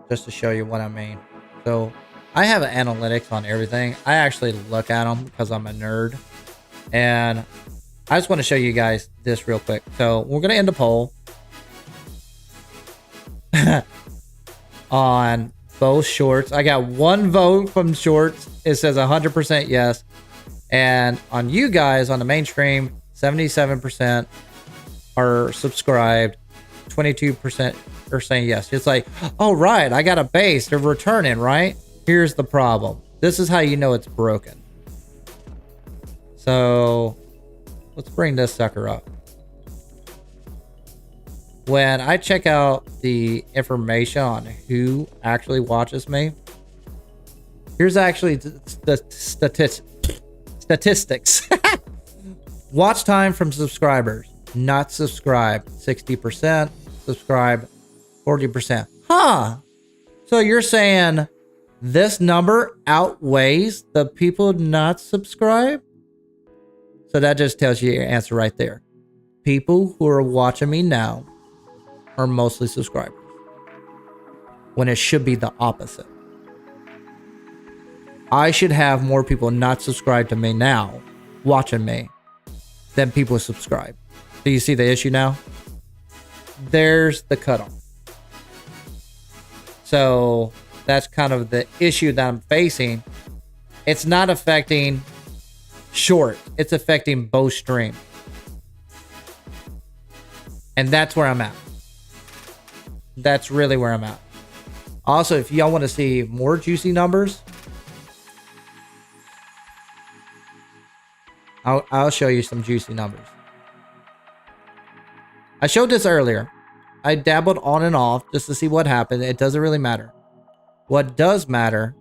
just to show you what I mean. So I have analytics on everything. I actually look at them because I'm a nerd, and I just want to show you guys this real quick. So we're gonna end a poll on both shorts. I got 1 vote from shorts. It says 100% yes, and on you guys on the mainstream, 77% are subscribed, 22% are saying yes. It's like, oh right, I got a base, they're returning, right? Here's the problem. This is how you know it's broken. So let's bring this sucker up. When I check out the information on who actually watches me, here's actually the statistics. Watch time from subscribers. Not subscribed, 60%. Subscribe, 40%. Huh. So you're saying this number outweighs the people not subscribed? So that just tells you your answer right there. People who are watching me now are mostly subscribers, when it should be the opposite. I should have more people not subscribed to me now watching me than people subscribe. Do you see the issue now? There's the cutoff. So that's kind of the issue that I'm facing. It's not affecting short. It's affecting both streams. And that's where I'm at. That's really where I'm at. Also, if y'all want to see more juicy numbers, I'll show you some juicy numbers. I showed this earlier. I dabbled on and off just to see what happened. It doesn't really matter. What does matter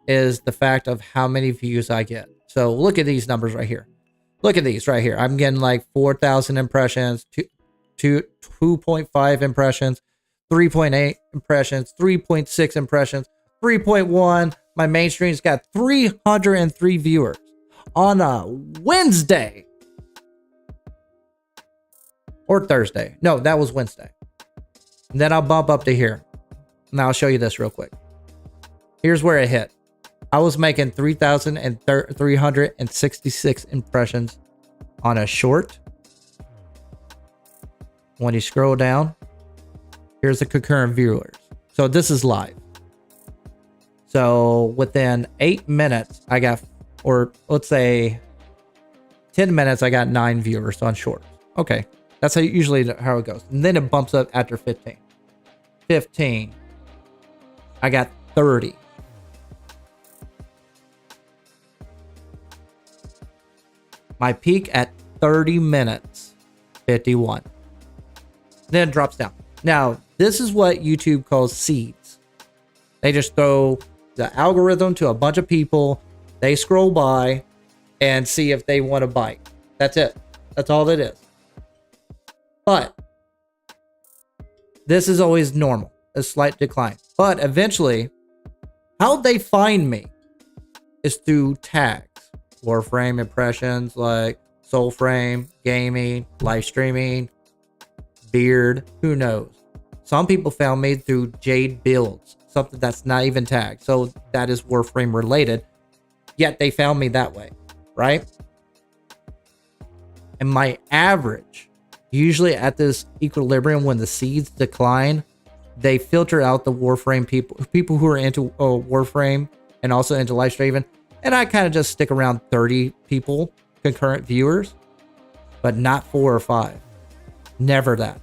is the fact of how many views I get. So look at these numbers right here. Look at these right here. I'm getting like 4,000 impressions, 2.5 impressions, 3.8 impressions, 3.6 impressions, 3.1. My mainstream's got 303 viewers on a Wednesday. Or Thursday. No, that was Wednesday. And then I'll bump up to here. Now I'll show you this real quick. Here's where it hit. I was making 3,366 impressions on a short. When you scroll down, here's the concurrent viewers. So this is live. So within 8 minutes, I got, or let's say 10 minutes, I got 9 viewers on shorts. Okay. That's usually how it goes. And then it bumps up after 15. 15. I got 30. My peak at 30 minutes, 51. Then it drops down. Now, this is what YouTube calls seeds. They just throw the algorithm to a bunch of people. They scroll by and see if they want to bite. That's it. That's all it is. But this is always normal, a slight decline. But eventually, how they find me is through tags. Warframe impressions like Soulframe, gaming, live streaming, beard, who knows. Some people found me through Jade builds, something that's not even tagged. So that is Warframe related. Yet they found me that way, right? And my average, usually at this equilibrium when the seeds decline, they filter out the Warframe people who are into Warframe and also into live streaming. And I kind of just stick around 30 people, concurrent viewers, but not 4 or 5. Never that.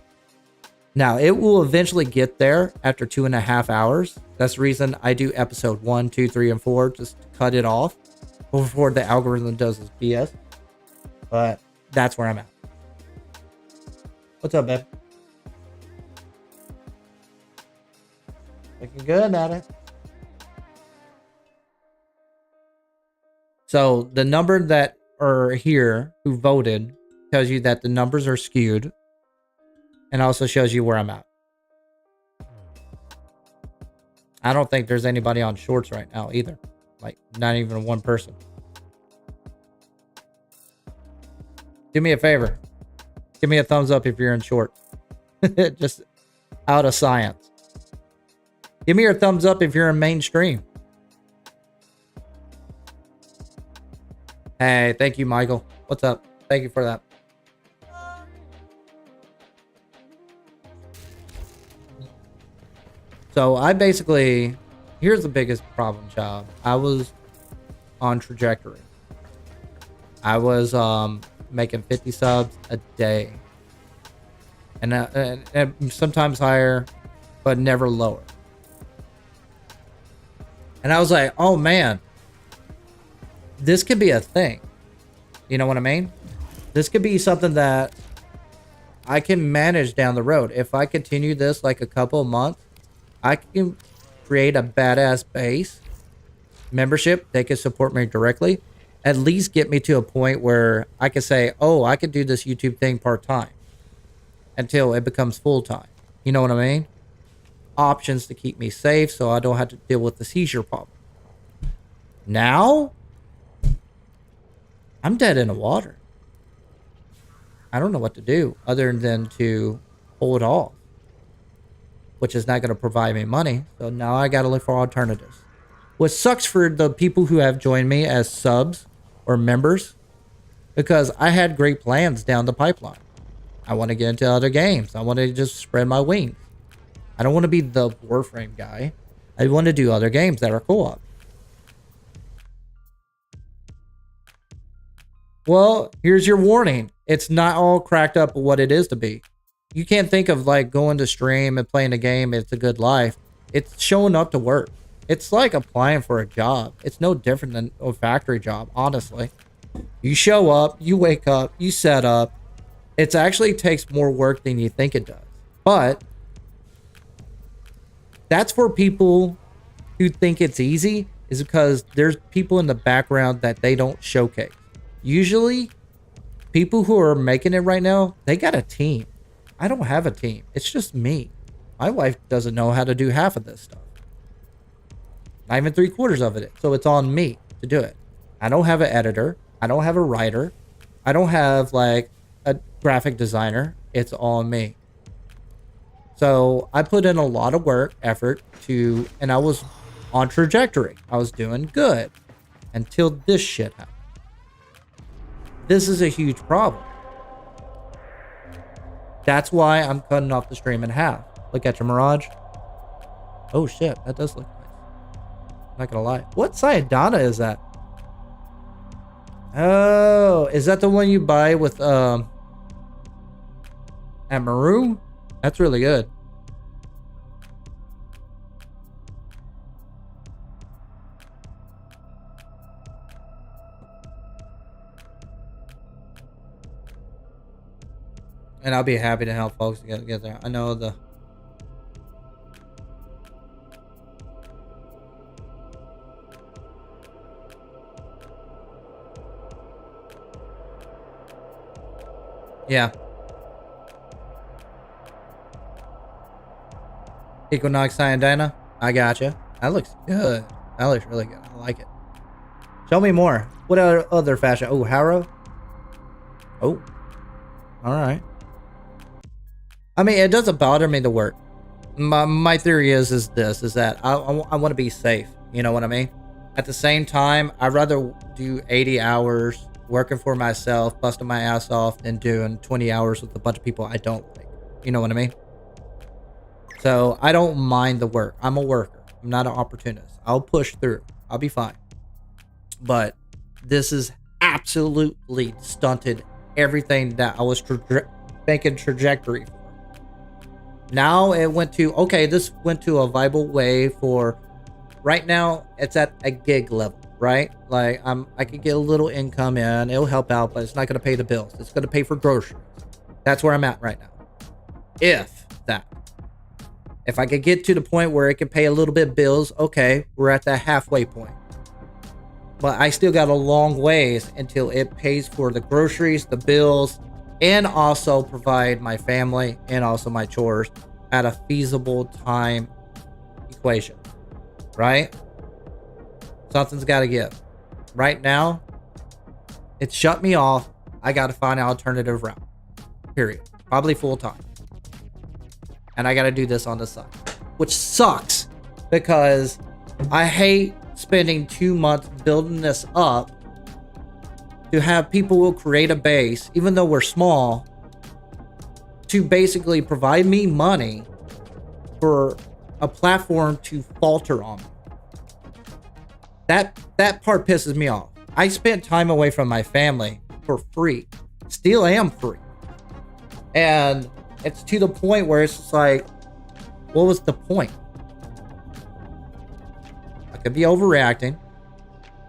Now, it will eventually get there after 2.5 hours. That's the reason I do episode 1, 2, 3, and 4, just to cut it off before the algorithm does its BS. But that's where I'm at. What's up, babe? Looking good at it. So the number that are here who voted tells you that the numbers are skewed and also shows you where I'm at. I don't think there's anybody on shorts right now either. Like not even one person. Do me a favor. Give me a thumbs up if you're in shorts. Just out of science. Give me your thumbs up if you're in mainstream. Hey, thank you, Michael. What's up? Thank you for that. So I basically, here's the biggest problem, child. I was on trajectory. I was making 50 subs a day. And sometimes higher, but never lower. And I was like, oh man, this could be a thing. You know what I mean? This could be something that I can manage down the road. If I continue this like a couple of months, I can create a badass base membership. They can support me directly. At least get me to a point where I can say, oh, I can do this YouTube thing part-time until it becomes full-time. You know what I mean? Options to keep me safe so I don't have to deal with the seizure problem. Now, I'm dead in the water. I don't know what to do other than to hold off, which is not going to provide me money. So now I got to look for alternatives. What sucks for the people who have joined me as subs or members, because I had great plans down the pipeline. I want to get into other games. I want to just spread my wings. I don't want to be the Warframe guy. I want to do other games that are co-op. Well, here's your warning. It's not all cracked up what it is to be. You can't think of like going to stream and playing a game. It's a good life. It's showing up to work. It's like applying for a job. It's no different than a factory job, honestly. You show up, you wake up, you set up. It actually takes more work than you think it does. But that's for people who think it's easy, is because there's people in the background that they don't showcase. Usually, people who are making it right now, they got a team. I don't have a team. It's just me. My wife doesn't know how to do half of this stuff. Not even 3/4 of it. So it's on me to do it. I don't have an editor. I don't have a writer. I don't have like a graphic designer. It's all me. So I put in a lot of work, effort to, and I was on trajectory. I was doing good until this shit happened. This is a huge problem. That's why I'm cutting off the stream in half. Look at your Mirage. Oh shit, that does look nice. Not gonna lie. What Sayadana is that? Oh, is that the one you buy with at Maru? That's really good. And I'll be happy to help folks get there. I know the... Yeah. Equinox Cyandina. I gotcha. That looks good. That looks really good. I like it. Show me more. What other fashion? Oh, Harrow? Oh. Alright. I mean, it doesn't bother me to work. My theory is that I want to be safe. You know what I mean? At the same time, I'd rather do 80 hours working for myself, busting my ass off, than doing 20 hours with a bunch of people I don't like. You know what I mean? So I don't mind the work. I'm a worker. I'm not an opportunist. I'll push through. I'll be fine. But this is absolutely stunted everything that I was making trajectory for. Now it went to, okay, this went to a viable way for, right now it's at a gig level, right? Like I could get a little income in, it'll help out, but it's not going to pay the bills. It's going to pay for groceries. That's where I'm at right now. If I could get to the point where it can pay a little bit of bills, okay, we're at that halfway point. But I still got a long ways until it pays for the groceries, the bills, and also provide my family and also my chores at a feasible time equation, right? Something's got to give. Right now, it's shut me off. I got to find an alternative route, period. Probably full time. And I got to do this on the side, which sucks because I hate spending 2 months building this up to have people will create a base, even though we're small, to basically provide me money for a platform to falter on me. That part pisses me off. I spent time away from my family for free. Still am free. And it's to the point where it's just like, what was the point? I could be overreacting.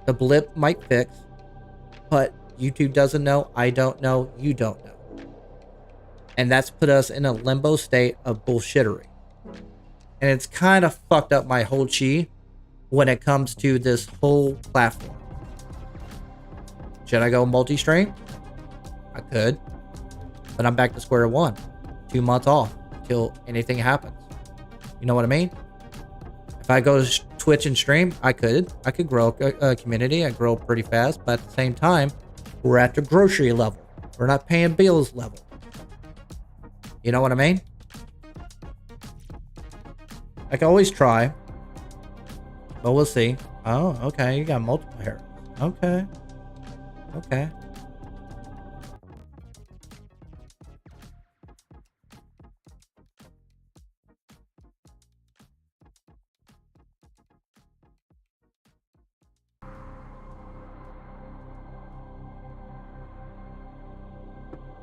The blip might fix. But YouTube doesn't know, I don't know, you don't know. And that's put us in a limbo state of bullshittery. And it's kind of fucked up my whole chi when it comes to this whole platform. Should I go multi-stream? I could. But I'm back to square one. 2 months off until anything happens. You know what I mean? If I go to Twitch and stream, I could grow a community and grow pretty fast, but at the same time, we're at the grocery level. We're not paying bills level. You know what I mean? I can always try, but we'll see. Oh, okay, you got multiple hair. Okay. Okay.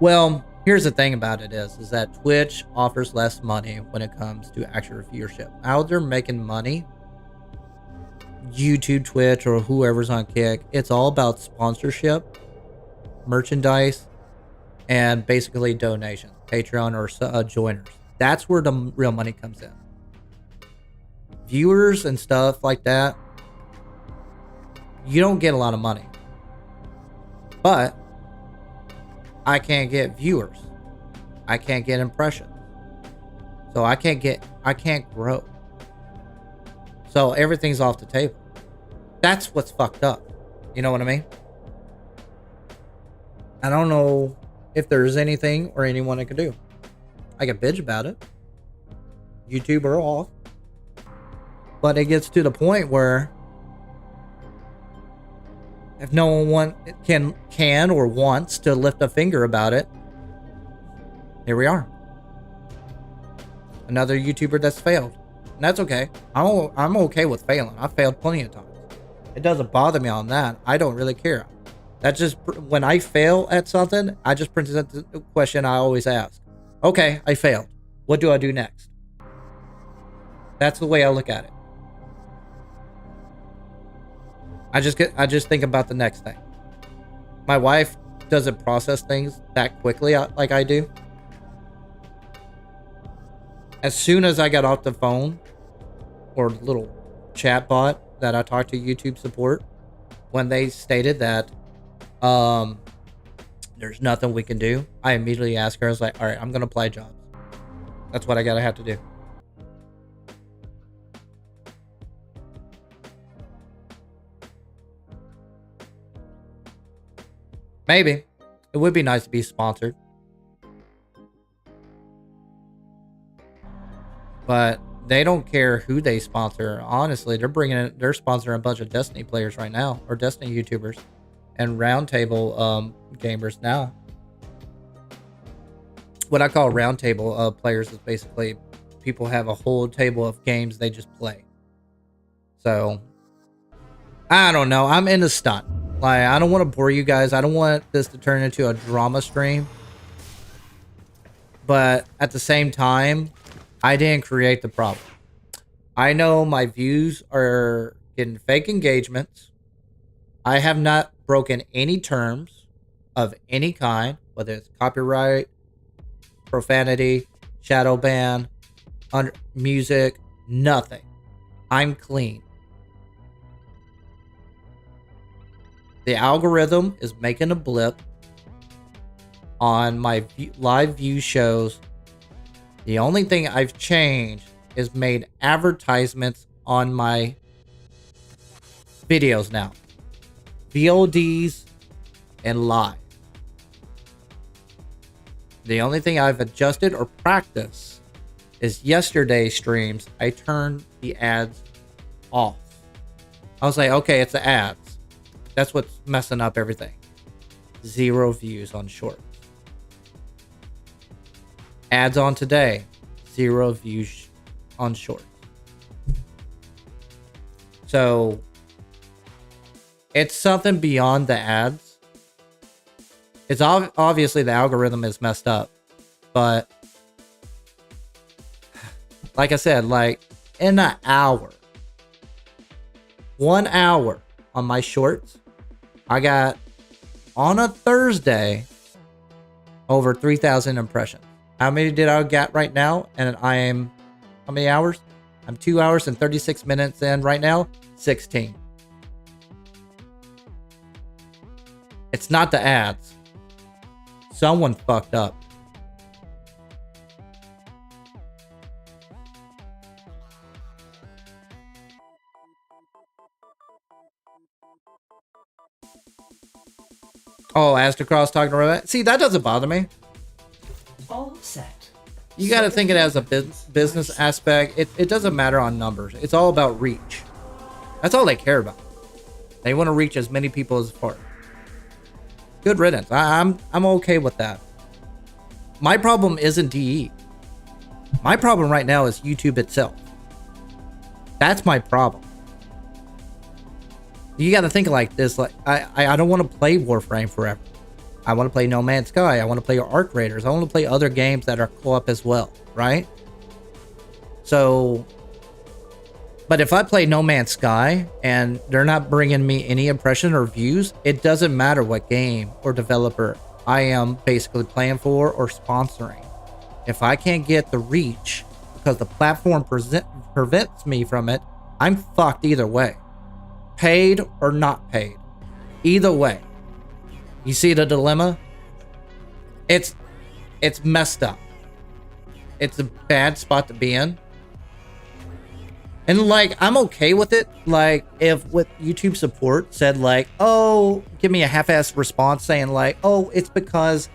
Well, here's the thing about it is that Twitch offers less money when it comes to actual viewership. How they're making money, YouTube, Twitch, or whoever's on Kick, it's all about sponsorship, merchandise, and basically donations, Patreon or joiners. That's where the real money comes in. Viewers and stuff like that, you don't get a lot of money. But I can't get viewers. I can't get impressions. So I can't grow. So everything's off the table. That's what's fucked up. You know what I mean? I don't know if there's anything or anyone I could do. I can bitch about it. YouTube are off. But it gets to the point where if no one can or wants to lift a finger about it, here we are. Another YouTuber that's failed. And that's okay. I'm okay with failing. I've failed plenty of times. It doesn't bother me on that. I don't really care. That's just, when I fail at something, I just present the question I always ask. Okay, I failed. What do I do next? That's the way I look at it. I just think about the next thing. My wife doesn't process things that quickly like I do. As soon as I got off the phone or little chat bot that I talked to YouTube support, when they stated that there's nothing we can do, I immediately asked her, I was like, all right, I'm going to apply jobs. That's what I got to have to do. Maybe. It would be nice to be sponsored. But they don't care who they sponsor. Honestly, they're sponsoring a bunch of Destiny players right now, or Destiny YouTubers and roundtable gamers now. What I call roundtable players is basically people have a whole table of games they just play. So I don't know. I'm in a stunt. Like, I don't want to bore you guys. I don't want this to turn into a drama stream. But at the same time, I didn't create the problem. I know my views are getting fake engagements. I have not broken any terms of any kind, whether it's copyright, profanity, shadow ban, music, nothing. I'm clean. The algorithm is making a blip on my live view shows. The only thing I've changed is made advertisements on my videos now. VODs and live. The only thing I've adjusted or practiced is yesterday's streams. I turned the ads off. I was like, okay, it's the ads. That's what's messing up everything. 0 views on shorts. Ads on today. 0 views on shorts. So it's something beyond the ads. It's obviously the algorithm is messed up, but like I said, like in an hour, 1 hour on my shorts, I got on a Thursday over 3,000 impressions. How many did I get right now? And I am, how many hours? I'm 2 hours and 36 minutes in right now. 16. It's not the ads. Someone fucked up. Oh, Astrocross talking about it. See, that doesn't bother me. All set. You got to think it as a business aspect. It doesn't matter on numbers. It's all about reach. That's all they care about. They want to reach as many people as possible. Good riddance. I'm okay with that. My problem isn't DE. My problem right now is YouTube itself. That's my problem. You got to think like this. Like I don't want to play Warframe forever. I want to play No Man's Sky. I want to play Arc Raiders. I want to play other games that are co-op as well, right? So, but if I play No Man's Sky and they're not bringing me any impression or views, it doesn't matter what game or developer I am basically playing for or sponsoring. If I can't get the reach because the platform prevents me from it, I'm fucked either way. Paid or not paid. Either way. You see the dilemma? It's messed up. It's a bad spot to be in. And like, I'm okay with it. Like, if with YouTube support said like, oh, give me a half-assed response saying like, oh, it's because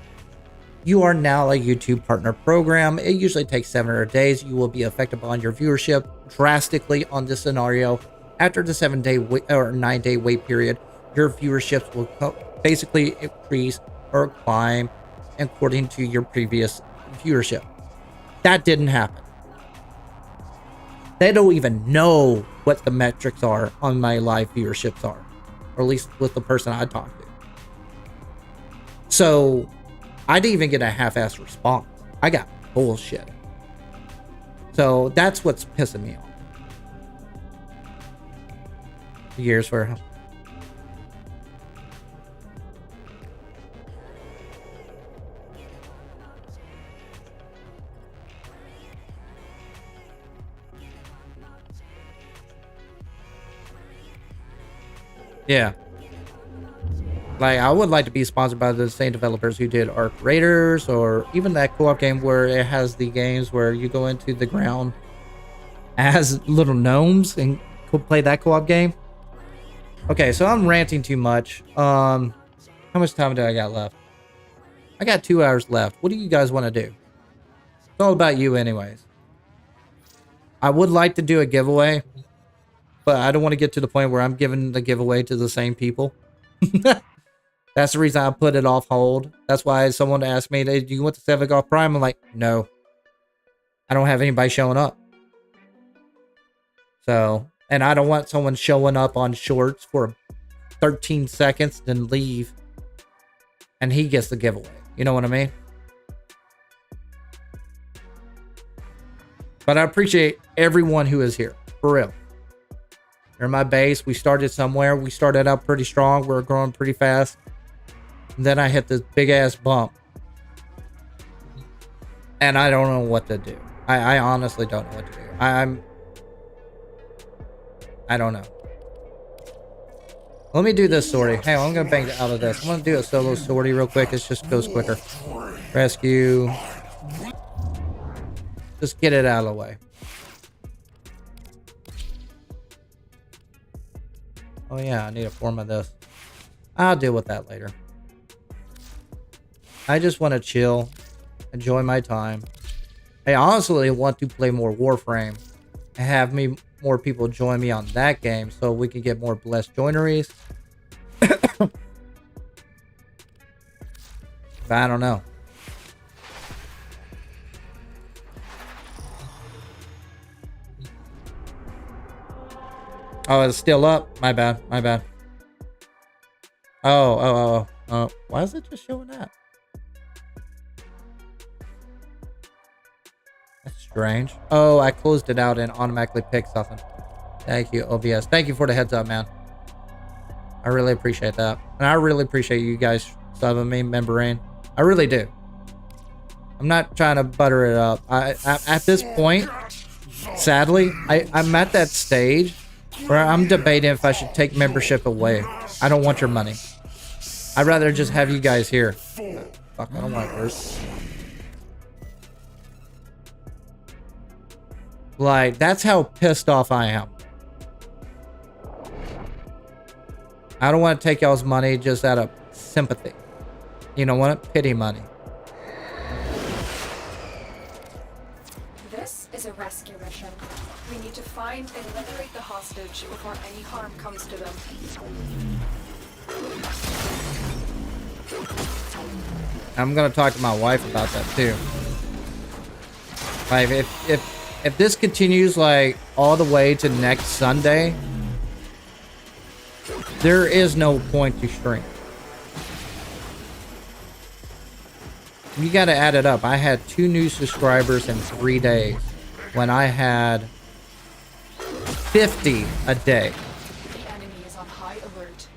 You are now a YouTube partner program. It usually takes 700 days. You will be affected on your viewership drastically on this scenario. After the 7-day or 9-day wait period, your viewerships will basically increase or climb according to your previous viewership. That didn't happen. They don't even know what the metrics are on my live viewerships are, or at least with the person I talked to. So I didn't even get a half-assed response. I got bullshit. So that's what's pissing me off. Years for yeah. Like, I would like to be sponsored by the same developers who did Arc Raiders, or even that co-op game where it has the games where you go into the ground as little gnomes and play that co-op game. Okay, so I'm ranting too much. How much time do I got left? I got 2 hours left. What do you guys want to do? It's all about you anyways. I would like to do a giveaway, but I don't want to get to the point where I'm giving the giveaway to the same people. That's the reason I put it off hold. That's why someone asked me, do you want the 7 Golf Prime? I'm like, no. I don't have anybody showing up. So, and I don't want someone showing up on shorts for 13 seconds, then leave. And he gets the giveaway. You know what I mean? But I appreciate everyone who is here. For real. You're my base. We started somewhere. We started out pretty strong. We're growing pretty fast. And then I hit this big ass bump. And I don't know what to do. I honestly don't know what to do. I don't know. Let me do this sortie. Hey, I'm going to bang out of this. I'm going to do a solo sortie real quick. It just goes quicker. Rescue. Just get it out of the way. Oh yeah, I need a form of this. I'll deal with that later. I just want to chill. Enjoy my time. I honestly want to play more Warframe. And have more people join me on that game so we can get more blessed joineries. But I don't know. Oh, it's still up. My bad. My bad. Oh. Why is it just showing that? That's strange. Oh, I closed it out and automatically picked something. Thank you, OBS. Thank you for the heads up, man. I really appreciate that. And I really appreciate you guys subbing me, membering. I really do. I'm not trying to butter it up. I at this point, sadly, I'm at that stage where I'm debating if I should take membership away. I don't want your money. I'd rather just have you guys here. Fuck, I don't want it worse. Like, that's how pissed off I am. I don't want to take y'all's money just out of sympathy. You know what? Pity money. This is a rescue mission. We need to find and liberate the hostage before any harm comes to them. I'm gonna talk to my wife about that too. Like, if this continues like all the way to next Sunday, there is no point to stream. You gotta add it up. I had 2 new subscribers in 3 days when I had 50 a day. The enemy is on high alert.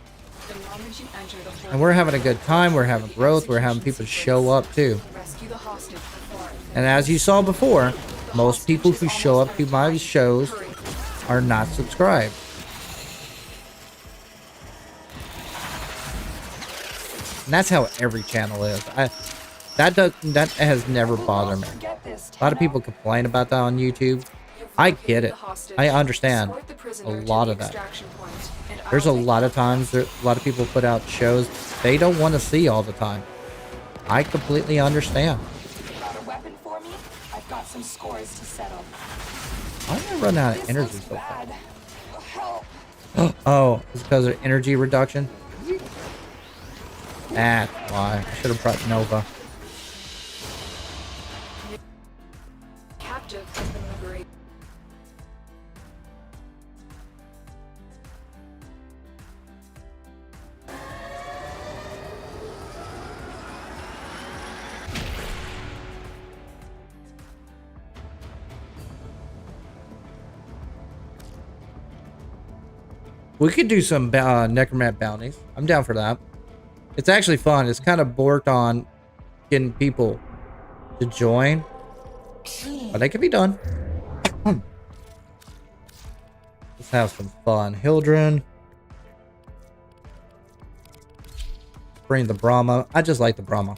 The moment you enter the hole, And we're having a good time. We're having growth. We're having people show up too. rescue the hostage before. And as you saw before, most people who show up to my shows are not subscribed. And that's how every channel is. That has never bothered me. A lot of people complain about that on YouTube. I get it. I understand a lot of that. There's a lot of times a lot of people put out shows they don't want to see all the time. I completely understand. Got a weapon for me? I've got some scores to settle. Why am I running out of This energy looks so fast? bad. Help. Oh, it's because of energy reduction? That's why. I should have brought Nova. Captive has been liberated. We could do some necromat bounties. I'm down for that. It's actually fun. It's kind of worked on getting people to join, but they can be done. Let's have some fun. Hildren. Bring the Brahma. I just like the Brahma.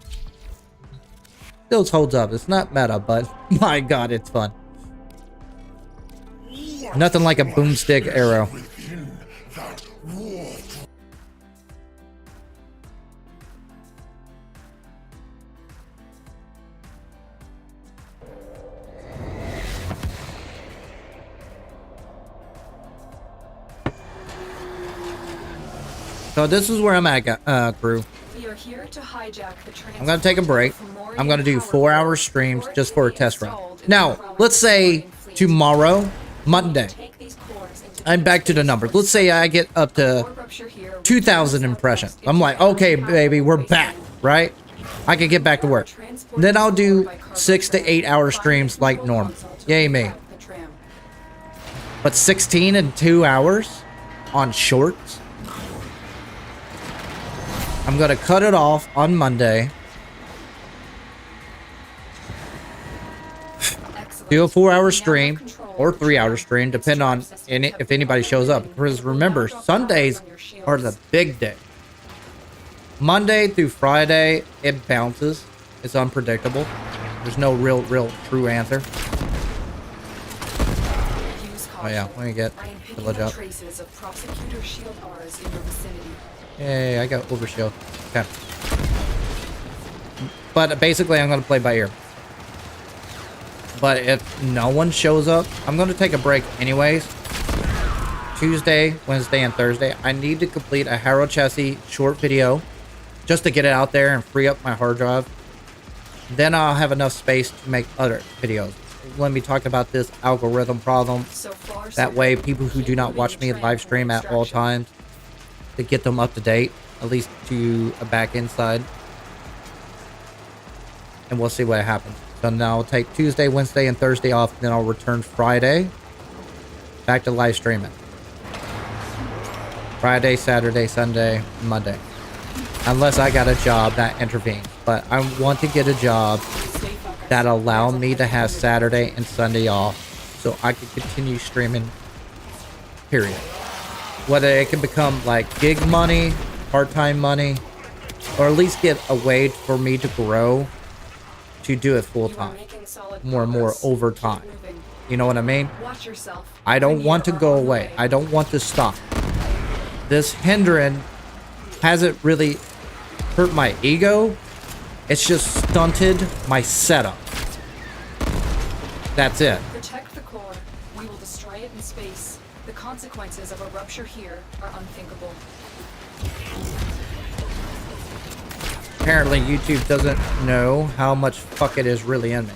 Still holds up. It's not meta, but my god, it's fun. Nothing like a boomstick arrow. So this is where I'm at, crew. We are here to hijack the I'm gonna take a break. I'm gonna do 4-hour streams just for a test run. Now, let's say tomorrow, Monday, I'm back to the numbers. Let's say I get up to 2,000 impressions. I'm like, okay, baby, we're back, right? I can get back to work. Then I'll do 6 to 8 hour streams like normal. Yay me. But 16 in 2 hours on shorts? I'm gonna cut it off on Monday. Do a 4-hour stream or 3-hour stream, depending on if anybody shows up. Because remember, Sundays are the big day. Monday through Friday, it bounces. It's unpredictable. There's no real true answer. Oh yeah, let me get village up. Yay, I got overshield. Okay. But basically, I'm going to play by ear. But if no one shows up, I'm going to take a break anyways. Tuesday, Wednesday, and Thursday. I need to complete a Harrow Chassis short video just to get it out there and free up my hard drive. Then I'll have enough space to make other videos. Let me talk about this algorithm problem. That way, people who do not watch me live stream at all times, to get them up to date, at least to a back end side. And we'll see what happens. So now I'll take Tuesday, Wednesday, and Thursday off. Then I'll return Friday. Back to live streaming. Friday, Saturday, Sunday, Monday. Unless I got a job that intervenes. But I want to get a job that allow me to have Saturday and Sunday off. So I can continue streaming. Period. Whether it can become like gig money, part-time money, or at least get a way for me to grow to do it full-time. More and more overtime. You know what I mean? I don't want to go away. I don't want to stop. This hindrance hasn't really hurt my ego. It's just stunted my setup. That's it. Protect the core. We will destroy it in space. The consequences of a rupture here are unthinkable. Apparently, YouTube doesn't know how much fuck it is really in me.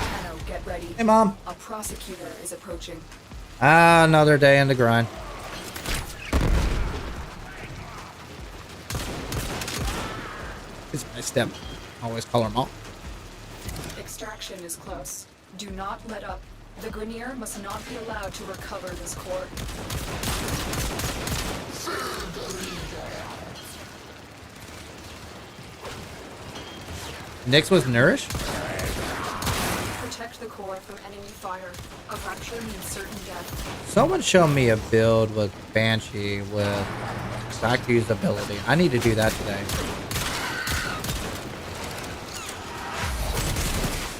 Hanno, get ready. Hey, Mom. A prosecutor is approaching. Ah, another day in the grind. It's my step. Always call her Mom. Extraction is close. Do not let up. The Grenier must not be allowed to recover this core. Nyx was nourished? Protect the core from enemy fire. A rupture means certain death. Someone show me a build with Banshee with Saku's ability. I need to do that today.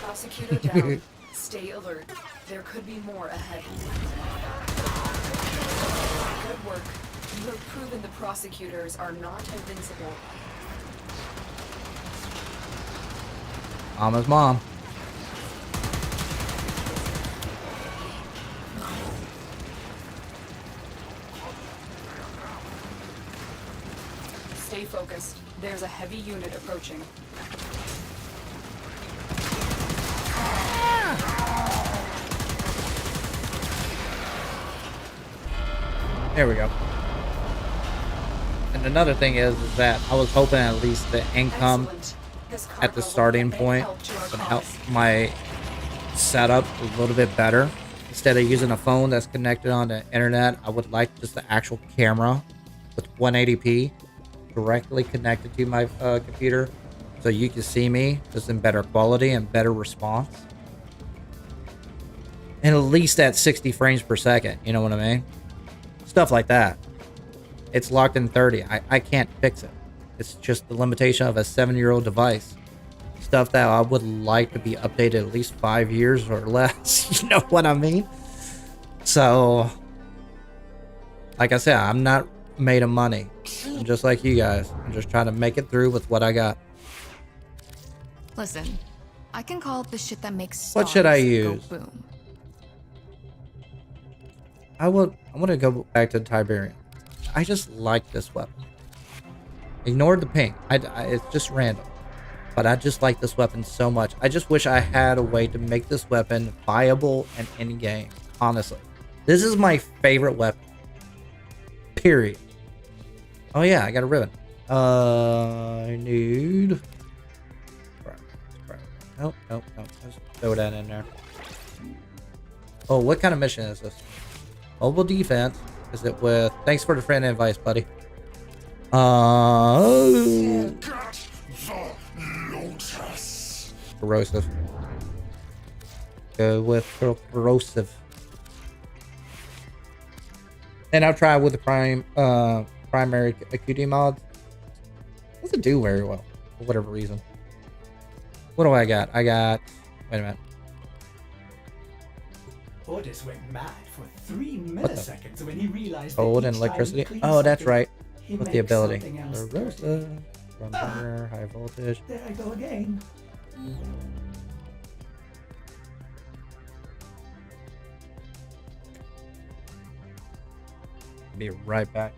Prosecutor down. Stay alert. There could be more ahead. Good work. You have proven the prosecutors are not invincible. Mama's mom. Stay focused. There's a heavy unit approaching. There we go. And another thing is that I was hoping at least the income at the starting point would help my setup a little bit better. Instead of using a phone that's connected on the internet, I would like just the actual camera with 180p directly connected to my computer, so you can see me just in better quality and better response. And at least at 60 frames per second, you know what I mean? Stuff like that. It's locked in 30. I can't fix it. It's just the limitation of a 7-year-old device. Stuff that I would like to be updated at least 5 years or less. You know what I mean? So, like I said, I'm not made of money. I'm just like you guys. I'm just trying to make it through with what I got. Listen, I can call the shit that makes stars What should I go use? boom. I want to go back to Tiberium. I just like this weapon. Ignore the pink. It's just random. But I just like this weapon so much. I just wish I had a way to make this weapon viable in any game. Honestly. This is my favorite weapon. Period. Oh yeah, I got a ribbon. I need... Nope. Just throw that in there. Oh, what kind of mission is this? Mobile defense. Is it with... Thanks for the friend advice, buddy. Corrosive. Go with corrosive. And I'll try with the primary acuity mods. Doesn't do very well for whatever reason. What do I got? I got... Wait a minute. Otis went mad for 3 milliseconds when he realized that Cold and each time he electricity. cleans Oh, that's something, right. he With the makes ability. something else Corrosive. Run burner, high voltage. There I go again. Be right back.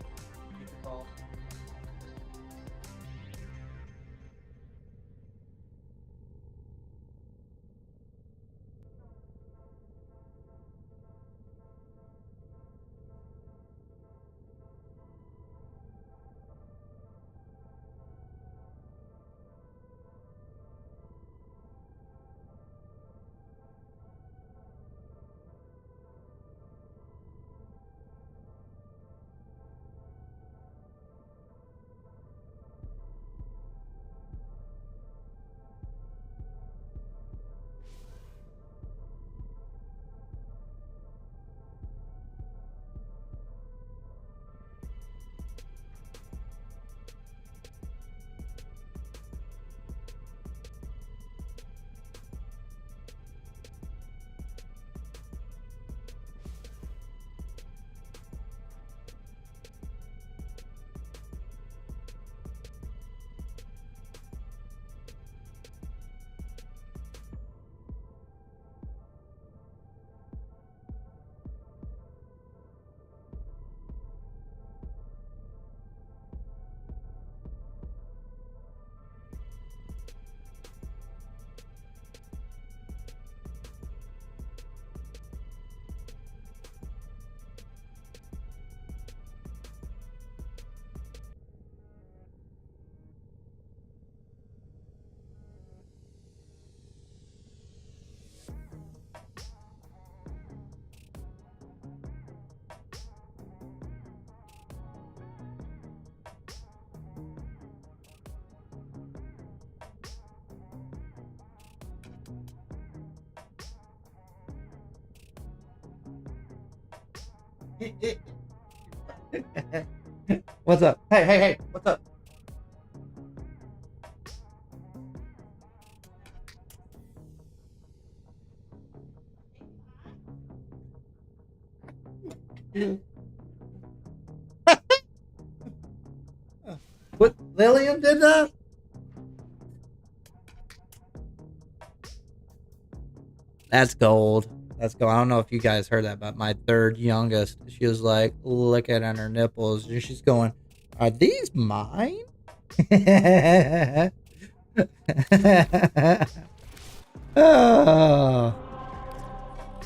What's up? Hey, what's up? What, Lillian did that? That's gold. That's gold. I don't know if you guys heard that, but my third youngest, she was like looking at her nipples and she's going, "Are these mine?" Oh,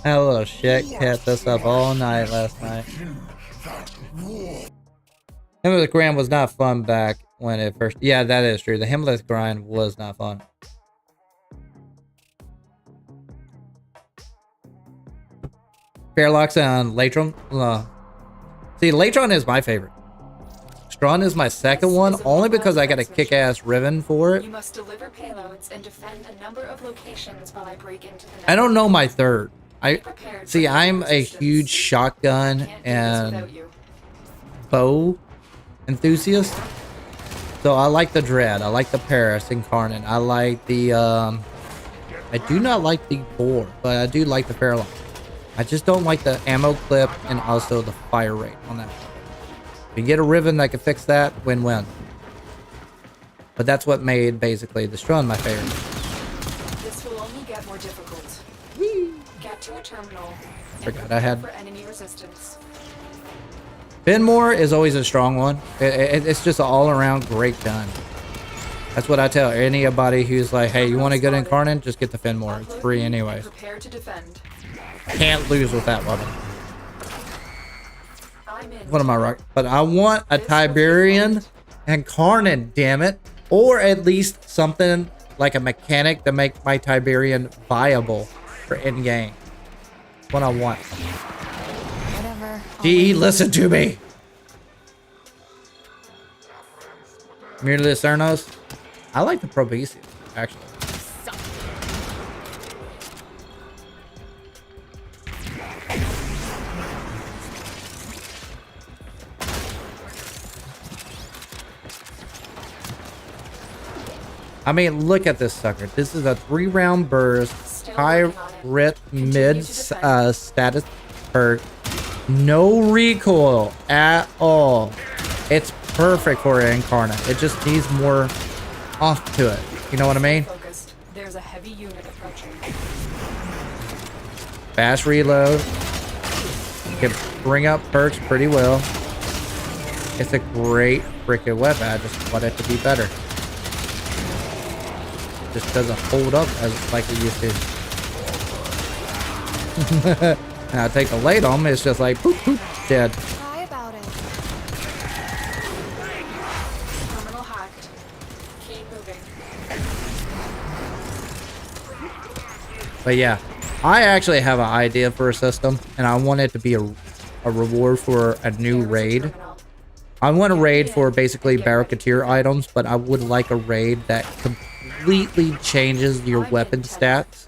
that little shit kept us up all night last night. Himmeleth Grind was not fun back when it first. Yeah, that is true. The Himmeleth Grind was not fun. Fairlocks and Latron. See, Latron is my favorite. Strawn is my second one, only because I got a kick-ass Riven for it. You must deliver payloads and defend a number of locations while I break into the I don't know my third. See, I'm a huge shotgun and bow enthusiast. So I like the Dread. I like the Paris Incarnate. I like the I do not like the Boar, but I do like the Fairlock. I just don't like the ammo clip and also the fire rate on that. If you get a Riven that can fix that, win-win. But that's what made basically the Strawn my favorite. This will only get more difficult. Get to a terminal. Forgot I had. For enemy resistance. Finmore is always a strong one. It's just an all-around great gun. That's what I tell anybody who's like, "Hey, you want a good Incarnate? Just get the Finmore. It's free anyway." Prepare to defend. Can't lose with that weapon. What am I right? But I want a Tiberian Incarnate, damn it. Or at least something like a mechanic to make my Tiberian viable for in-game. What I want. Whatever. GE, listen to me. Mutilated Cernos. I like the Probezius, actually. I mean, look at this sucker. This is a 3-round burst, high rit mid status perk, no recoil at all. It's perfect for an Incarnate. It just needs more off to it. You know what I mean? There's a heavy unit approaching. Fast reload. Can bring up perks pretty well. It's a great freaking weapon. I just want it to be better. Just doesn't hold up as like it used to. And I take the late on, it's just like poop poop dead. Cry about it. Terminal hacked. Keep moving. But yeah, I actually have an idea for a system, and I want it to be a reward for a new raid. I want a raid for basically Barricadier items, but I would like a raid that completely changes your weapon stats.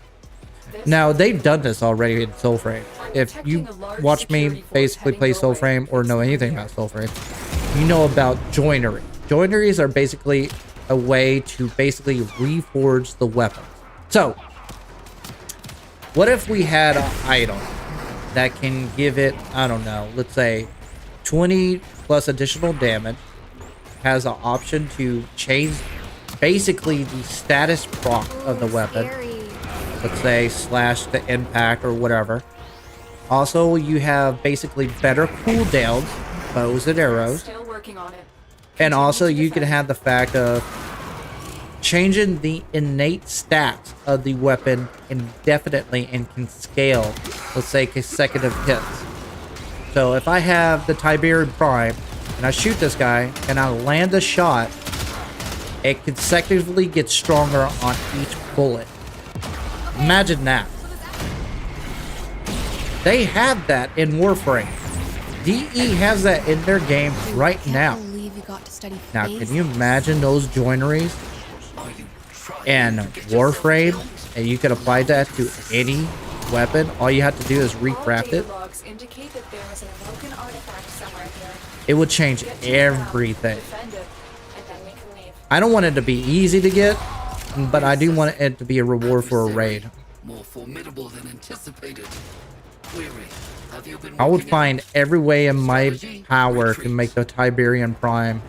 Now, they've done this already in Soulframe. If you watch me basically play Soulframe or know anything about Soulframe, you know about joinery. Joineries are basically a way to basically reforge the weapon. So, what if we had an item that can give it, I don't know, let's say 20 plus additional damage, has an option to change basically the status proc of the weapon. Let's say slash the impact or whatever. Also, you have basically better cooldowns, bows and arrows. Still working on it. And also you can have the fact of changing the innate stats of the weapon indefinitely and can scale, let's say, consecutive hits. So if I have the Tiberian Prime and I shoot this guy and I land a shot, it consecutively gets stronger on each bullet. Imagine that. They have that in Warframe. DE has that in their game right now. Now, can you imagine those joineries in Warframe? And you could apply that to any weapon. All you have to do is recraft it. It would change everything. I don't want it to be easy to get, but I do want it to be a reward for a raid. More formidable than anticipated. I would find every way in my power to make the Tiberian Prime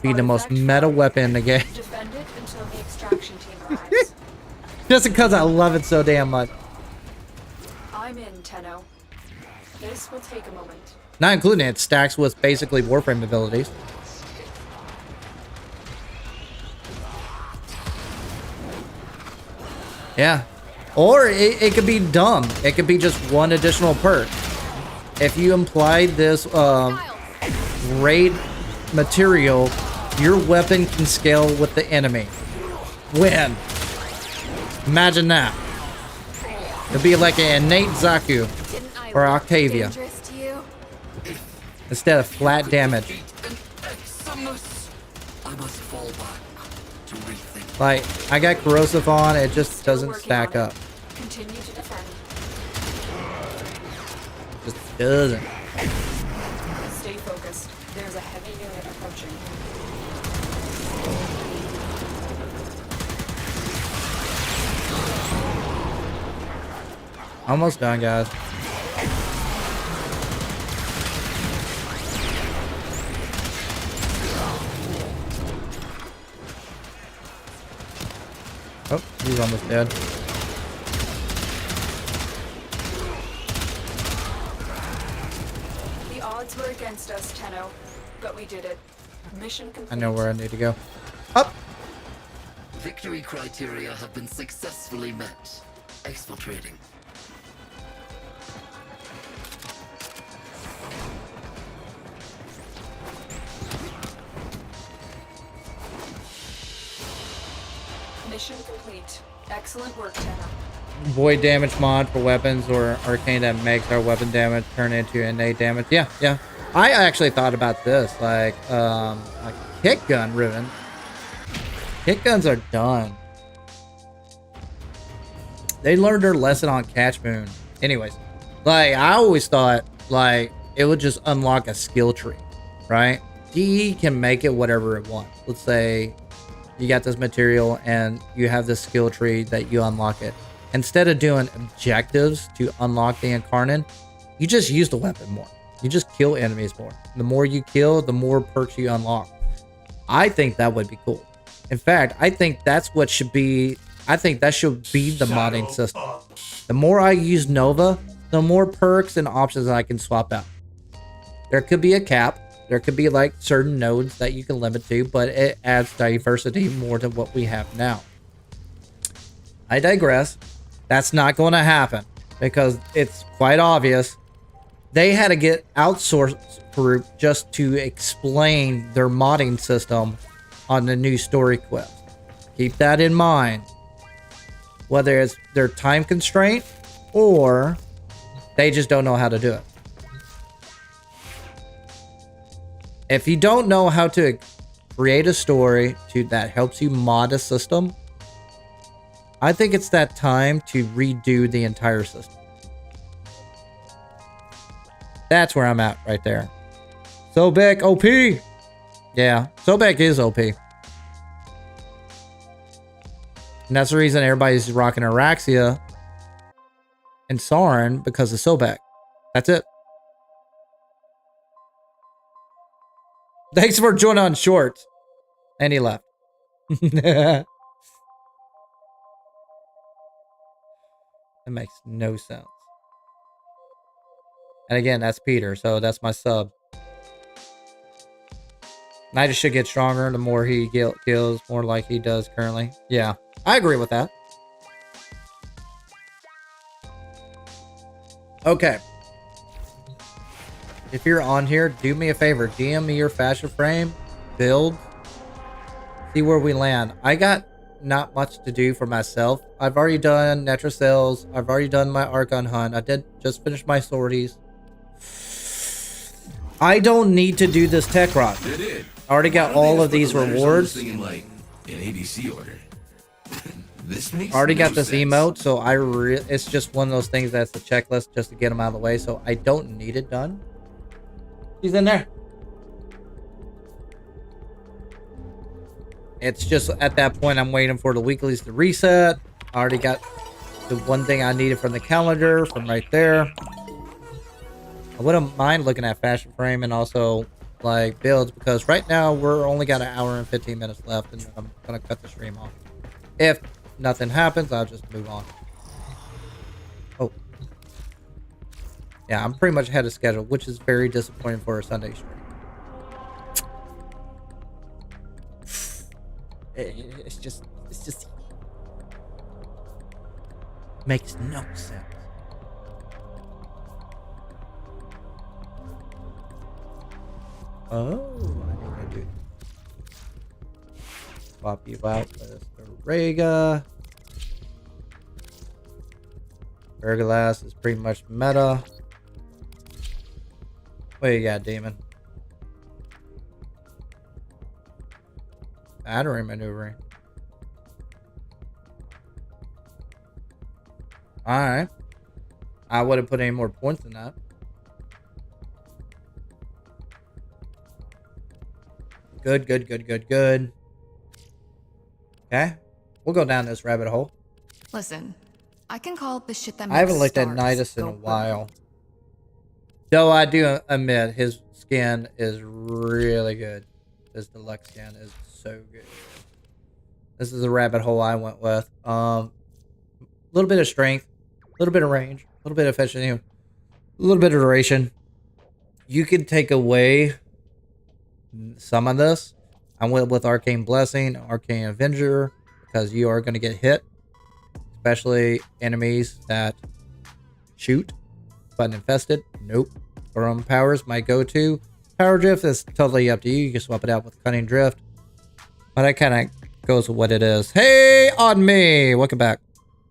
be the most meta weapon in the game. Defend it until the extraction team arrives. Just because I love it so damn much. I'm in, Tenno. This will take a moment. Not including it stacks with basically Warframe abilities. Yeah. Or it could be dumb. It could be just one additional perk. If you implied this raid material, your weapon can scale with the enemy. Win. Imagine that. It'd be like an innate Zaku or Octavia. Instead of flat damage. Like, I got corrosive on, it just doesn't stack up. Continue to defend. Just doesn't. Stay focused. There's a heavy unit approaching. Almost done, guys. Oh, he's almost dead. The odds were against us, Tenno, but we did it. Mission complete. I know where I need to go. Up! Victory criteria have been successfully met. Exfiltrating. Mission complete. Excellent work, Tenno. Void damage mod for weapons or arcane that makes our weapon damage turn into innate damage. Yeah, yeah. I actually thought about this, like kick gun ribbon. Kick guns are done. They learned their lesson on Catch Moon. Anyways, like I always thought like it would just unlock a skill tree, right? DE can make it whatever it wants. Let's say you got this material and you have this skill tree that you unlock it. Instead of doing objectives to unlock the Incarnate, you just use the weapon more. You just kill enemies more. The more you kill, the more perks you unlock. I think that would be cool. In fact, I think that's what should be. I think that should be the modding system. The more I use Nova, the more perks and options I can swap out. There could be a cap. There could be like certain nodes that you can limit to, but it adds diversity more to what we have now. I digress. That's not going to happen because it's quite obvious. They had to get outsourced group just to explain their modding system on the new story quest. Keep that in mind. Whether it's their time constraint or they just don't know how to do it. If you don't know how to create a story that helps you mod a system, I think it's that time to redo the entire system. That's where I'm at right there. Sobek OP. Yeah, Sobek is OP. And that's the reason everybody's rocking Araxia and Sauron because of Sobek. That's it. Thanks for joining on shorts. And he left. That makes no sense. And again, that's Peter, so that's my sub. Nidus should get stronger the more he kills, more like he does currently. Yeah, I agree with that. Okay. If you're on here, do me a favor. DM me your fashion frame, build, see where we land. I got not much to do for myself. I've already done Netra sales. I've already done my Archon hunt. I did just finish my sorties. I don't need to do this tech rock. I already got all of these rewards. Like an ABC order. This makes already got this sense. emote, so it's just one of those things that's a checklist just to get them out of the way. So I don't need it done. He's in there. It's just at that point I'm waiting for the weeklies to reset. I already got the one thing I needed from the calendar from right there. I wouldn't mind looking at fashion frame and also like builds, because right now we're only got an hour and 15 minutes left, and then I'm gonna cut the stream off. If nothing happens, I'll just move on. Oh. Yeah, I'm pretty much ahead of schedule, which is very disappointing for a Sunday stream. It's just makes no sense. Oh, I need to do swap you out with the Rega. Verglass is pretty much meta. What you got, Demon? Battery maneuvering. Alright. I wouldn't put any more points in that. Good. Okay. We'll go down this rabbit hole. Listen, I can call it the shit that makes I haven't looked at stars Nidus in go a boom. while. Though I do admit his skin is really good. His deluxe skin is so good. This is the rabbit hole I went with. A little bit of strength, a little bit of range, a little bit of efficiency, a little bit of duration. You can take away some of this. I went with Arcane Blessing, Arcane Avenger, because you are going to get hit, especially enemies that shoot. Button infested, nope. Burrow powers, my go-to. Power Drift is totally up to you. You can swap it out with Cunning Drift, but that kind of goes with what it is. Hey, on me, welcome back.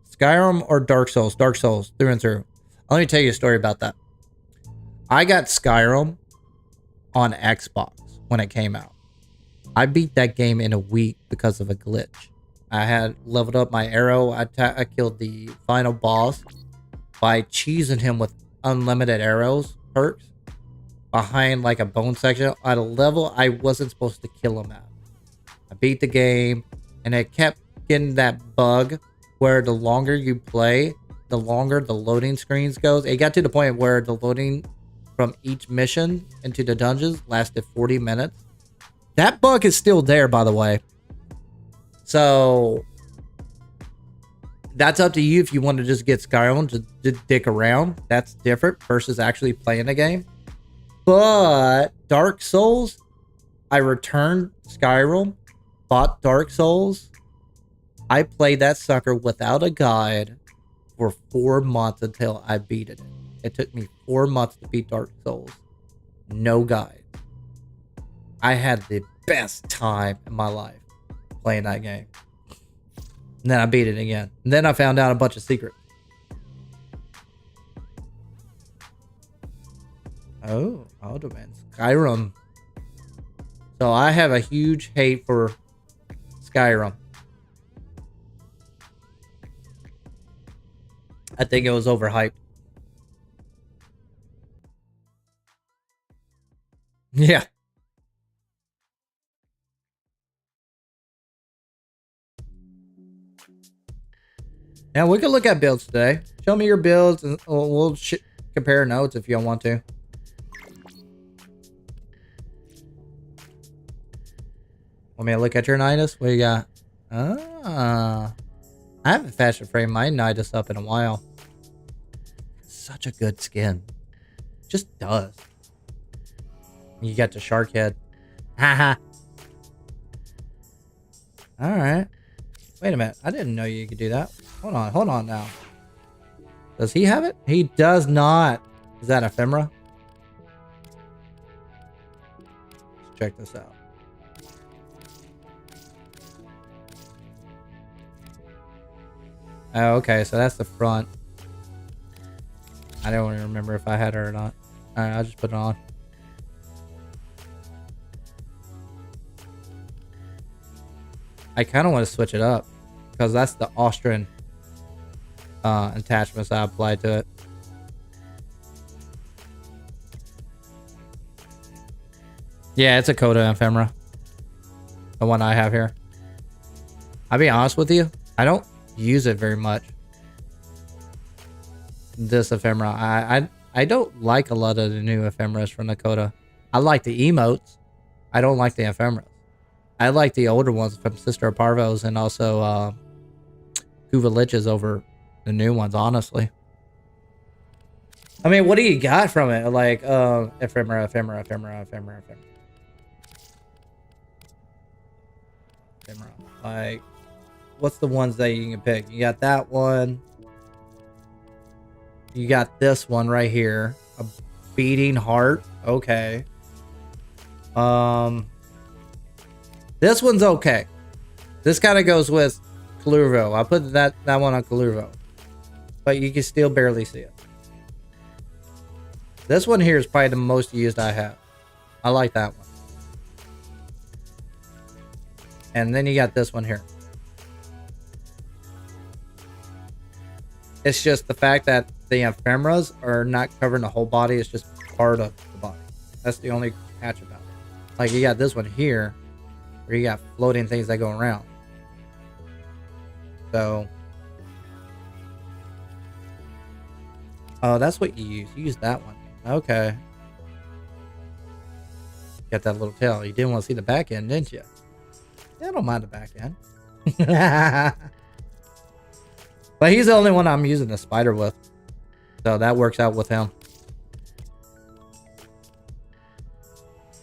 Skyrim or Dark Souls? Dark Souls, through and through. Let me tell you a story about that. I got Skyrim on Xbox when it came out. I beat that game in a week because of a glitch. I had leveled up my arrow. I killed the final boss by cheesing him with unlimited arrows perks behind like a bone section at a level I wasn't supposed to kill him at. I beat the game, and it kept getting that bug where the longer you play, the longer the loading screens goes. It got to the point where the loading from each mission into the dungeons lasted 40 minutes. That bug is still there, by the way. So that's up to you if you want to just get Skyrim to dick around. That's different versus actually playing the game. But Dark Souls, I returned Skyrim, bought Dark Souls. I played that sucker without a guide for 4 months until I beat it. It took me 4 months to beat Dark Souls. No guide. I had the best time in my life playing that game. And then I beat it again. And then I found out a bunch of secrets. Oh, Alderman. Skyrim. So I have a huge hate for Skyrim. I think it was overhyped. Yeah. Now we can look at builds today. Show me your builds, and we'll compare notes if you want to. Want me to look at your Nidus? What you got? Ah, I haven't fashion framed my Nidus up in a while. Such a good skin. Just does. You got the shark head. Haha. All right. Wait a minute. I didn't know you could do that. Hold on now. Does he have it? He does not. Is that ephemera? Let's check this out. Oh, okay, so that's the front. I don't even remember if I had her or not. Alright, I'll just put it on. I kind of want to switch it up, because that's the Austrian attachments I applied to it. Yeah, it's a Coda ephemera. The one I have here. I'll be honest with you, I don't use it very much. This ephemera. I don't like a lot of the new ephemeras from Dakota. I like the emotes. I don't like the ephemeras. I like the older ones from Sister of Parvos and also Kuva Liches over the new ones, honestly. I mean, what do you got from it? Like, ephemera. Like, what's the ones that you can pick? You got that one. You got this one right here. A beating heart. Okay. This one's okay. This kind of goes with Kalurvo. I'll put that one on Kalurvo. But you can still barely see it. This one here is probably the most used I have. I like that one. And then you got this one here. It's just the fact that the ephemeras are not covering the whole body. It's just part of the body. That's the only catch about it. Like you got this one here, where you got floating things that go around. So, oh, that's what you use. You use that one. Okay. Got that little tail. You didn't want to see the back end, didn't you? Yeah, I don't mind the back end. But he's the only one I'm using the spider with. So that works out with him.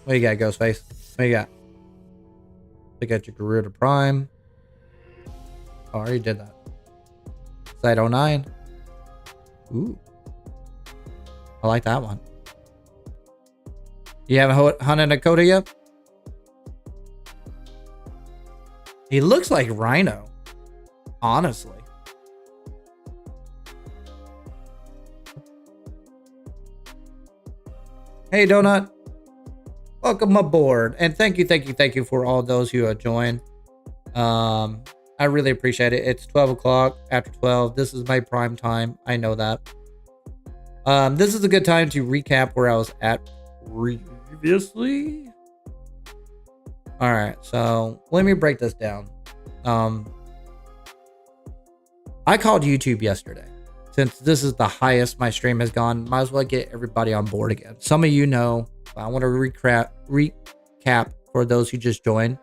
What you got, Ghostface? What you got? You got your Garuda Prime. Oh, I already did that. Side 09. Ooh. I like that one. You haven't hunted a Coda yet? He looks like Rhino. Honestly. Hey, Donut. Welcome aboard. And thank you for all those who have joined. I really appreciate it. It's 12 o'clock after 12. This is my prime time. I know that. This is a good time to recap where I was at previously. All right, so let me break this down. I called YouTube yesterday. Since this is the highest my stream has gone, might as well get everybody on board again. Some of you know, but I want to recap for those who just joined.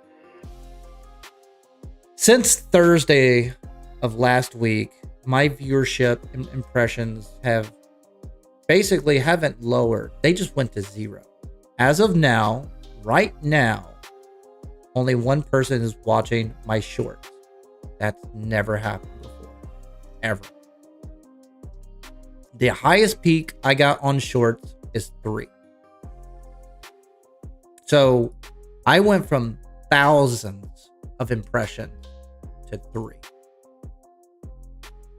Since Thursday of last week, my viewership and impressions have basically haven't lowered. They just went to 0. As of now, right now, only one person is watching my shorts. That's never happened before. Ever. The highest peak I got on shorts is 3. So I went from thousands of impressions to 3.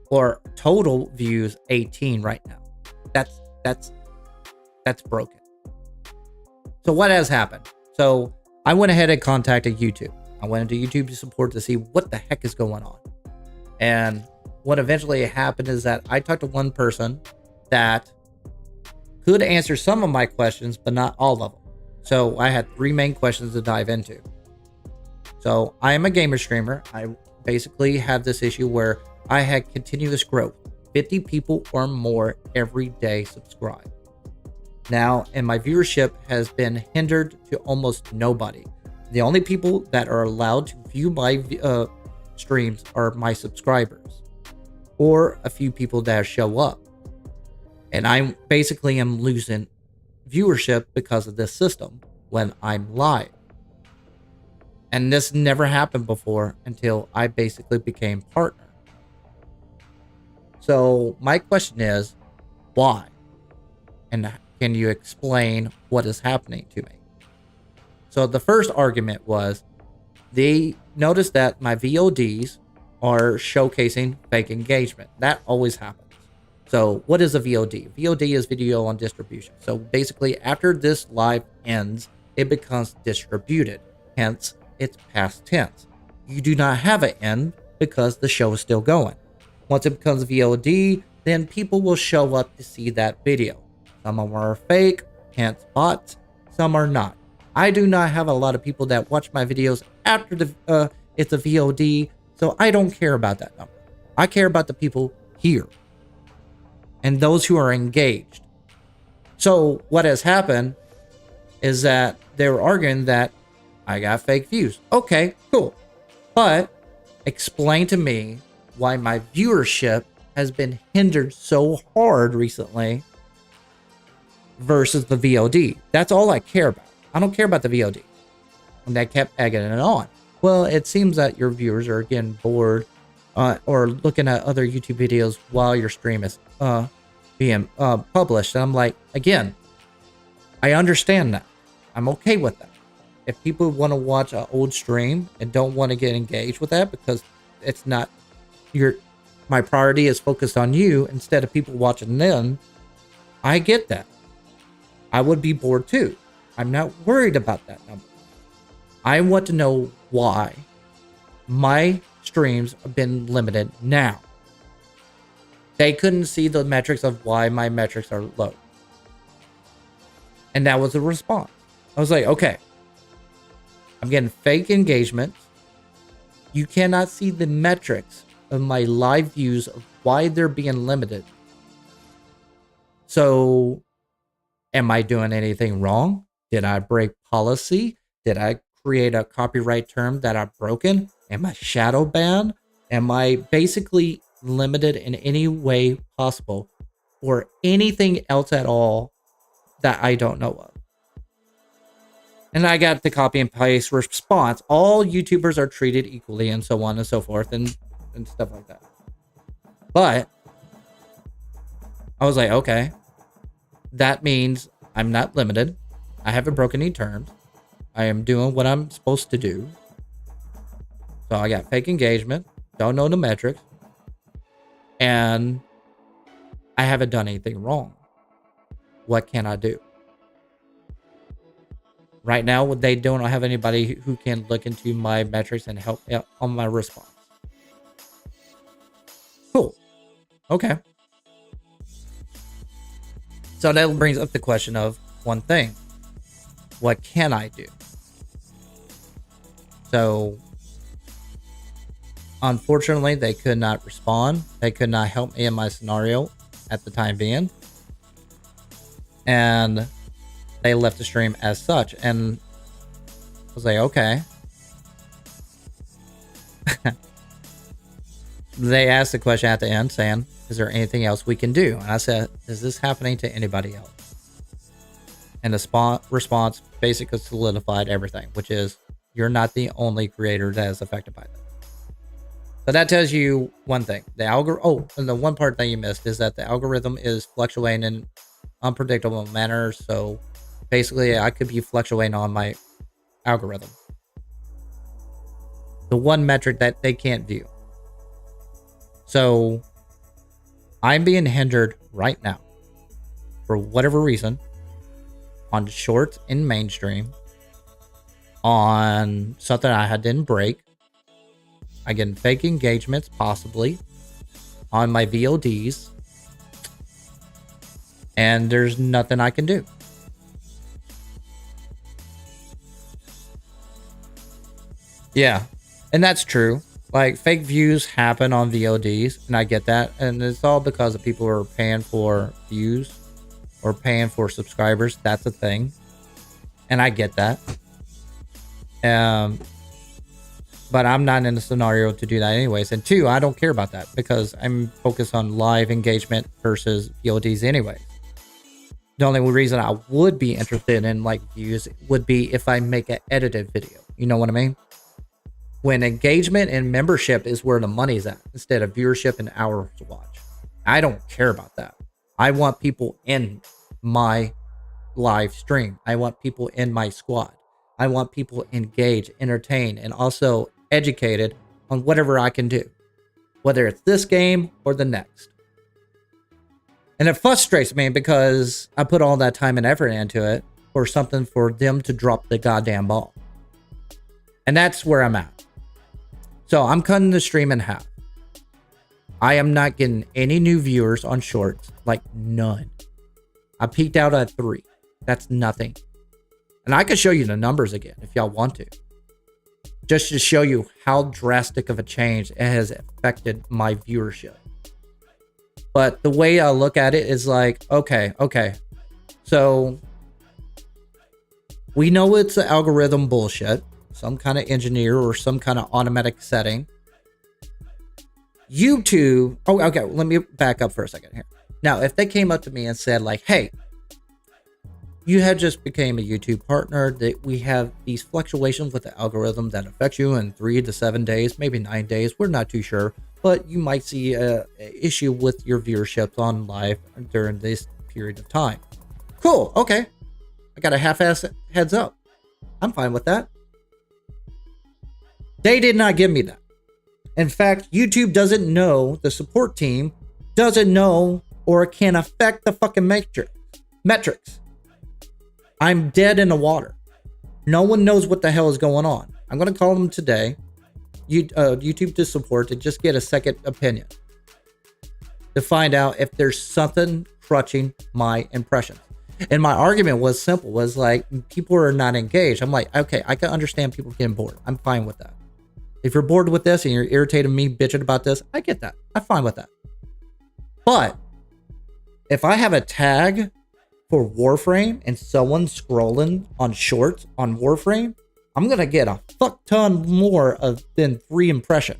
Or total views 18 right now. That's broken. So what has happened? So I went ahead and contacted YouTube. I went into YouTube support to see what the heck is going on. And what eventually happened is that I talked to one person that could answer some of my questions, but not all of them. So I had 3 main questions to dive into. So I am a gamer streamer. I basically have this issue where I had continuous growth. 50 people or more every day subscribe. Now, and my viewership has been hindered to almost nobody. The only people that are allowed to view my streams are my subscribers or a few people that show up. And I basically am losing viewership because of this system when I'm live. And this never happened before until I basically became partner. So my question is, why? And can you explain what is happening to me? So the first argument was they noticed that my VODs are showcasing fake engagement. That always happens. So what is a VOD? VOD is video on distribution. So basically after this live ends, it becomes distributed. Hence, it's past tense. You do not have an end because the show is still going. Once it becomes VOD, then people will show up to see that video. Some of them are fake, hence bots. Some are not. I do not have a lot of people that watch my videos after it's a VOD, so I don't care about that number. I care about the people here and those who are engaged. So what has happened is that they were arguing that I got fake views. Okay, cool. But explain to me why my viewership has been hindered so hard recently versus the VOD. That's all I care about. I don't care about the VOD. And they kept egging it on. Well, it seems that your viewers are getting bored or looking at other YouTube videos while your stream is being published. And I'm like, again, I understand that. I'm okay with that. If people want to watch an old stream and don't want to get engaged with that because it's not my priority is focused on you instead of people watching them, I get that. I would be bored too. I'm not worried about that number. I want to know why my streams have been limited now. They couldn't see the metrics of why my metrics are low. And that was the response. I was like, okay, I'm getting fake engagement. You cannot see the metrics of my live views of why they're being limited. So, am I doing anything wrong? Did I break policy? Did I create a copyright term that I've broken? Am I shadow banned? Am I basically limited in any way possible or anything else at all that I don't know of? And I got the copy and paste response. All YouTubers are treated equally and so on and so forth and stuff like that. But I was like, okay, that means I'm not limited. I haven't broken any terms. I am doing what I'm supposed to do. So I got fake engagement. Don't know the metrics. And I haven't done anything wrong. What can I do? Right now, they don't have anybody who can look into my metrics and help on my response. Cool. Okay. So that brings up the question of one thing. What can I do? So, unfortunately, they could not respond. They could not help me in my scenario at the time being. And they left the stream as such. And I was like, okay. They asked the question at the end saying, is there anything else we can do? And I said, is this happening to anybody else? And the response basically solidified everything, which is you're not the only creator that is affected by that. So that tells you one thing. The and the one part that you missed is that the algorithm is fluctuating in unpredictable manner. So basically, I could be fluctuating on my algorithm. The one metric that they can't view. So I'm being hindered right now for whatever reason on shorts in mainstream, on something I didn't break. I get fake engagements, possibly, on my VODs. And there's nothing I can do. Yeah, and that's true. Like, fake views happen on VODs, and I get that. And it's all because of people who are paying for views or paying for subscribers. That's a thing. And I get that. But I'm not in a scenario to do that anyways. And two, I don't care about that because I'm focused on live engagement versus VODs anyway. The only reason I would be interested in like views would be if I make an edited video. You know what I mean? When engagement and membership is where the money's at instead of viewership and hours to watch. I don't care about that. I want people in my live stream. I want people in my squad. I want people engaged, entertained, and also educated on whatever I can do, whether it's this game or the next. And it frustrates me because I put all that time and effort into it for something for them to drop the goddamn ball. And that's where I'm at. So I'm cutting the stream in half. I am not getting any new viewers on shorts, like none. I peaked out at 3. That's nothing. And I could show you the numbers again if y'all want to. Just to show you how drastic of a change it has affected my viewership. But the way I look at it is like, okay. So we know it's an algorithm bullshit, some kind of engineer or some kind of automatic setting. YouTube, oh, okay, let me back up for a second here. Now, if they came up to me and said like, hey, you had just became a YouTube partner, that we have these fluctuations with the algorithm that affect you in 3 to 7 days, maybe 9 days. We're not too sure, but you might see a issue with your viewership on live during this period of time. Cool. Okay. I got a half-ass heads up. I'm fine with that. They did not give me that. In fact, YouTube doesn't know, the support team doesn't know or can affect the fucking metrics. I'm dead in the water. No one knows what the hell is going on. I'm going to call them today, YouTube to support, to just get a second opinion, to find out if there's something crutching my impressions. And my argument was simple, was like, people are not engaged. I'm like, okay, I can understand people getting bored. I'm fine with that. If you're bored with this and you're irritated me bitching about this, I get that. I'm fine with that. But if I have a tag for Warframe and someone scrolling on shorts on Warframe, I'm going to get a fuck ton more than 3 impressions.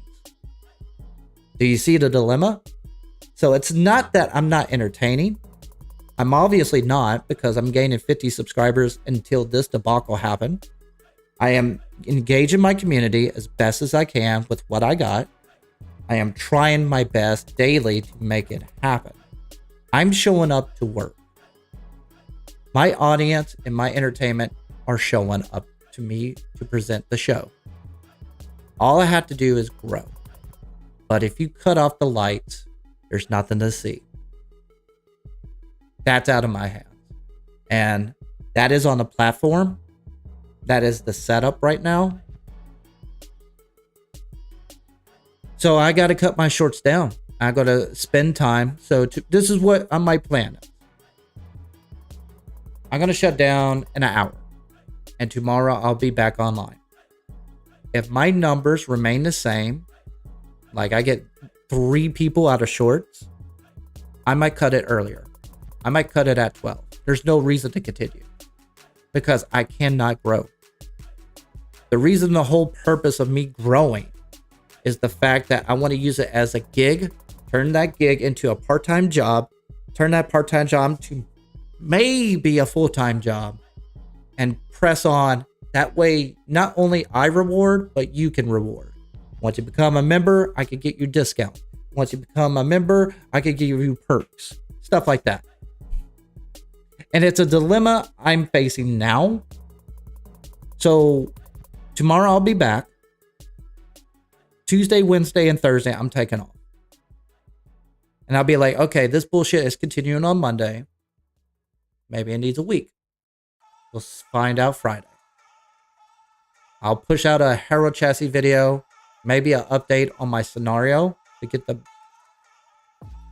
Do you see the dilemma? So it's not that I'm not entertaining. I'm obviously not, because I'm gaining 50 subscribers until this debacle happened. I am engaging my community as best as I can with what I got. I am trying my best daily to make it happen. I'm showing up to work. My audience and my entertainment are showing up to me to present the show. All I have to do is grow. But if you cut off the lights, there's nothing to see. That's out of my hands. And that is on the platform. That is the setup right now. So I got to cut my shorts down. I got to spend time. So this is what my plan is. I'm going to shut down in an hour. And tomorrow I'll be back online. If my numbers remain the same, like I get 3 people out of shorts, I might cut it earlier. I might cut it at 12. There's no reason to continue, because I cannot grow. The reason, the whole purpose of me growing, is the fact that I want to use it as a gig, turn that gig into a part-time job, turn that part-time job to maybe a full-time job, and press on. That way, not only I reward, but you can reward. Once you become a member, I could get you discount. Once you become a member, I could give you perks. Stuff like that. And it's a dilemma I'm facing now. So tomorrow I'll be back. Tuesday, Wednesday, and Thursday, I'm taking off. And I'll be like, okay, this bullshit is continuing on Monday. Maybe it needs a week. We'll find out Friday. I'll push out a Hero Chassis video. Maybe an update on my scenario to get the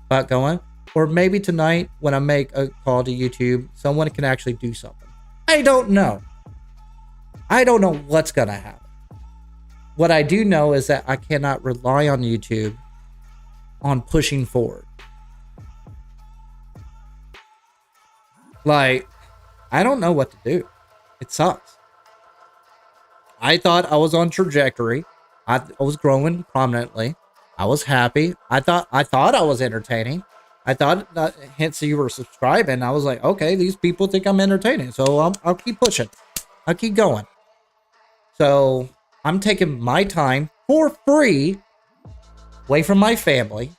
butt going. Or maybe tonight, when I make a call to YouTube, someone can actually do something. I don't know. I don't know what's going to happen. What I do know is that I cannot rely on YouTube on pushing forward. Like, I don't know what to do. It sucks. I thought I was on trajectory. I was growing prominently. I was happy. I thought I was entertaining. I thought that, hence you were subscribing. I was like, okay, these people think I'm entertaining, so I'll keep pushing. I'll keep going. So I'm taking my time for free away from my family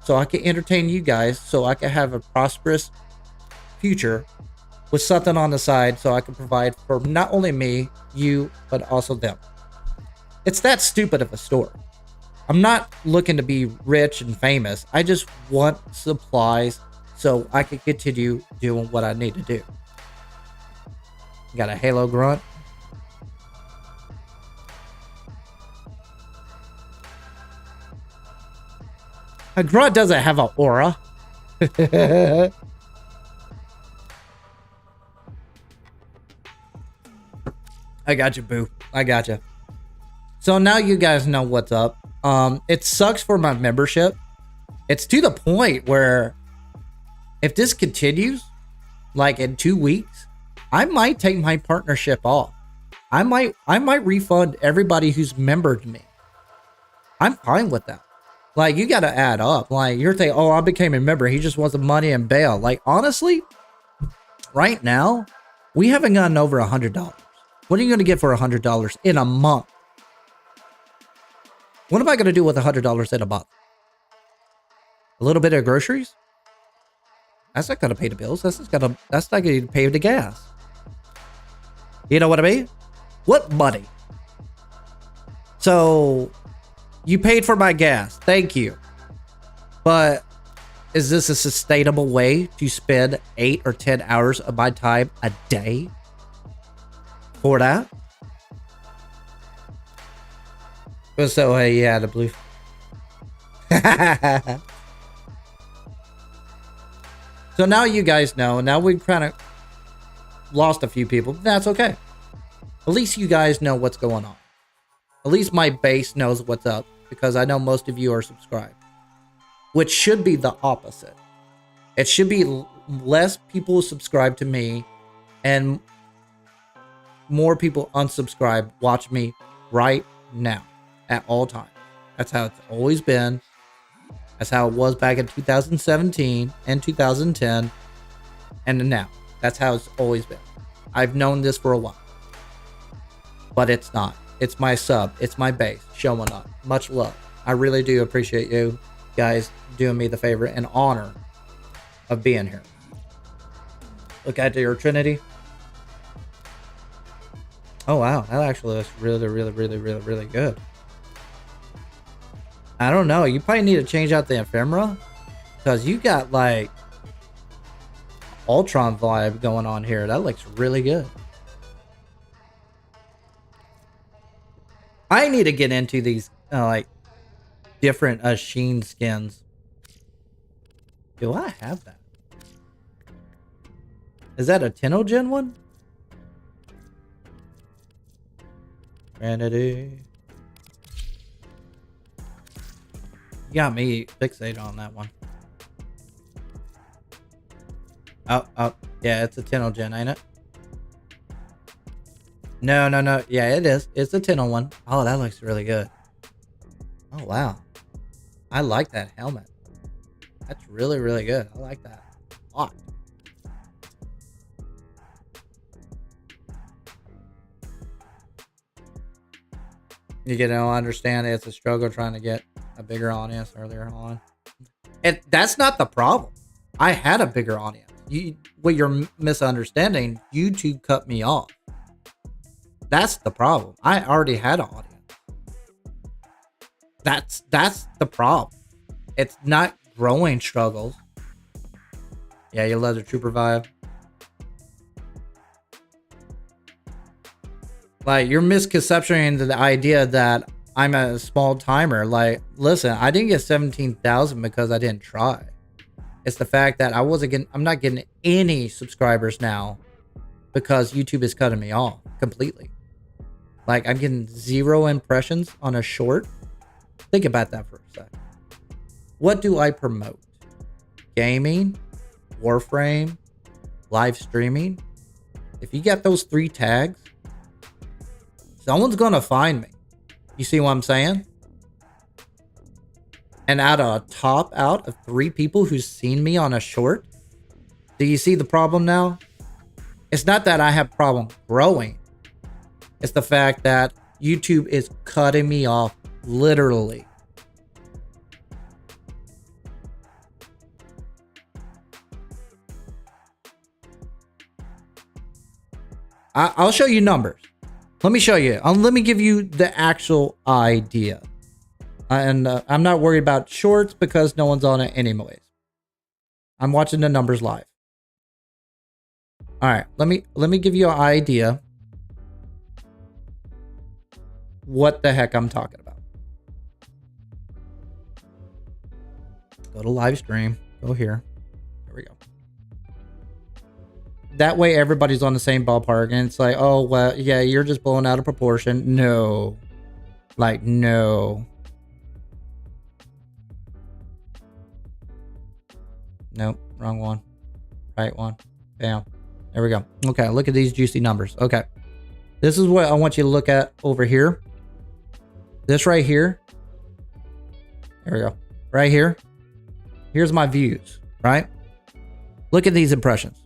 so I can entertain you guys, so I can have a prosperous future with something on the side so I can provide for not only me, you, but also them. It's that stupid of a story. I'm not looking to be rich and famous. I just want supplies so I can continue doing what I need to do. Got a Halo grunt. A grunt doesn't have an aura. I got you, boo. I got you. So now you guys know what's up. It sucks for my membership. It's to the point where if this continues, like in 2 weeks, I might take my partnership off. I might refund everybody who's membered me. I'm fine with that. Like, you got to add up. Like, you're thinking, oh, I became a member. He just wants the money and bail. Like, honestly, right now, we haven't gotten over $100. What are you going to get for $100 in a month? What am I going to do with $100 in a month? A little bit of groceries? That's not going to pay the bills. That's not going to pay the gas. You know what I mean? What money? So, you paid for my gas. Thank you. But is this a sustainable way to spend 8 or 10 hours of my time a day for that? So, yeah, the blue. So now you guys know. Now we've kind of lost a few people. That's okay. At least you guys know what's going on. At least my base knows what's up, because I know most of you are subscribed. Which should be the opposite. It should be less people subscribe to me and more people unsubscribe watch me right now at all times. That's how it's always been. That's how it was back in 2017 and 2010 and now. That's how it's always been. I've known this for a while. But it's not. It's my sub. It's my base showing up. Much love. I really do appreciate you guys doing me the favor and honor of being here. Look at your Trinity. Oh, wow. That actually looks really, really, really, really, really good. I don't know. You probably need to change out the ephemera, because you got like Ultron vibe going on here. That looks really good. I need to get into these like different Sheen skins. Do I have that? Is that a Tenogen one? Trinity. You got me fixated on that one. Oh, yeah, it's a Tenogen, ain't it? No. Yeah, it is. It's a Tenno one. Oh, that looks really good. Oh, wow. I like that helmet. That's really, really good. I like that a lot. You know, understand it's a struggle trying to get a bigger audience earlier on. And that's not the problem. I had a bigger audience. What you're misunderstanding, YouTube cut me off. That's the problem. I already had an audience. That's the problem. It's not growing struggles. Yeah, you love the Trooper vibe. Like, you're misconceptioning the idea that I'm a small timer. Like, listen, I didn't get 17,000 because I didn't try. It's the fact that I'm not getting any subscribers now because YouTube is cutting me off completely. Like, I'm getting 0 impressions on a short. Think about that for a second. What do I promote? Gaming, Warframe, live streaming. If you got those 3 tags, someone's gonna find me. You see what I'm saying? And out of 3 people who's seen me on a short, do you see the problem now? It's not that I have problem growing. It's the fact that YouTube is cutting me off literally. I'll show you numbers. Let me show you. Let me give you the actual idea. And I'm not worried about shorts because no one's on it anyways. I'm watching the numbers live. All right, let me give you an idea what the heck I'm talking about. Go to live stream. Go here. There we go. That way everybody's on the same ballpark, and it's like, oh, well, yeah, you're just blowing out of proportion. No. Like, no. Nope, wrong one. Right one. Bam. There we go. Okay, look at these juicy numbers. Okay. This is what I want you to look at over here. This right here. There we go. Right here. Here's my views, right? Look at these impressions.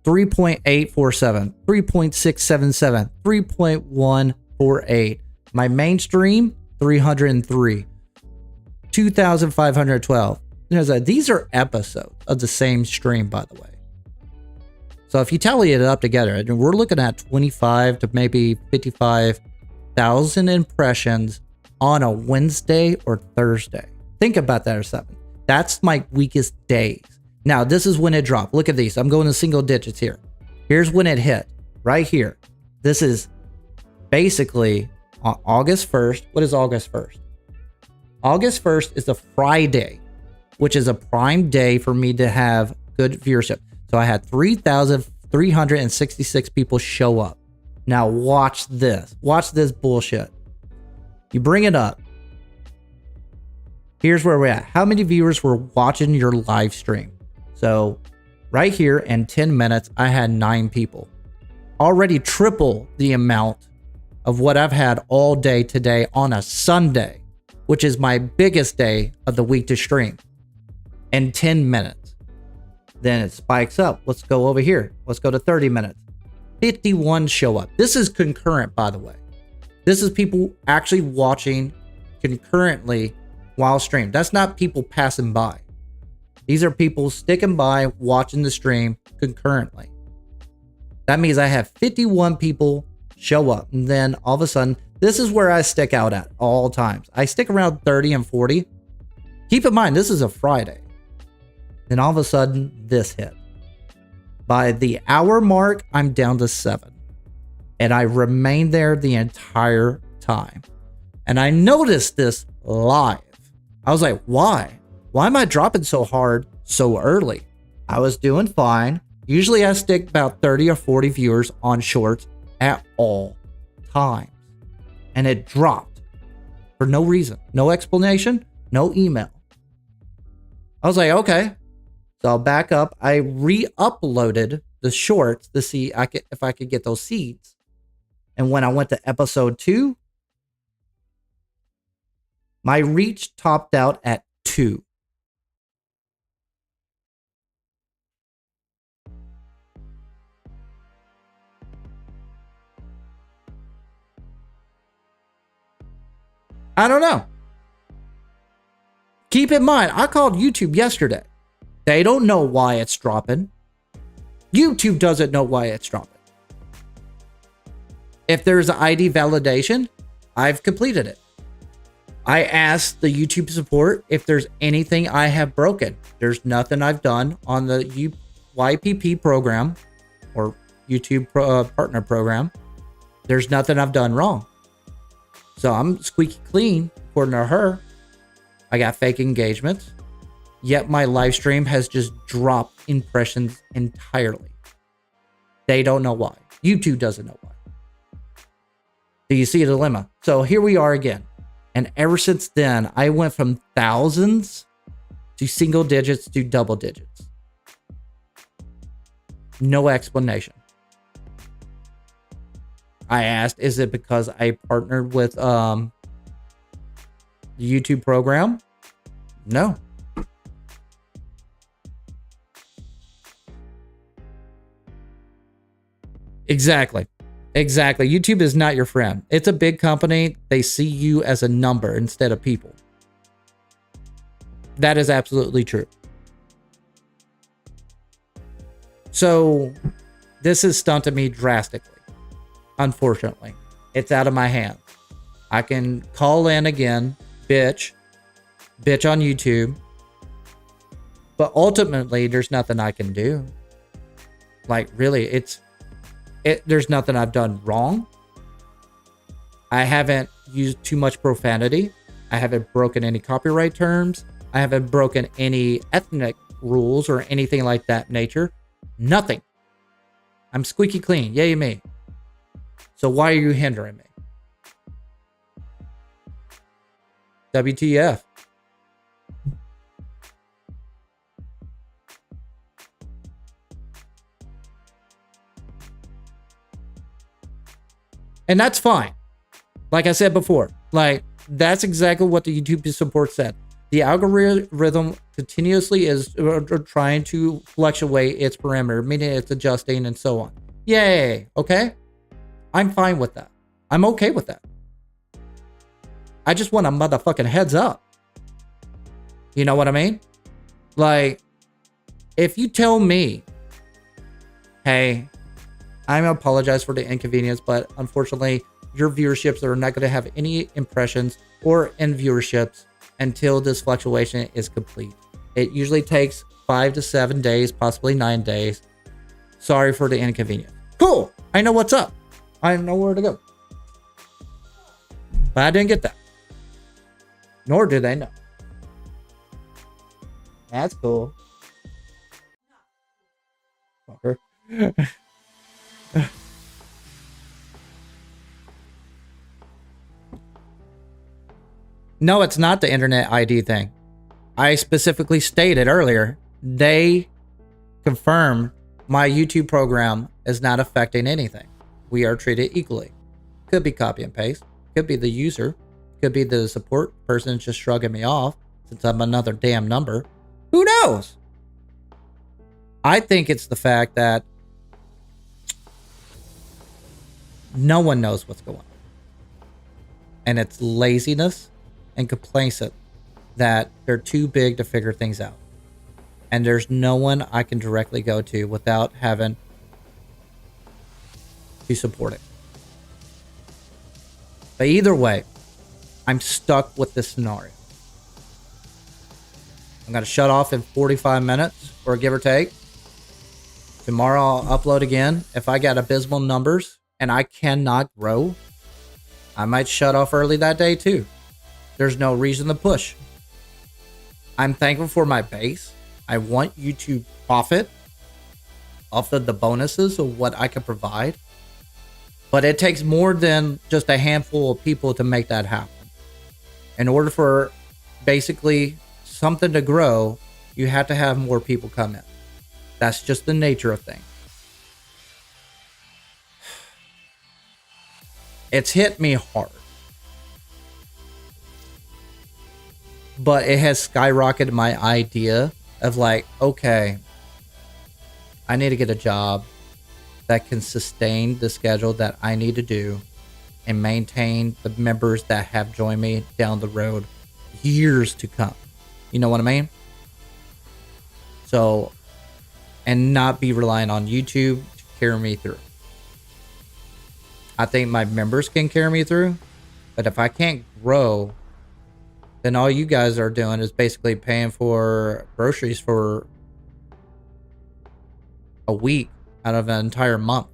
3.847, 3.677, 3.148. My mainstream, 303. 2,512. These are episodes of the same stream, by the way. So if you tally it up together, we're looking at 25 to maybe 55,000 impressions on a Wednesday or Thursday. Think about that or something. That's my weakest days. Now, this is when it dropped. Look at these. I'm going to single digits here. Here's when it hit. Right here. This is basically on August 1st. What is August 1st? August 1st is a Friday, which is a prime day for me to have good viewership. So I had 3,366 people show up. Now watch this. Watch this bullshit. You bring it up. Here's where we're at. How many viewers were watching your live stream? So right here in 10 minutes, I had 9 people. Already triple the amount of what I've had all day today on a Sunday, which is my biggest day of the week to stream. In 10 minutes. Then it spikes up. Let's go over here. Let's go to 30 minutes. 51 show up. This is concurrent, by the way. This is people actually watching concurrently while stream. That's not people passing by. These are people sticking by, watching the stream concurrently. That means I have 51 people show up. And then all of a sudden, this is where I stick out at all times. I stick around 30 and 40. Keep in mind, this is a Friday. Then all of a sudden, this hit. By the hour mark, I'm down to 7. And I remained there the entire time. And I noticed this live. I was like, why? Why am I dropping so hard so early? I was doing fine. Usually I stick about 30 or 40 viewers on shorts at all times. And it dropped for no reason. No explanation, no email. I was like, okay. So I'll back up. I re-uploaded the shorts to see if I could get those seeds. And when I went to episode 2, my reach topped out at 2. I don't know. Keep in mind, I called YouTube yesterday. They don't know why it's dropping. YouTube doesn't know why it's dropping. If there's an ID validation, I've completed it. I asked the YouTube support if there's anything I have broken. There's nothing I've done on the YPP program or YouTube partner program. There's nothing I've done wrong. So I'm squeaky clean, according to her. I got fake engagements. Yet my live stream has just dropped impressions entirely. They don't know why. YouTube doesn't know why. Do you see a dilemma? So here we are again. And ever since then, I went from thousands to single digits to double digits. No explanation. I asked, is it because I partnered with the YouTube program? No. Exactly. YouTube is not your friend. It's a big company. They see you as a number instead of people. That is absolutely true. So this has stunted me drastically. Unfortunately, it's out of my hands. I can call in again, bitch on YouTube. But ultimately, there's nothing I can do. Like, really, there's nothing I've done wrong. I haven't used too much profanity. I haven't broken any copyright terms. I haven't broken any ethnic rules or anything like that nature. Nothing. I'm squeaky clean. Yay me. So why are you hindering me? WTF. And that's fine. Like I said before, like that's exactly what the YouTube support said. The algorithm continuously is trying to fluctuate its parameter, meaning it's adjusting and so on. Yay. Okay. I'm fine with that. I'm okay with that. I just want a motherfucking heads up. You know what I mean? Like, if you tell me, hey, I apologize for the inconvenience, but unfortunately, your viewerships are not going to have any impressions or in viewerships until this fluctuation is complete. It usually takes 5 to 7 days, possibly 9 days. Sorry for the inconvenience. Cool. I know what's up. I know where to go. But I didn't get that. Nor do they know. That's cool. Fucker. No, it's not the internet ID thing. I specifically stated earlier, they confirmed my YouTube program is not affecting anything. We are treated equally. Could be copy and paste. Could be the user. Could be the support person just shrugging me off since I'm another damn number. Who knows? I think it's the fact that no one knows what's going on. And it's laziness and complacent that they're too big to figure things out. And there's no one I can directly go to without having to support it. But either way, I'm stuck with this scenario. I'm going to shut off in 45 minutes or give or take. Tomorrow I'll upload again. If I got abysmal numbers and I cannot grow, I might shut off early that day too. There's no reason to push. I'm thankful for my base. I want you to profit off of the bonuses of what I can provide. But it takes more than just a handful of people to make that happen. In order for basically something to grow, you have to have more people come in. That's just the nature of things. It's hit me hard. But it has skyrocketed my idea of like, okay, I need to get a job that can sustain the schedule that I need to do and maintain the members that have joined me down the road years to come. You know what I mean? So, and not be relying on YouTube to carry me through. I think my members can carry me through, but if I can't grow, then all you guys are doing is basically paying for groceries for a week out of an entire month.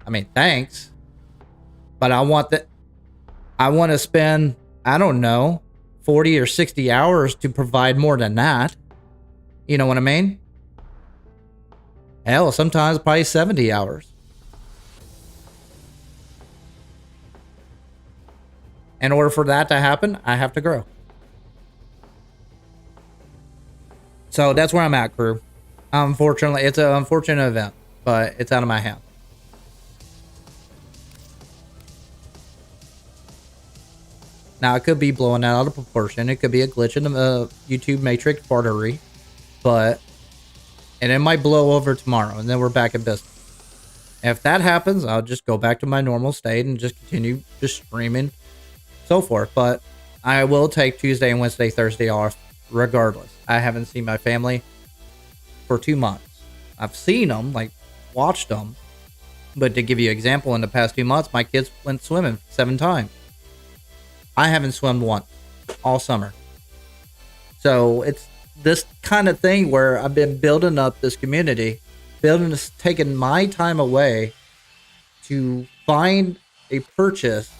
I mean, thanks. But I want to spend, I don't know, 40 or 60 hours to provide more than that. You know what I mean? Hell, sometimes probably 70 hours. In order for that to happen, I have to grow. So that's where I'm at, crew. Unfortunately, it's an unfortunate event, but it's out of my hand. Now, it could be blowing out of proportion. It could be a glitch in the YouTube matrix artery, and it might blow over tomorrow, and then we're back in business. If that happens, I'll just go back to my normal state and just continue just streaming, so forth. But I will take Tuesday and Wednesday, Thursday off regardless. I haven't seen my family for 2 months. I've seen them, like watched them, but to give you an example, in the past 2 months, my kids went swimming 7 times. I haven't swum once all summer. So it's this kind of thing where I've been building up this community, taking my time away to find a purchase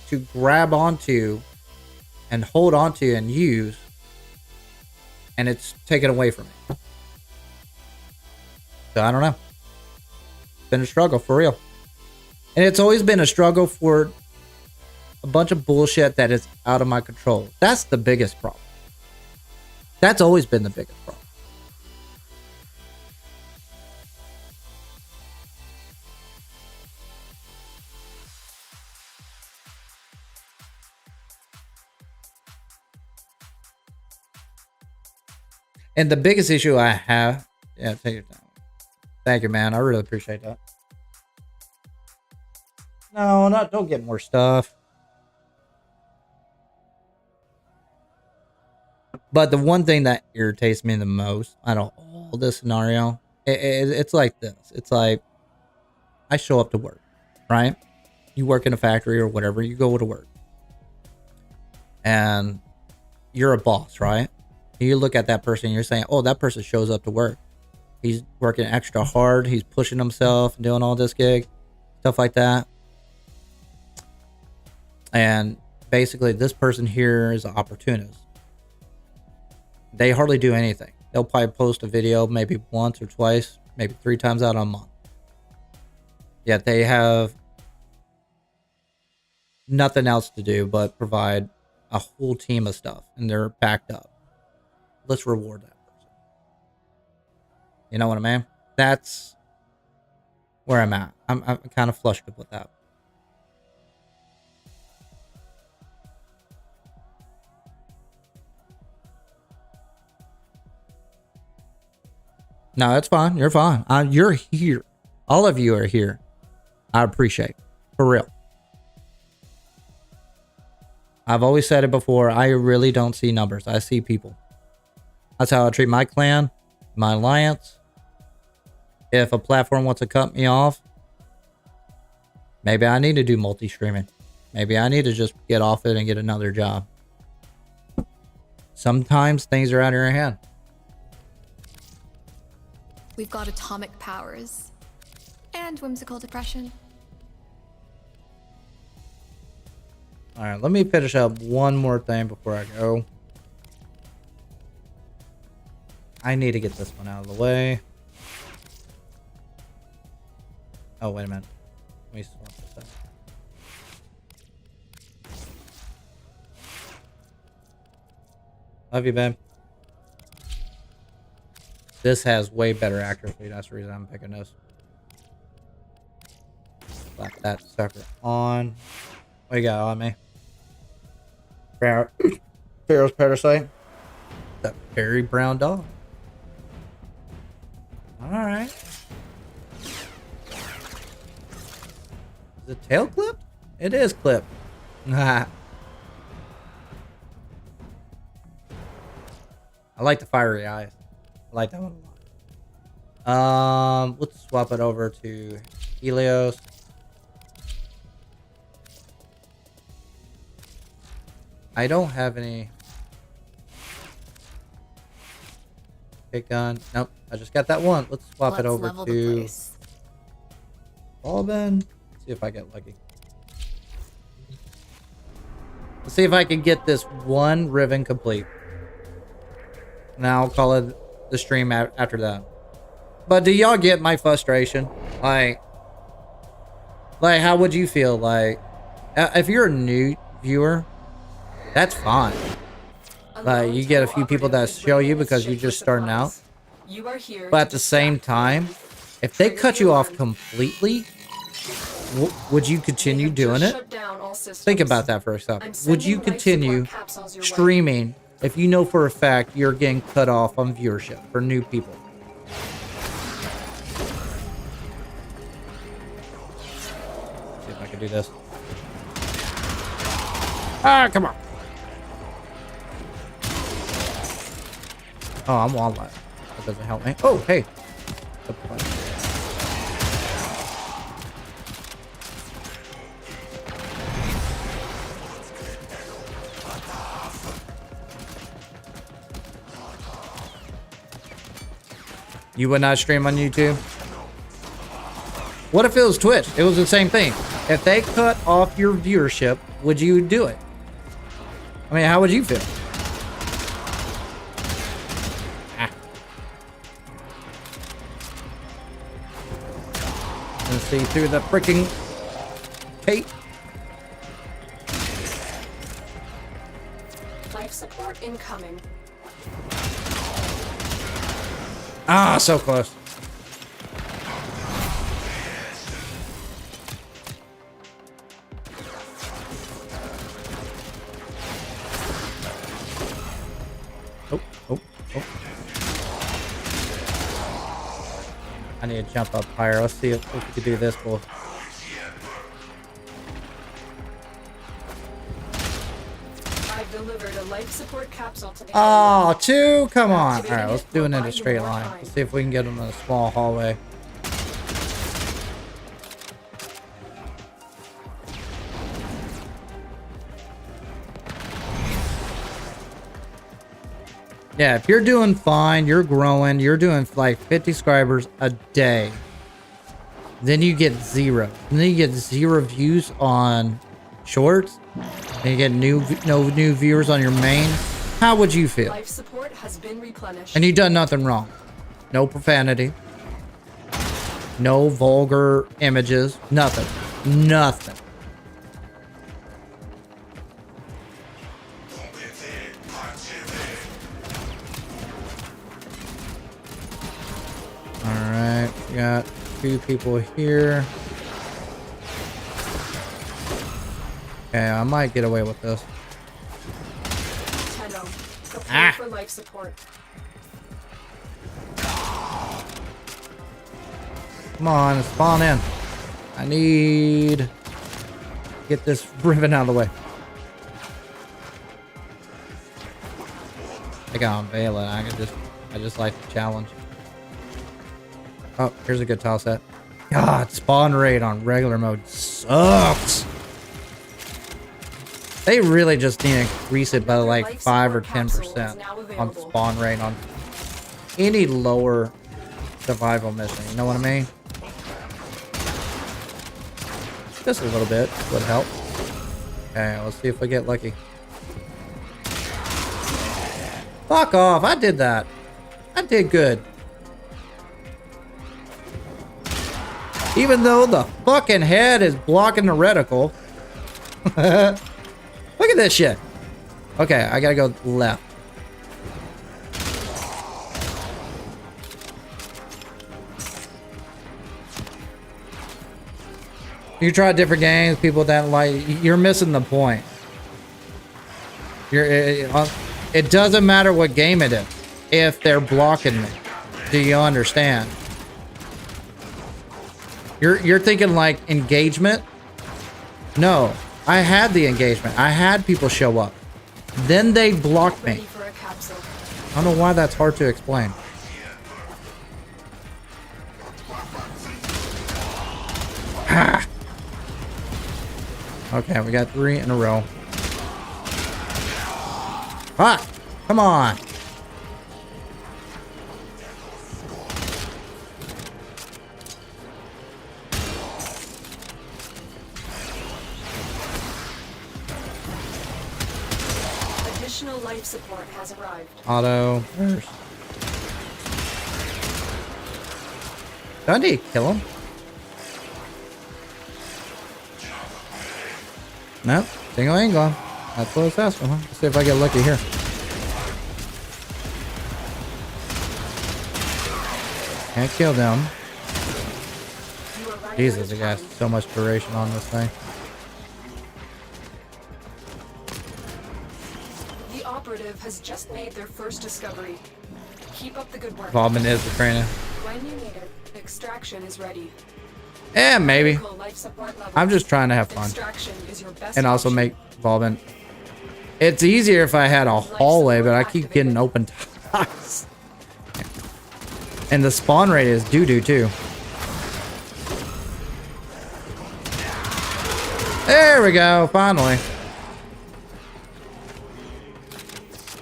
to grab onto and hold onto and use, and it's taken away from me. So I don't know. It's been a struggle for real. And it's always been a struggle for a bunch of bullshit that is out of my control. That's the biggest problem. That's always been the biggest problem. And the biggest issue I have, yeah, take your time. Thank you, man. I really appreciate that. No, don't get more stuff. But the one thing that irritates me the most out of all this scenario, it's like this. It's like, I show up to work, right? You work in a factory or whatever, you go to work. And you're a boss, right? You look at that person, you're saying, oh, that person shows up to work. He's working extra hard. He's pushing himself and doing all this gig, stuff like that. And basically, this person here is an opportunist. They hardly do anything. They'll probably post a video maybe once or twice, maybe 3 times out a month. Yet they have nothing else to do but provide a whole team of stuff, and they're backed up. Let's reward that person. You know what I mean? That's where I'm at. I'm kind of flustered with that. No, it's fine. You're fine. You're here. All of you are here. I appreciate it. For real. I've always said it before. I really don't see numbers. I see people. That's how I treat my clan, my alliance. If a platform wants to cut me off, maybe I need to do multi-streaming. Maybe I need to just get off it and get another job. Sometimes things are out of your hand. We've got atomic powers and whimsical depression. All right, let me finish up one more thing before I go. I need to get this one out of the way. Oh, wait a minute. Let me swap this up. Love you, babe. This has way better accuracy. That's the reason I'm picking this. Slap that sucker on. What you got on me? Pharaoh's Parasite. That very brown dog. Alright. Is the tail clipped? It is clipped. I like the fiery eyes. I like that one a lot. Let's swap it over to Helios. I don't have any big gun. Nope, I just got that one. Let's swap it over to Ballben. See if I get lucky. Let's see if I can get this one ribbon complete. Now I'll call it the stream after that. But do y'all get my frustration? Like how would you feel? Like, if you're a new viewer, that's fine. Like, you get a few people that show you because you're just starting out. But at the same time, if they cut you off completely, would you continue doing it? Think about that for a second. Would you continue streaming if you know for a fact you're getting cut off on viewership for new people? See if I can do this. Ah, come on. Oh, I'm wildlife. That doesn't help me. Oh, hey. You would not stream on YouTube? What if it was Twitch? It was the same thing. If they cut off your viewership, would you do it? I mean, how would you feel? Let's see through the freaking cape. Life support incoming. Ah, so close. Oh, oh, oh. I need to jump up higher. Let's see if we can do this. Cool. I've delivered a life support capsule to the Oh, 2? Come on. Activating Alright, let's it do will it in buy a you straight more line. time. Let's see if we can get them in a small hallway. Yeah, if you're doing fine, you're growing, you're doing like 50 subscribers a day, then you get 0. And then you get 0 views on shorts, and you get no new viewers on your main. How would you feel? Life support has been replenished. And you done nothing wrong. No profanity. No vulgar images. Nothing. Nothing. Alright, we got 2 people here. Okay, I might get away with this. Tenno, prepare for life support. Come on, spawn in. I need to get this ribbon out of the way. I can unveil it. I just like the challenge. Oh, here's a good tile set. God, spawn rate on regular mode sucks. They really just need to increase it by like 5 or 10% on spawn rate on any lower survival mission. You know what I mean? Just a little bit would help. Okay, let's see if we get lucky. Fuck off! I did that. I did good. Even though the fucking head is blocking the reticle. Look at this shit. Okay, I gotta go left. You try different games, people that like, you're missing the point. It doesn't matter what game it is if they're blocking me. Do you understand? You're thinking like engagement? No, I had the engagement. I had people show up. Then they blocked me. I don't know why that's hard to explain. Ah. Okay, we got 3 in a row. Fuck! Come on! Additional life support has arrived. Auto first. Do I need to kill him? Nope. Single angle. That's what it's asking, huh? Let's see if I get lucky here. Can't kill them. Jesus, it got so much duration on this thing. The operative has just made their first discovery. Keep up the good work. Involvement is the training. When you need it, extraction is ready. Yeah, maybe. Critical life support levels. I'm just trying to have fun. Extraction is your best And also option. make involvement. It's easier if I had a hallway, but I keep getting open ties. And the spawn rate is doo-doo too. There we go, finally.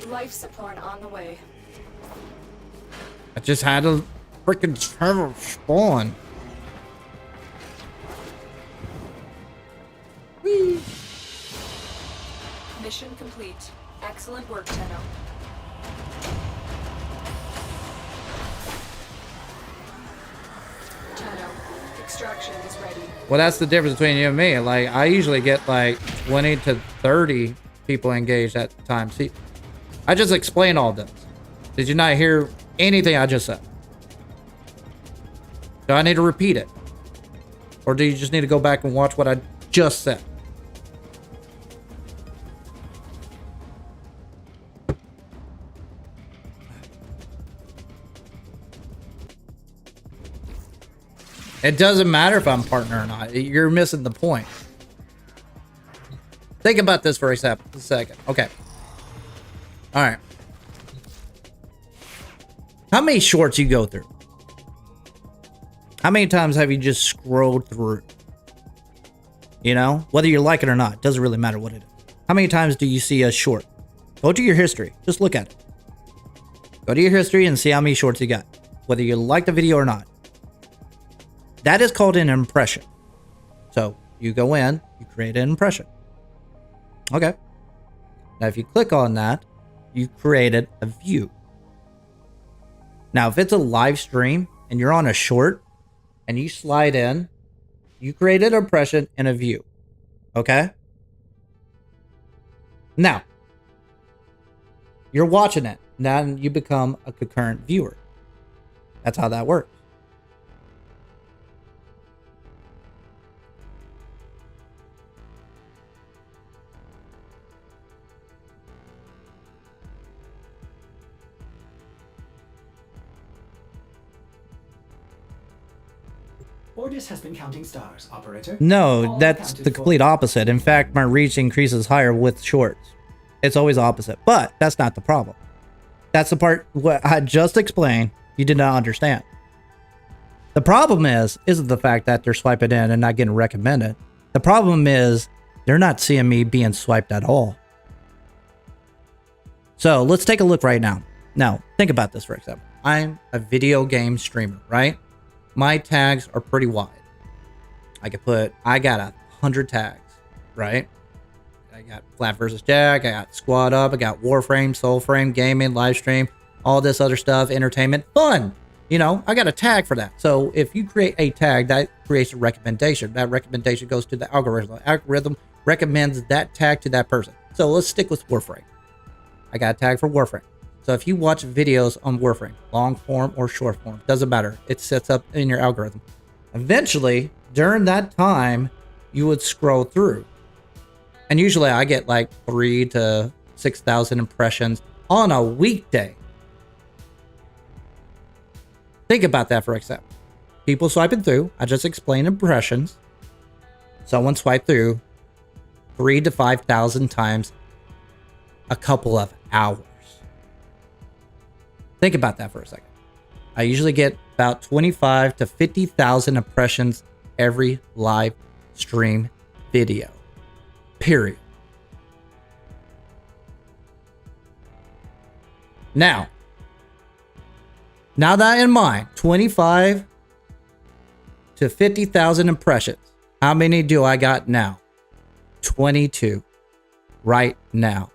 Life support on the way. I just had to freaking spawn. Whee. Mission complete. Excellent work, Tenno. Tenno, extraction is ready. Well, that's the difference between you and me. Like, I usually get like 20 to 30 people engaged at the time. See, I just explained all this. Did you not hear anything I just said? Do I need to repeat it? Or do you just need to go back and watch what I just said? It doesn't matter if I'm partner or not. You're missing the point. Think about this for a second. Okay. All right. How many shorts you go through? How many times have you just scrolled through? You know, whether you like it or not, it doesn't really matter what it is. How many times do you see a short? Go to your history. Just look at it. Go to your history and see how many shorts you got, whether you like the video or not. That is called an impression. So you go in, you create an impression. Okay. Now, if you click on that, you created a view. Now, if it's a live stream and you're on a short and you slide in, you created an impression and a view. Okay? Now, you're watching it. Now you become a concurrent viewer. That's how that works. Ordis has been counting stars, operator. No, that's the complete opposite. In fact, my reach increases higher with shorts. It's always opposite, but that's not the problem. That's the part what I just explained you did not understand. The problem isn't the fact that they're swiping in and not getting recommended. The problem is they're not seeing me being swiped at all. So let's take a look right now. Now, think about this for example. I'm a video game streamer, right? My tags are pretty wide. I got 100 tags, right? I got flapvsjack, I got squad up, I got Warframe, Soulframe, gaming, live stream, all this other stuff, entertainment, fun. You know, I got a tag for that. So if you create a tag, that creates a recommendation. That recommendation goes to the algorithm. The algorithm recommends that tag to that person. So let's stick with Warframe. I got a tag for Warframe. So if you watch videos on Warframe, long form or short form, doesn't matter. It sets up in your algorithm. Eventually, during that time, you would scroll through. And usually I get like 3,000 to 6,000 impressions on a weekday. Think about that for example. People swiping through. I just explained impressions. Someone swiped through 3,000 to 5,000 times a couple of hours. Think about that for a second. I usually get about 25 to 50,000 impressions every live stream video. Period. Now that in mind, 25 to 50,000 impressions. How many do I got now? 22 right now.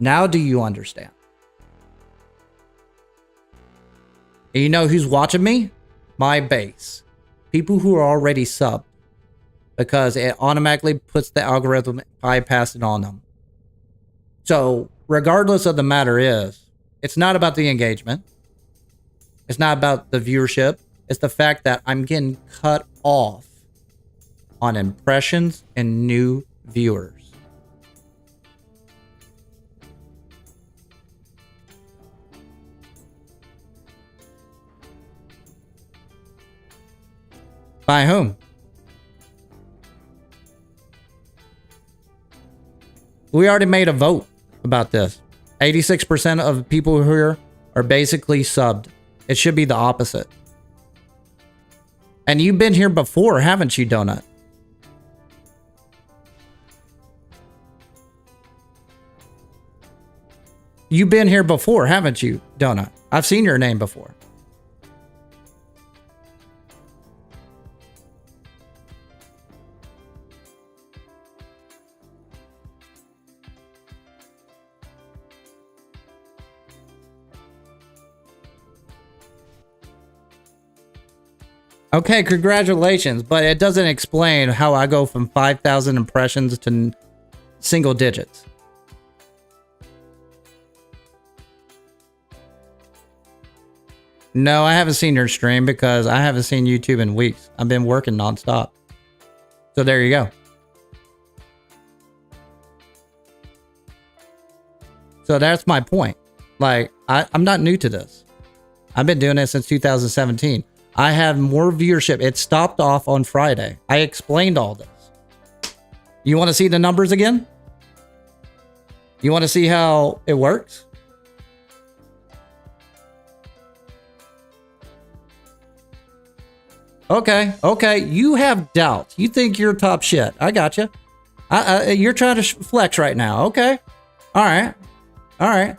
Now do you understand? And you know who's watching me? My base. People who are already subbed. Because it automatically puts the algorithm bypassing on them. So, regardless of the matter is, it's not about the engagement. It's not about the viewership. It's the fact that I'm getting cut off on impressions and new viewers. By whom? We already made a vote about this. 86% of people here are basically subbed. It should be the opposite. And you've been here before, haven't you, Donut? You've been here before, haven't you, Donut? I've seen your name before. Okay, congratulations, but it doesn't explain how I go from 5,000 impressions to single digits. No, I haven't seen your stream because I haven't seen YouTube in weeks. I've been working nonstop. So there you go. So that's my point. Like, I'm not new to this. I've been doing it since 2017. I had more viewership. It stopped off on Friday. I explained all this. You want to see the numbers again? You want to see how it works? Okay, okay. You have doubts. You think you're top shit. I got you. You're trying to flex right now. Okay. All right. All right.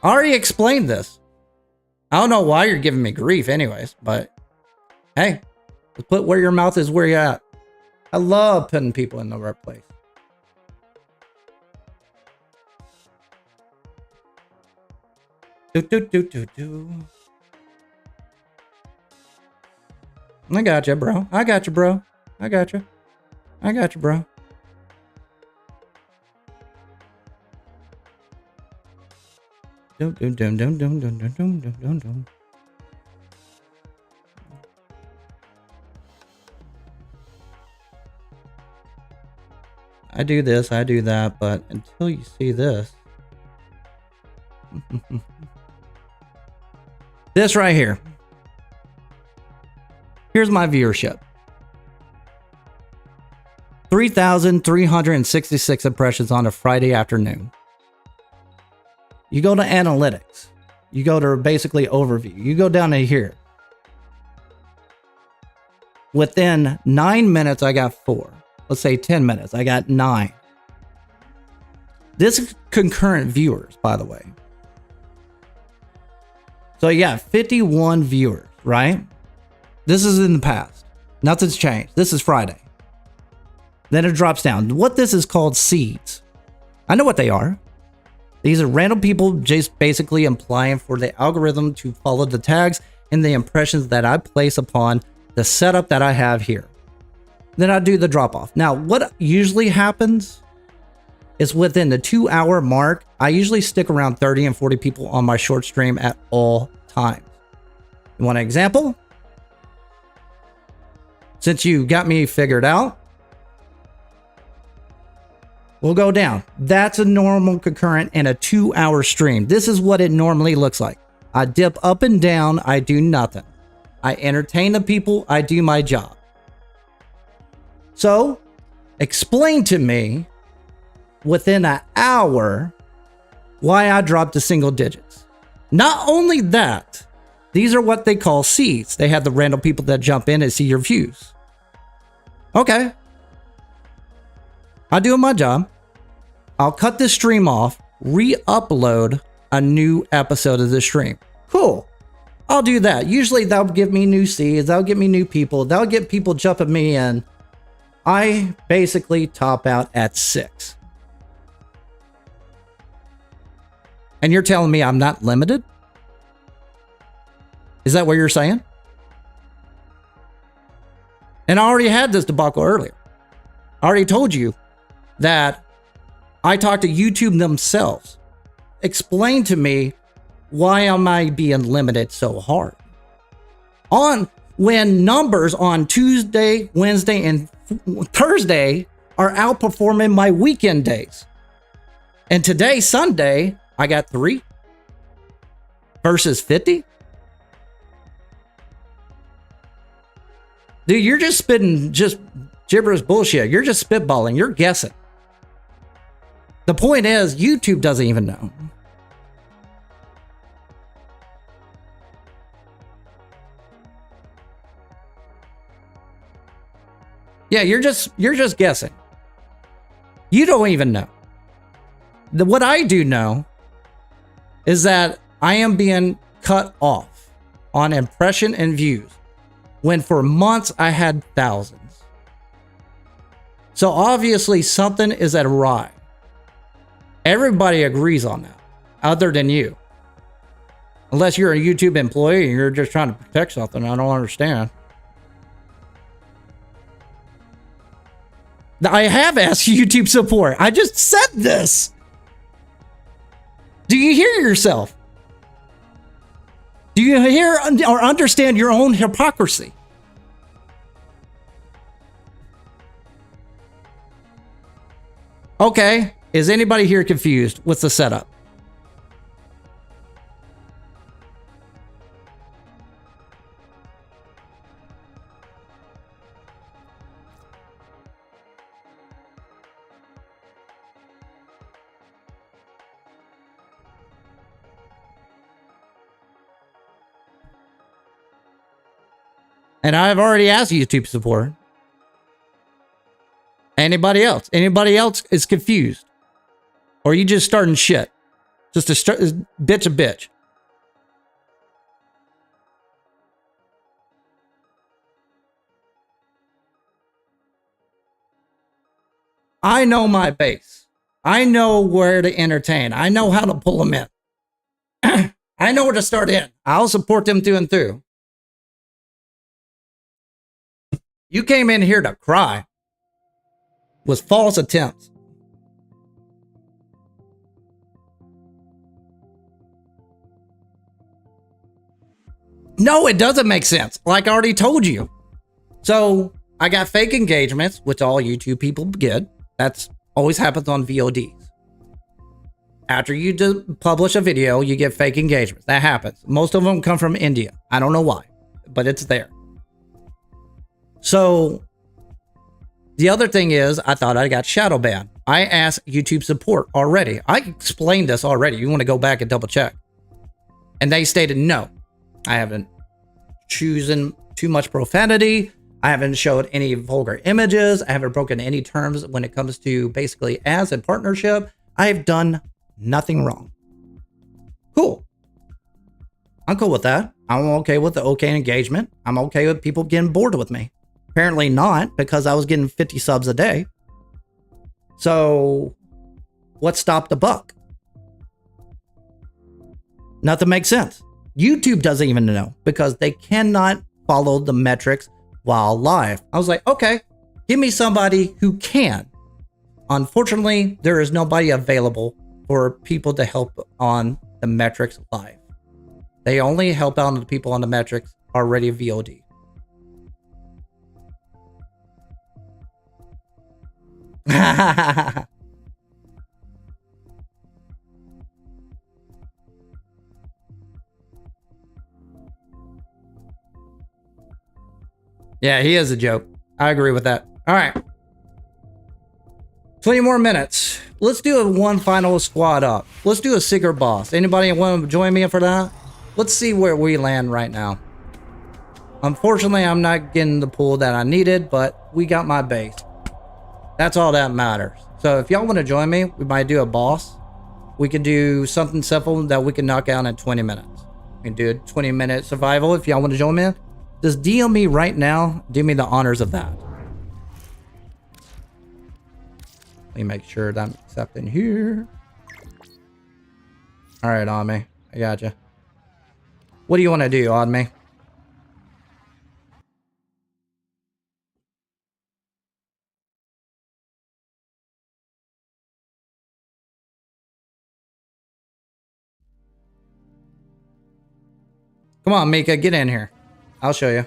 I already explained this. I don't know why you're giving me grief anyways, but hey, put where your mouth is where you're at. I love putting people in the right place. I got you, bro. I got you, bro. I got you. I got you, bro. Dum dum dum dum dum dum dum dum dum dum. I do this, I do that, but until you see this. This right here. Here's my viewership. 3,366 impressions on a Friday afternoon. You go to analytics. You go to basically overview. You go down to here. Within 9 minutes, I got 4. Let's say 10 minutes, I got 9. This is concurrent viewers, by the way. So you got 51 viewers, right? This is in the past. Nothing's changed. This is Friday. Then it drops down. What this is called seeds. I know what they are. These are random people just basically implying for the algorithm to follow the tags and the impressions that I place upon the setup that I have here. Then I do the drop off. Now, what usually happens is within the 2-hour mark, I usually stick around 30 and 40 people on my short stream at all times. You want an example? Since you got me figured out, we'll go down. That's a normal concurrent in a 2-hour stream. This is what it normally looks like. I dip up and down. I do nothing. I entertain the people. I do my job. So, explain to me within an hour why I dropped to single digits. Not only that, these are what they call seeds. They have the random people that jump in and see your views. Okay. I'm doing my job. I'll cut this stream off, re-upload a new episode of the stream. Cool. I'll do that. Usually that'll give me new seeds. That'll get me new people. That'll get people jumping me in. I basically top out at 6. And you're telling me I'm not limited? Is that what you're saying? And I already had this debacle earlier. I already told you that I talked to YouTube themselves. Explain to me why am I being limited so hard? When numbers on Tuesday, Wednesday, and Thursday are outperforming my weekend days. And today, Sunday, I got 3 versus 50. Dude, you're just spitting just gibberish bullshit. You're just spitballing. You're guessing. The point is, YouTube doesn't even know. Yeah, you're just guessing. You don't even know. What I do know is that I am being cut off on impression and views when for months I had thousands. So obviously something is awry. Everybody agrees on that, other than you. Unless you're a YouTube employee and you're just trying to protect something, I don't understand. I have asked YouTube support. I just said this. Do you hear yourself? Do you hear or understand your own hypocrisy? Okay, is anybody here confused with the setup? And I've already asked YouTube support. Anybody else? Anybody else is confused? Or are you just starting shit? Just a bitch. I know my base. I know where to entertain. I know how to pull them in. I know where to start in. I'll support them through and through. You came in here to cry with false attempts. No, it doesn't make sense. Like I already told you. So I got fake engagements, which all YouTube people get. That's always happens on VODs. After you publish a video, you get fake engagements. That happens. Most of them come from India. I don't know why, but it's there. So the other thing is, I thought I got shadow banned. I asked YouTube support already. I explained this already. You want to go back and double check. And they stated no. I haven't chosen too much profanity. I haven't showed any vulgar images. I haven't broken any terms when it comes to basically ads and partnership. I have done nothing wrong. Cool. I'm cool with that. I'm okay with the okay engagement. I'm okay with people getting bored with me. Apparently not, because I was getting 50 subs a day. So what stopped the buck? Nothing makes sense. YouTube doesn't even know because they cannot follow the metrics while live. I was like, okay, give me somebody who can. Unfortunately, there is nobody available for people to help on the metrics live. They only help out on the people on the metrics already VOD. Yeah, he is a joke. I agree with that. All right. 20 more minutes. Let's do one final squad up. Let's do a secret boss. Anybody want to join me for that? Let's see where we land right now. Unfortunately, I'm not getting the pull that I needed, but we got my base. That's all that matters. So if y'all want to join me, we might do a boss. We can do something simple that we can knock out in 20 minutes. We can do a 20-minute survival if y'all want to join me. Just DM me right now. Do me the honors of that. Let me make sure that I'm accepting here. All right, on me. I got you. What do you want to do, on me? Come on, Mika, get in here. I'll show you.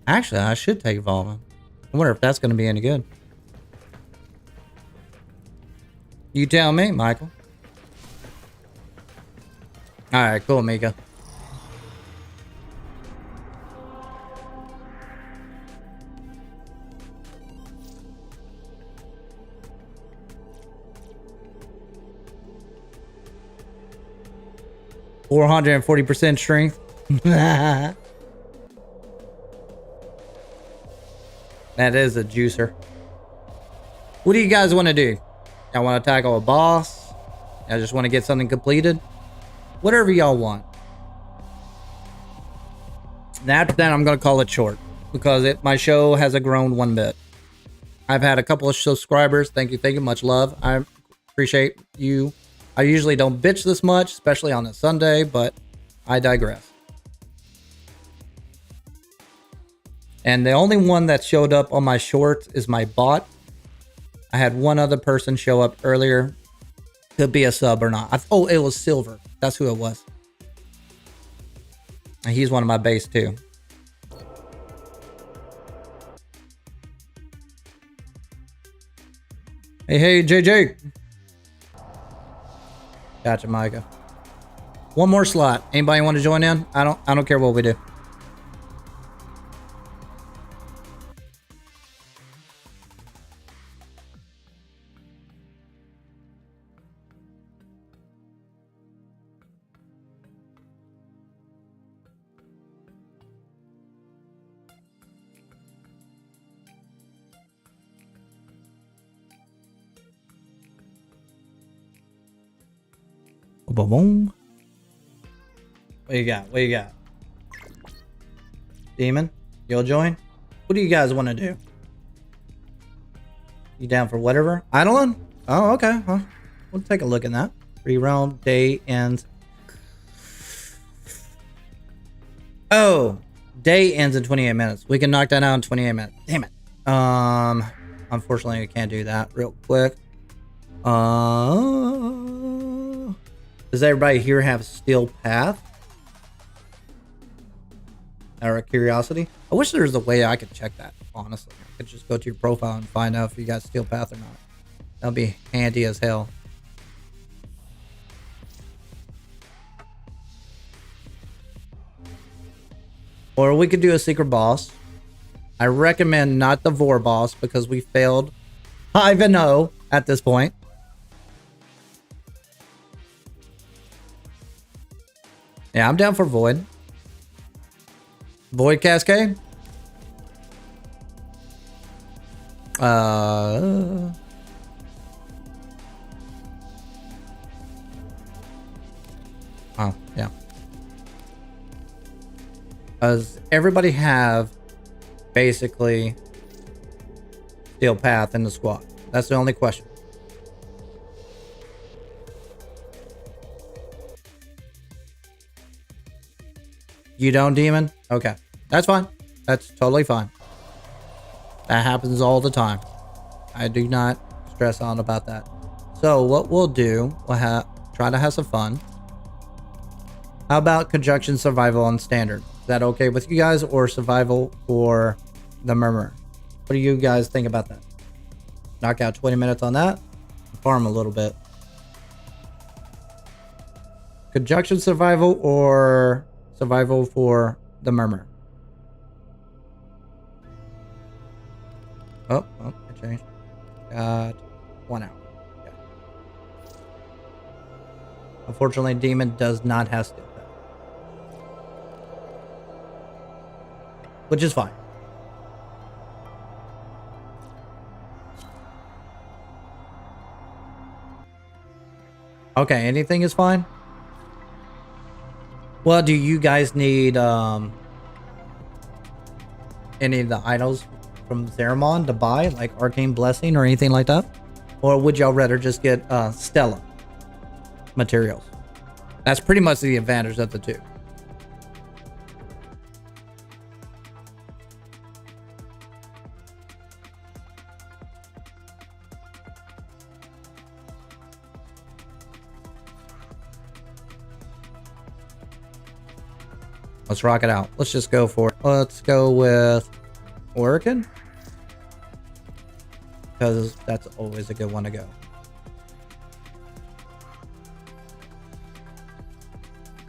Actually, I should take Evolving. I wonder if that's going to be any good. You tell me, Michael. Alright, cool, Mika. $440% strength. That is a juicer. What do you guys want to do? Y'all want to tackle a boss? I just want to get something completed? Whatever y'all want. And after that, I'm going to call it short because my show hasn't grown one bit. I've had a couple of subscribers. Thank you. Much love. I appreciate you. I usually don't bitch this much, especially on a Sunday, but I digress. And the only one that showed up on my shorts is my bot. I had one other person show up earlier. Could be a sub or not. Oh, it was Silver. That's who it was. And he's one of my base too. Hey, JJ. Gotcha, Micah. One more slot. Anybody want to join in? I don't care what we do. Boom. What you got? What you got? Demon, you'll join? What do you guys want to do? You down for whatever? Idling? Oh, okay. Well, we'll take a look at that. Free realm, day ends. Oh, day ends in 28 minutes. We can knock that out in 28 minutes. Damn it. Unfortunately, we can't do that real quick. Does everybody here have Steel Path? Out of curiosity? I wish there was a way I could check that, honestly. I could just go to your profile and find out if you got Steel Path or not. That'd be handy as hell. Or we could do a secret boss. I recommend not the Vor boss because we failed 5-0 at this point. Yeah, I'm down for Void. Void Cascade? Oh, yeah. Does everybody have basically Steel Path in the squad? That's the only question. You don't, Demon? Okay. That's fine. That's totally fine. That happens all the time. I do not stress out about that. So what we'll do, we'll try to have some fun. How about Conjunction Survival on Standard? Is that okay with you guys, or Survival for the Murmur? What do you guys think about that? Knock out 20 minutes on that. Farm a little bit. Conjunction Survival or Survival for the Murmur? Oh, it changed. Got 1 hour. Okay. Unfortunately, Demon does not have Steel Path, which is fine. Okay, anything is fine. Well, do you guys need any of the idols from Zeramon to buy, like Arcane Blessing or anything like that? Or would y'all rather just get Stella materials? That's pretty much the advantage of the two. Let's rock it out. Let's just go for it. Let's go with Oregon, because that's always a good one to go.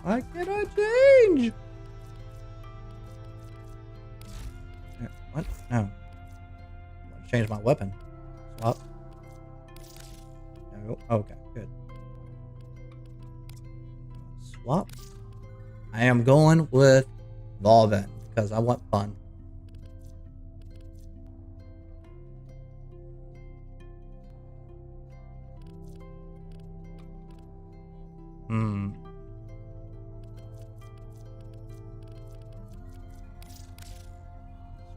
Why can't I change? What? No. I want to change my weapon. Swap. No. Okay, good. Swap. I am going with Volvin because I want fun.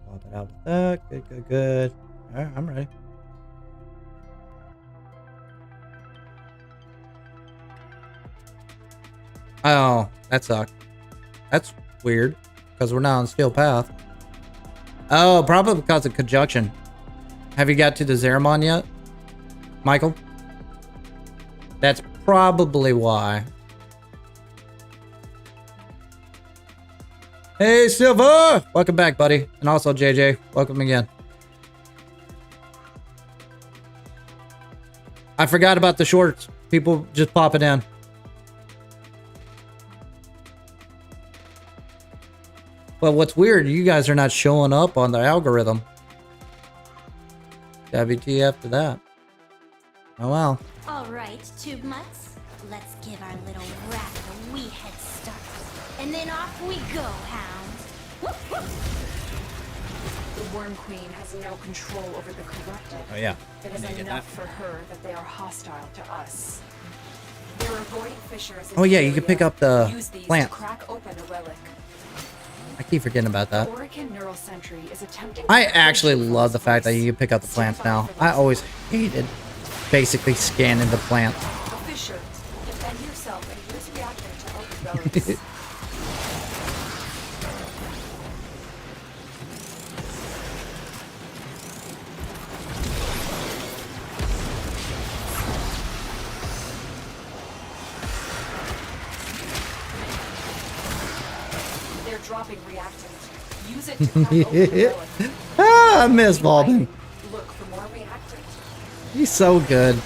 Swap it out with that. Good, good, good. All right, I'm ready. Oh, that sucked. That's weird, because we're not on Steel Path. Oh, probably because of Conjunction. Have you got to the Zeramon yet, Michael? That's probably why. Hey, Silva! Welcome back, buddy. And also, JJ, welcome again. I forgot about the shorts. People just popping in. But what's weird, you guys are not showing up on the algorithm. WTF to that. Oh well. Alright, tube mutts. Let's give our little rat a wee head start. And then off we go, hounds. Woof, woof. The Worm Queen has no control over the corrupted. Oh yeah. It is enough for her that they are hostile to us. They're avoiding fissures. Oh yeah, you can pick up the Use these plant. to crack open a relic. I keep forgetting about that. Orican Neural Sentry is attempting I actually love the fact that you can pick up the plants now. I always hated basically scanning the plants. A fissure. Defend yourself and use reactor to open relics. They're dropping reactant. Use it to crack open a relic. Ah, I miss Balden. Look for more reactant. He's so good.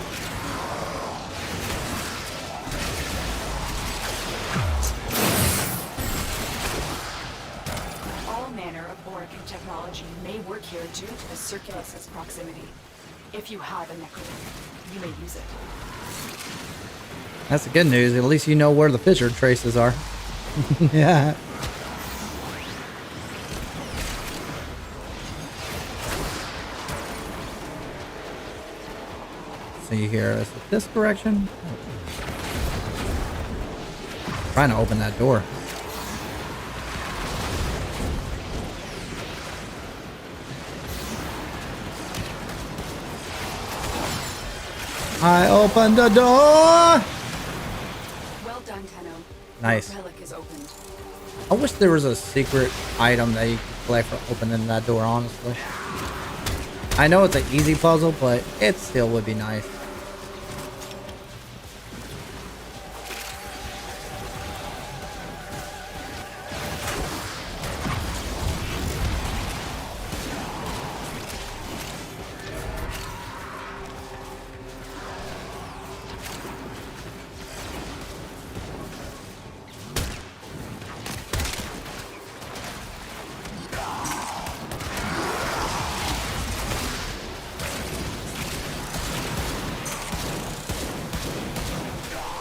All manner of Orican technology may work here due to the Circulus's proximity. If you have a necromancer, you may use it. That's the good news. At least you know where the fissure traces are. Yeah. See here, is it this direction? Trying to open that door. I opened the door! Well done, Tenno. Nice. The relic is opened. I wish there was a secret item that you could collect for opening that door, honestly. I know it's an easy puzzle, but it still would be nice.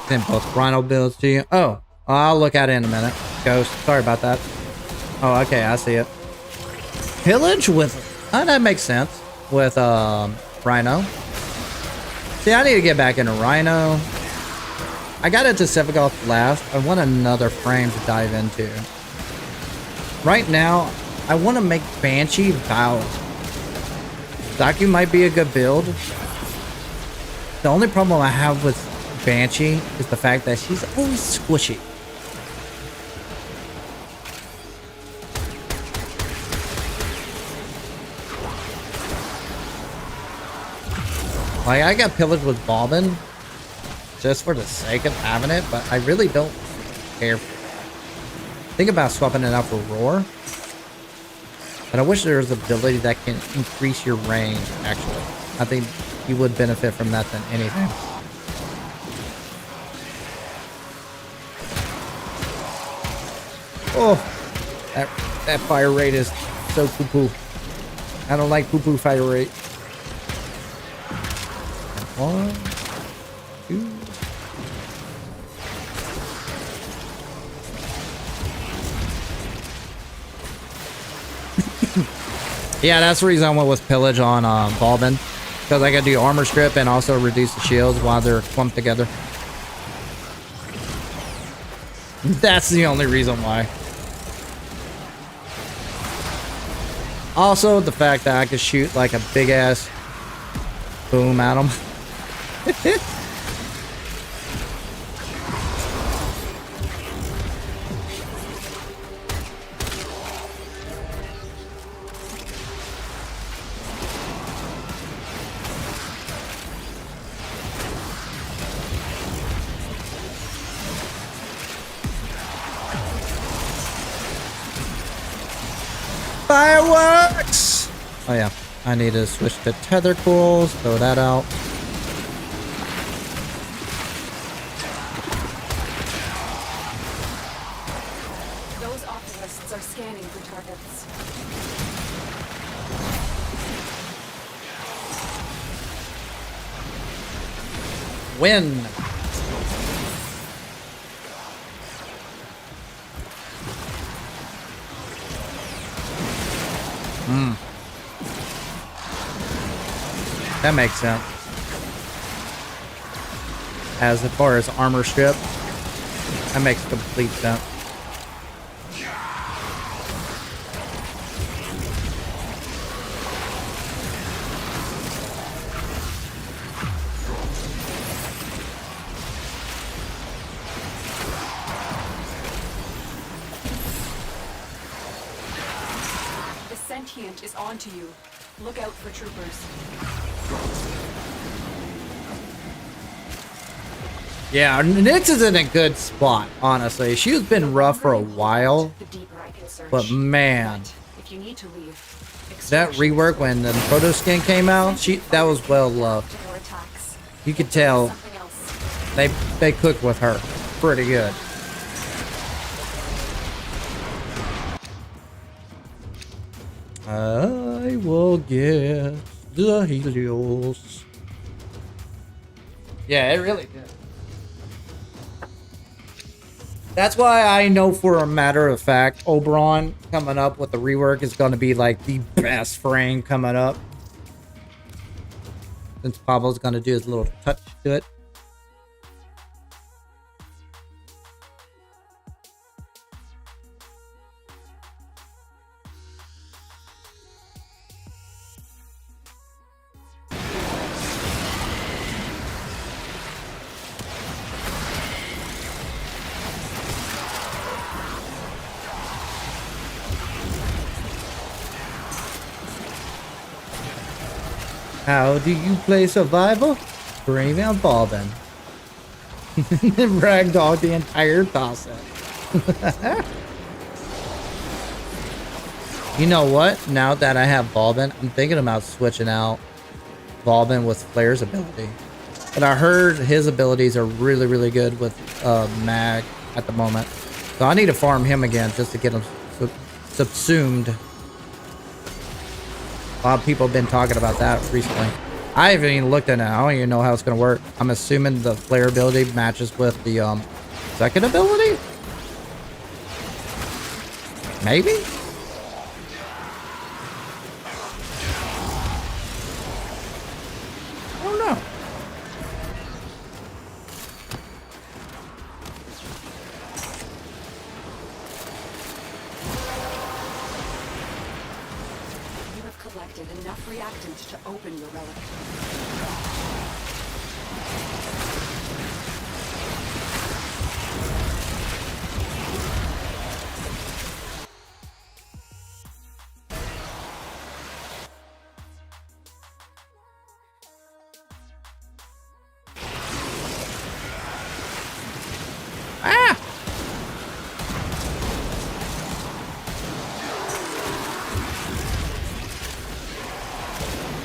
Send both Rhino builds to you. Oh, I'll look at it in a minute. Ghost, sorry about that. Oh, okay, I see it. Pillage with... Oh, that makes sense. With, Rhino. See, I need to get back into Rhino. I got into Sevagoth last. I want another frame to dive into. Right now, I want to make Banshee Vow. Zaku might be a good build. The only problem I have with Banshee is the fact that she's always squishy. Like, I got pillaged with Bobbin just for the sake of having it, but I really don't care. Think about swapping it out for Roar. But I wish there was an ability that can increase your range, actually. I think you would benefit from that than anything. Oh, that fire rate is so poo-poo. I don't like poo-poo fire rate. 1, 2. Yeah, that's the reason I went with Pillage on Balvin. Because I can do armor strip and also reduce the shields while they're clumped together. That's the only reason why. Also, the fact that I could shoot like a big ass boom at them. Fireworks! Oh yeah, I need to switch to tether cools, throw that out. Those optimists are scanning for Win. That makes sense. As far as armor strip, that makes complete sense. The sentient is onto you. Look out for troopers. Yeah, Nyx is in a good spot, honestly. She's been rough for a while, but man, If you need to leave, that rework when the proto skin came out, that was well loved. You could tell they cooked with her pretty good. I will get the Helios. Yeah, it really did. That's why I know for a matter of fact, Oberon coming up with the rework is going to be like the best frame coming up. Since Pablo's going to do his little touch to it. How do you play survival? Bring down Bobbin. Ragdoll the entire toss-up. You know what? Now that I have Bobbin, I'm thinking about switching out Bobbin with Flair's ability. But I heard his abilities are really, really good with Mag at the moment. So I need to farm him again just to get him subsumed. A lot of people have been talking about that recently. I haven't even looked at it. I don't even know how it's going to work. I'm assuming the flare ability matches with the second ability? Maybe? I don't know. Enough reactant to open your relic.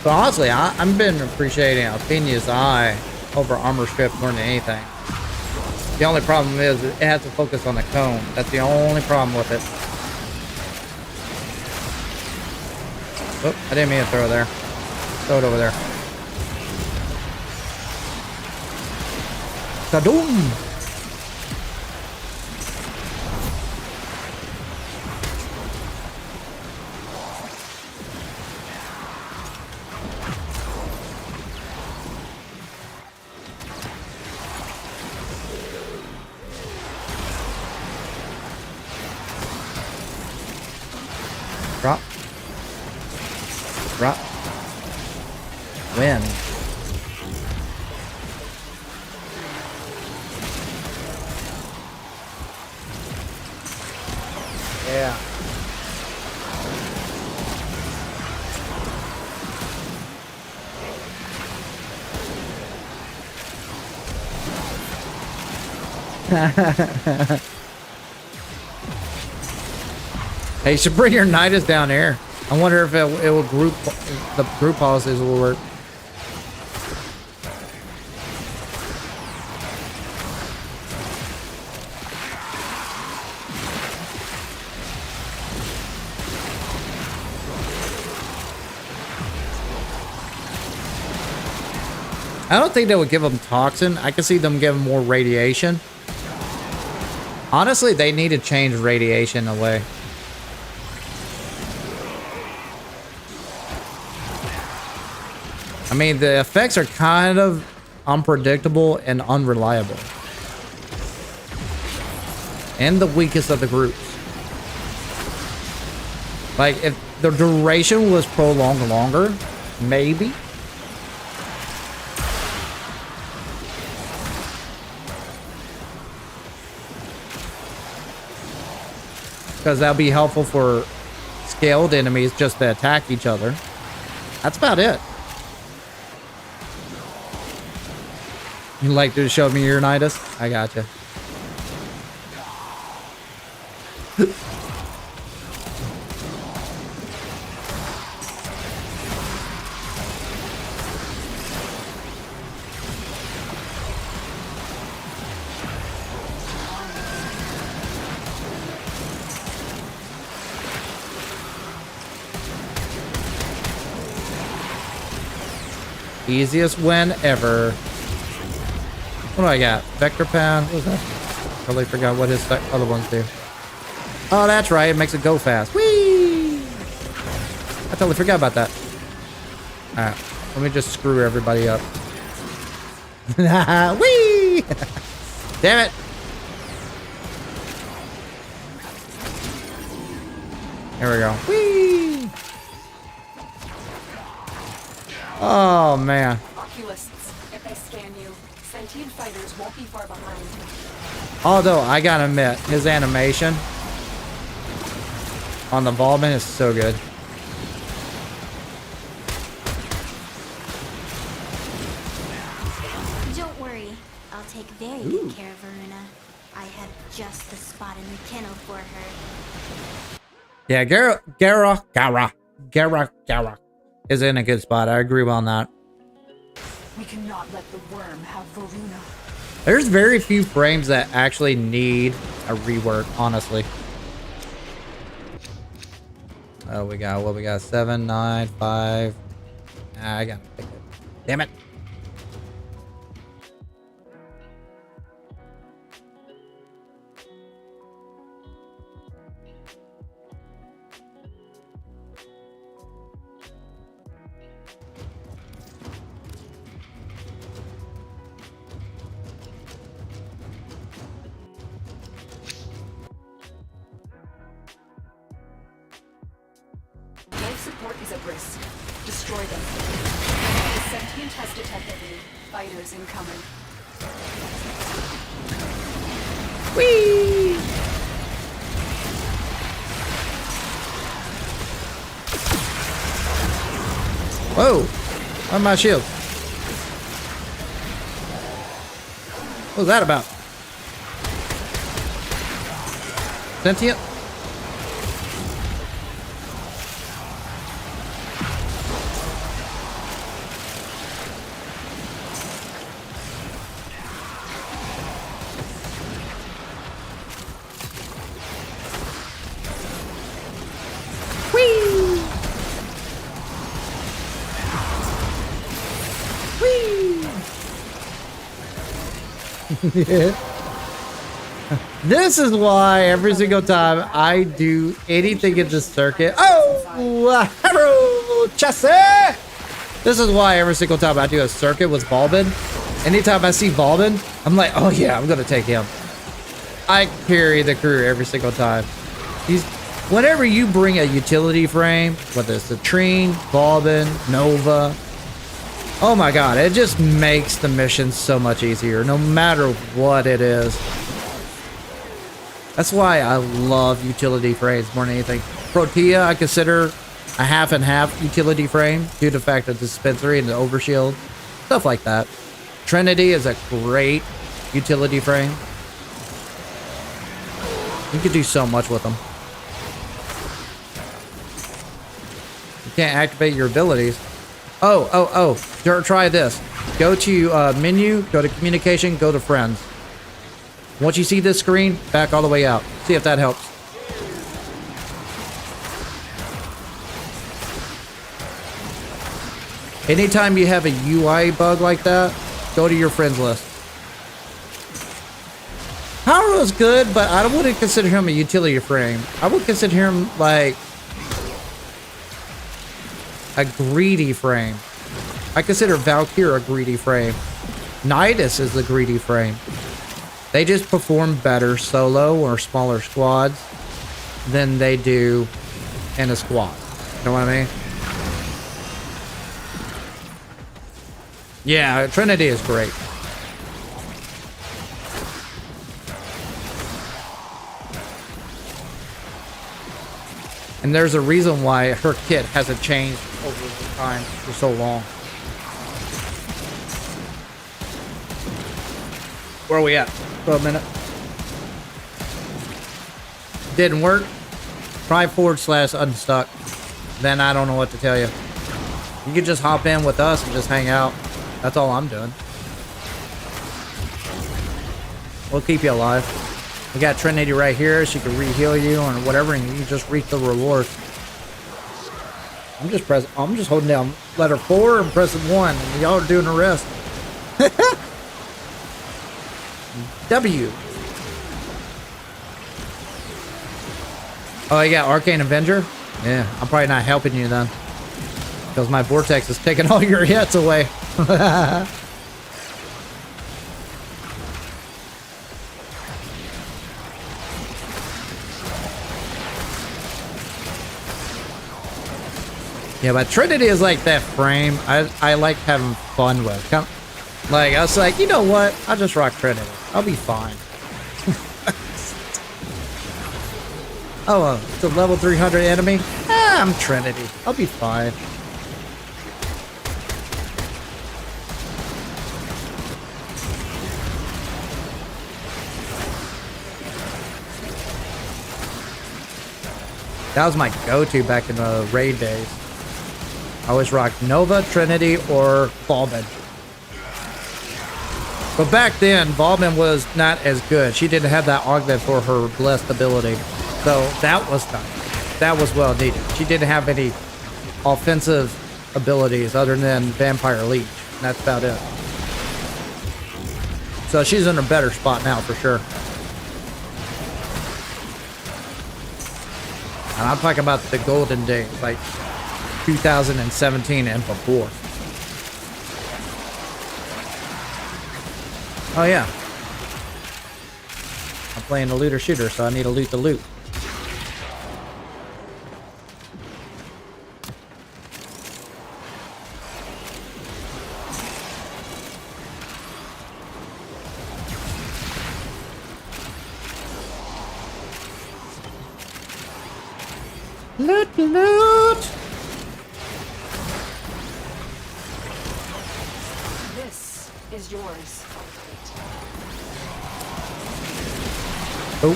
But honestly, I've been appreciating Alpenia's eye over armor strip more than anything. The only problem is it has to focus on the cone. That's the only problem with it. Oh, I didn't mean to throw it there. Throw it over there. Kadoom! Drop. Drop. Win. Yeah. Hey, you should bring your Nidus down here. I wonder if it will group, the group policies will work. I don't think they would give them toxin. I could see them giving more radiation. Honestly, they need to change radiation away. I mean, the effects are kind of unpredictable and unreliable. And the weakest of the groups. Like, if the duration was prolonged longer, maybe. Because that'll be helpful for scaled enemies just to attack each other. That's about it. You like to show me your Nidus? I gotcha. Easiest win ever. What do I got? Vector Pound? What was that? Totally forgot what his other ones do. Oh, that's right. It makes it go fast. Whee! I totally forgot about that. Alright. Let me just screw everybody up. Whee! Damn it! There we go. Whee! Oh, man. Oculists, if they scan you, sentient fighters won't be far behind. Although, I gotta admit, his animation on the Volman is so good. Don't worry, I'll take very good care of Varuna. I have just the spot in the kennel for her. Yeah, Gara is in a good spot. I agree on that. We cannot let the worm have Varuna. There's very few frames that actually need a rework, honestly. Oh, we got what we got? 7, 9, 5. I gotta pick it. Damn it. Life support is at risk. Destroy them. The sentient has detected me. Fighters incoming. Whee! Whoa! On my shield. What was that about? Sentient? This is why every single time I do anything in this circuit. Oh, hello, Chessie! This is why every single time I do a circuit with Balbin, anytime I see Balbin, I'm like, oh yeah, I'm gonna take him. I carry the crew every single time. Whenever you bring a utility frame, whether it's the Trine, Balbin, Nova, oh my god, it just makes the mission so much easier, no matter what it is. That's why I love utility frames more than anything. Protea, I consider a half and half utility frame due to the fact that the dispensary and the overshield, stuff like that. Trinity is a great utility frame. You can do so much with them. You can't activate your abilities. Oh. Try this. Go to menu, go to communication, go to friends. Once you see this screen, back all the way out. See if that helps. Anytime you have a UI bug like that, go to your friends list. Power was good, but I wouldn't consider him a utility frame. I would consider him like a greedy frame. I consider Valkyrie a greedy frame. Nidus is the greedy frame. They just perform better solo or smaller squads than they do in a squad. You know what I mean? Yeah, Trinity is great. And there's a reason why her kit hasn't changed over the time for so long. Where are we at? For a minute. Didn't work. Try /unstuck. Then I don't know what to tell you. You can just hop in with us and just hang out. That's all I'm doing. We'll keep you alive. We got Trinity right here. She can re-heal you or whatever, and you just reap the reward. I'm just holding down letter 4 and pressing 1, and y'all are doing the rest. W. Oh, you got Arcane Avenger? Yeah, I'm probably not helping you then. Because my Vortex is taking all your hits away. Yeah, but Trinity is like that frame I like having fun with. Like, I was like, you know what? I'll just rock Trinity. I'll be fine. Oh, it's a level 300 enemy? Ah, I'm Trinity. I'll be fine. That was my go-to back in the raid days. I always rocked Nova, Trinity, or Volman. But back then, Volman was not as good. She didn't have that augment for her blessed ability. So that was nice. That was well needed. She didn't have any offensive abilities other than Vampire Leech. And that's about it. So she's in a better spot now for sure. And I'm talking about the golden days, like 2017 and before. Oh yeah. I'm playing a looter shooter, so I need to loot the loot. Loot, loot! This is yours. Oh.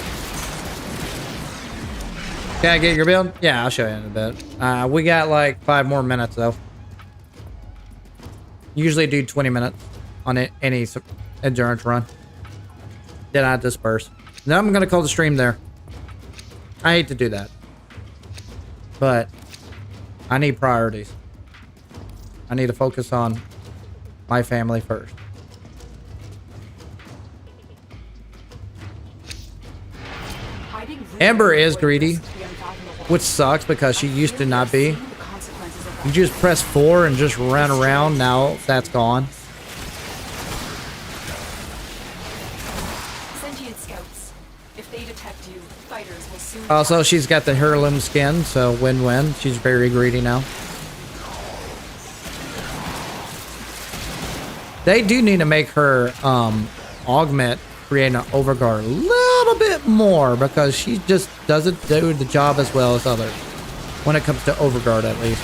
Can I get your build? Yeah, I'll show you in a bit. We got like 5 more minutes though. Usually do 20 minutes on any endurance run. Then I disperse. Then I'm going to call the stream there. I hate to do that. But I need priorities. I need to focus on my family first. Amber is greedy, which sucks because she used to not be. You just press 4 and just run around. Now that's gone. Also, she's got the heirloom skin, so win-win. She's very greedy now. They do need to make her augment create an overguard a little bit more because she just doesn't do the job as well as others when it comes to overguard, at least.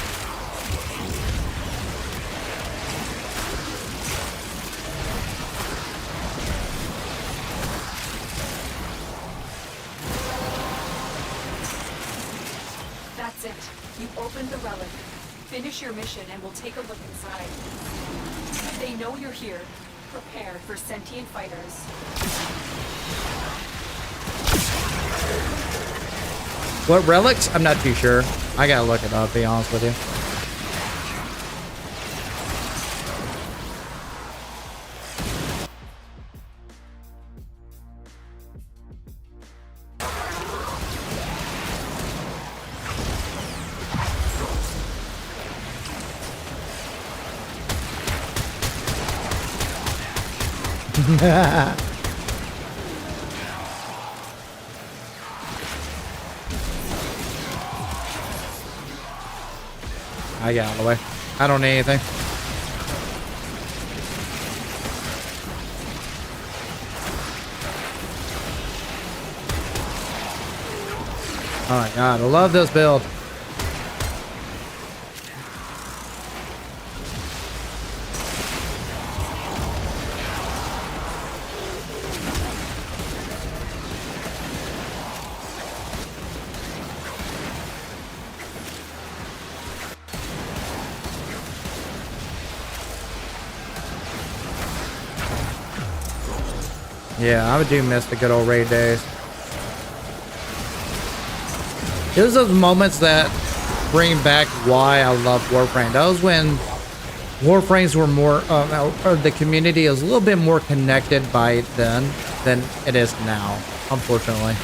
That's it. You opened the relic. Finish your mission and we'll take a look inside. They know you're here. Prepare for sentient fighters. What relics? I'm not too sure. I gotta look it up, to be honest with you. I get out of the way. I don't need anything. Oh my god, I love this build. Yeah, I do miss the good old raid days. There's those moments that bring back why I love Warframe. That was when Warframes were more, or the community is a little bit more connected by then than it is now, unfortunately.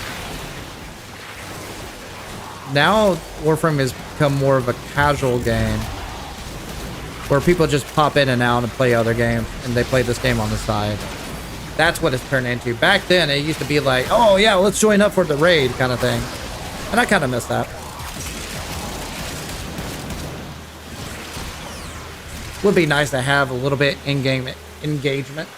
Now Warframe has become more of a casual game where people just pop in and out and play other games, and they play this game on the side. That's what it's turned into. Back then, it used to be like, oh yeah, let's join up for the raid kind of thing. And I kind of miss that. Would be nice to have a little bit in-game engagement.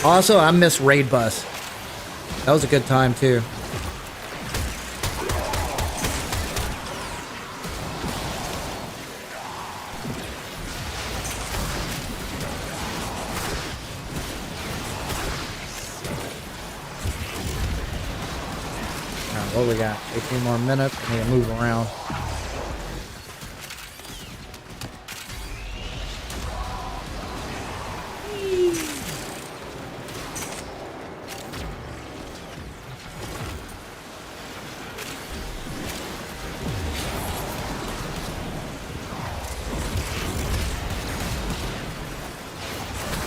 Also, I miss Raid Bus. That was a good time too. What we got? 18 more minutes. I need to move around.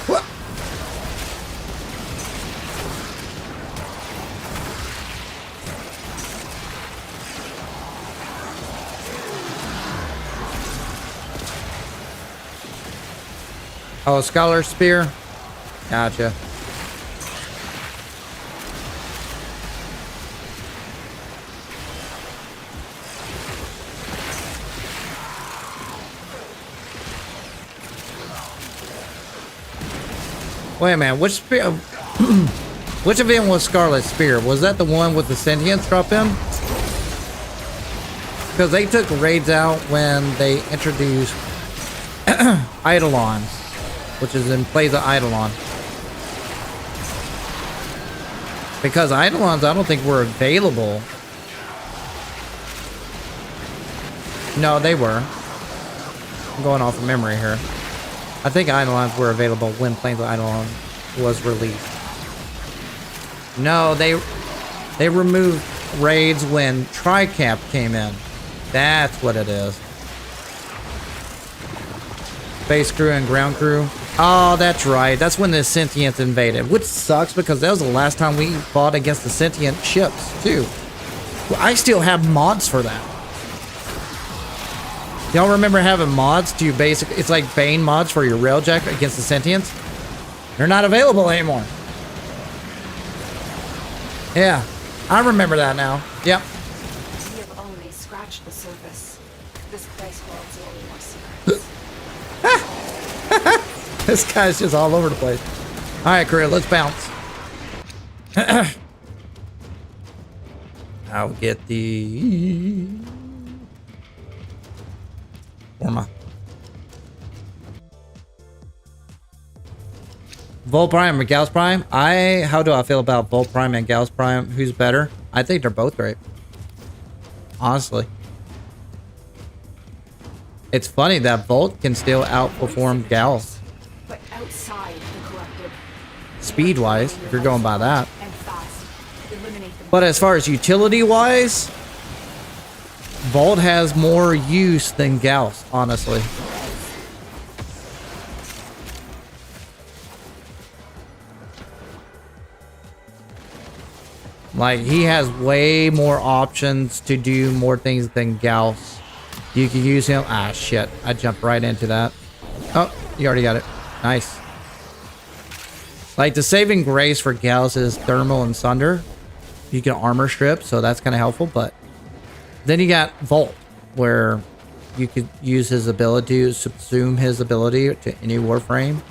What? Oh, Scholar Spear? Gotcha. Wait a minute, which spear? Which event was Scarlet Spear? Was that the one with the sentience drop in? Because they took raids out when they introduced Eidolons, which is in Plays of Eidolon. Because Eidolons, I don't think were available. No, they were. I'm going off of memory here. I think Eidolons were available when Plains of Eidolon was released. No, they removed raids when Tricap came in. That's what it is. Base crew and ground crew. Oh, that's right. That's when the Sentients invaded, which sucks because that was the last time we fought against the Sentient ships, too. Well, I still have mods for that. Y'all remember having mods to basically, it's like Bane mods for your railjack against the Sentients? They're not available anymore. Yeah, I remember that now. Yep. We have only scratched the surface. This place holds many more secrets. This guy's just all over the place. All right, crew, let's bounce. I'll get the Forma. Volt Prime or Gauss Prime? How do I feel about Volt Prime and Gauss Prime? Who's better? I think they're both great. Honestly. It's funny that Volt can still outperform Gauss. But outside the corrupted, Speed-wise, if you're going by that. and fast, eliminate the But as far as utility-wise, Volt has more use than Gauss, honestly. Like, he has way more options to do more things than Gauss You can use him. Ah, shit. I jumped right into that. Oh, you already got it. Nice. Like, the saving grace for Gauss is thermal and sunder. You can armor strip, so that's kind of helpful. But then you got Volt, where you could use his ability to subsume his ability to any Warframe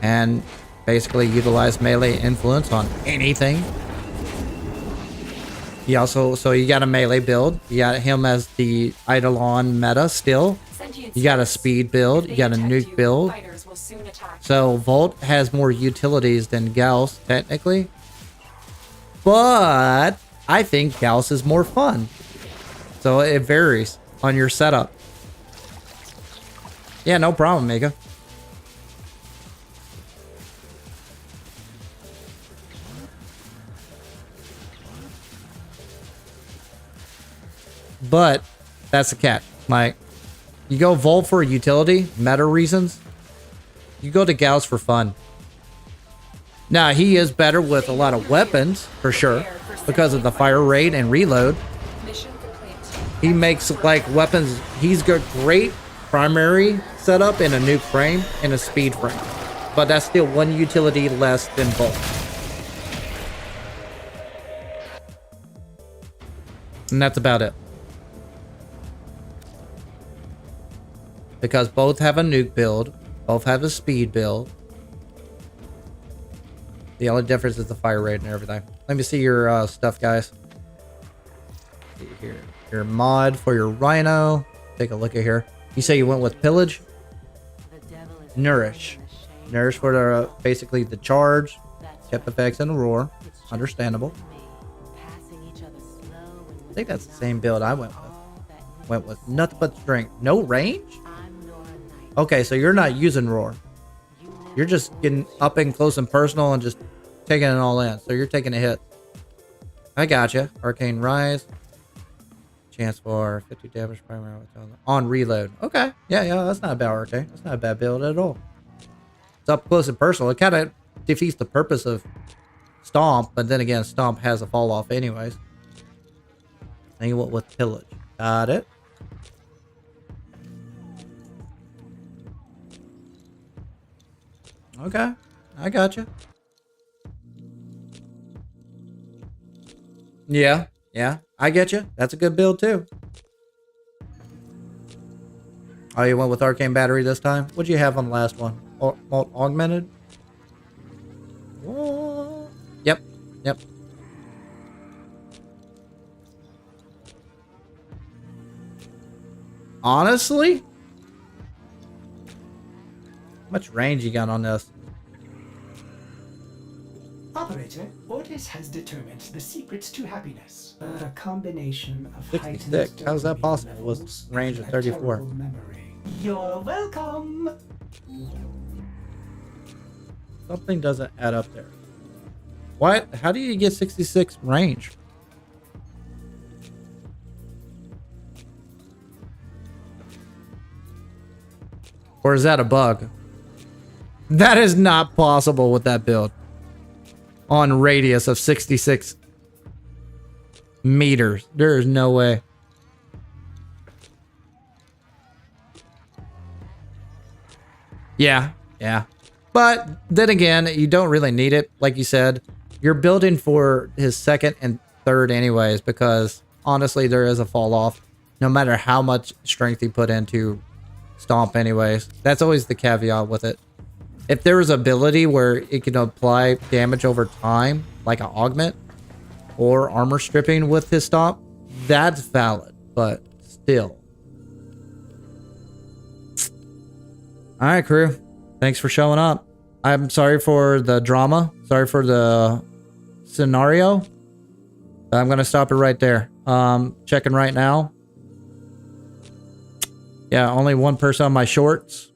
and basically utilize melee influence on anything. He also, so you got a melee build. You got him as the Eidolon meta still. You got a speed build. You got a nuke build. So Volt has more utilities than Gauss, technically. But I think Gauss is more fun. So it varies on your setup. Yeah, no problem, Mega. But that's the catch. Like, you go Volt for utility, meta reasons. You go to Gauss for fun. Now, he is better with a lot of weapons, for sure, because of the fire rate and reload. He makes, like, weapons. He's got great primary setup in a nuke frame and a speed frame. But that's still one utility less than Volt. And that's about it. Because both have a nuke build, both have a speed build. The only difference is the fire rate and everything. Let me see your stuff, guys. See here, your mod for your Rhino. Take a look at here. You say you went with Pillage? Nourish. Nourish for the, basically the charge, tip effects, and the roar. Understandable. I think that's the same build I went with. Went with nothing but strength. No range? Okay, so you're not using roar. You're just getting up and close and personal and just taking it all in. So you're taking a hit. I gotcha. Arcane Rise. Chance for 50 damage primary on reload. Okay. Yeah, that's not a bad arcane. That's not a bad build at all. It's up close and personal. It kind of defeats the purpose of Stomp, but then again, Stomp has a fall off anyways. And you went with Pillage. Got it. Okay, I got you. Yeah, I get you. That's a good build too. Oh, you went with Arcane Battery this time? What'd you have on the last one? Augmented? What? Yep. Honestly? How much range you got on this? Operator, Ordis has determined the secrets to happiness. A combination of 66. How's that possible? It was range of 34. Memory. You're welcome. Something doesn't add up there. What? How do you get 66 range? Or is that a bug? That is not possible with that build. On radius of 66 meters. There is no way. Yeah. But then again, you don't really need it. Like you said, you're building for his second and third anyways, because honestly, there is a fall off no matter how much strength you put into Stomp anyways. That's always the caveat with it. If there is ability where it can apply damage over time, like an augment or armor stripping with his Stomp, that's valid, but still. All right, crew. Thanks for showing up. I'm sorry for the drama. Sorry for the scenario. I'm going to stop it right there. Checking right now. Yeah, only one person on my shorts.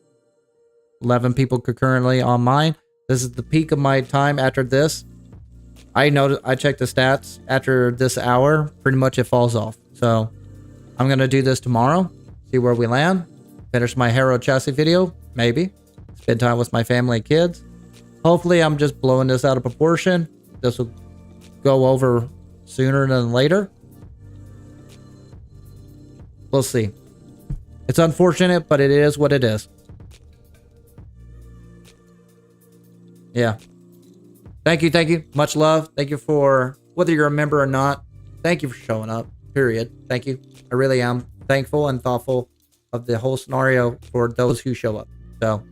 11 people concurrently on mine. This is the peak of my time after this. I checked the stats. After this hour, pretty much it falls off. So I'm going to do this tomorrow. See where we land. Finish my Hero Chassis video. Maybe. Spend time with my family and kids. Hopefully I'm just blowing this out of proportion. This will go over sooner than later. We'll see. It's unfortunate, but it is what it is. Yeah. Thank you, thank you. Much love. Thank you for, whether you're a member or not, thank you for showing up, period. Thank you. I really am thankful and thoughtful of the whole scenario for those who show up. So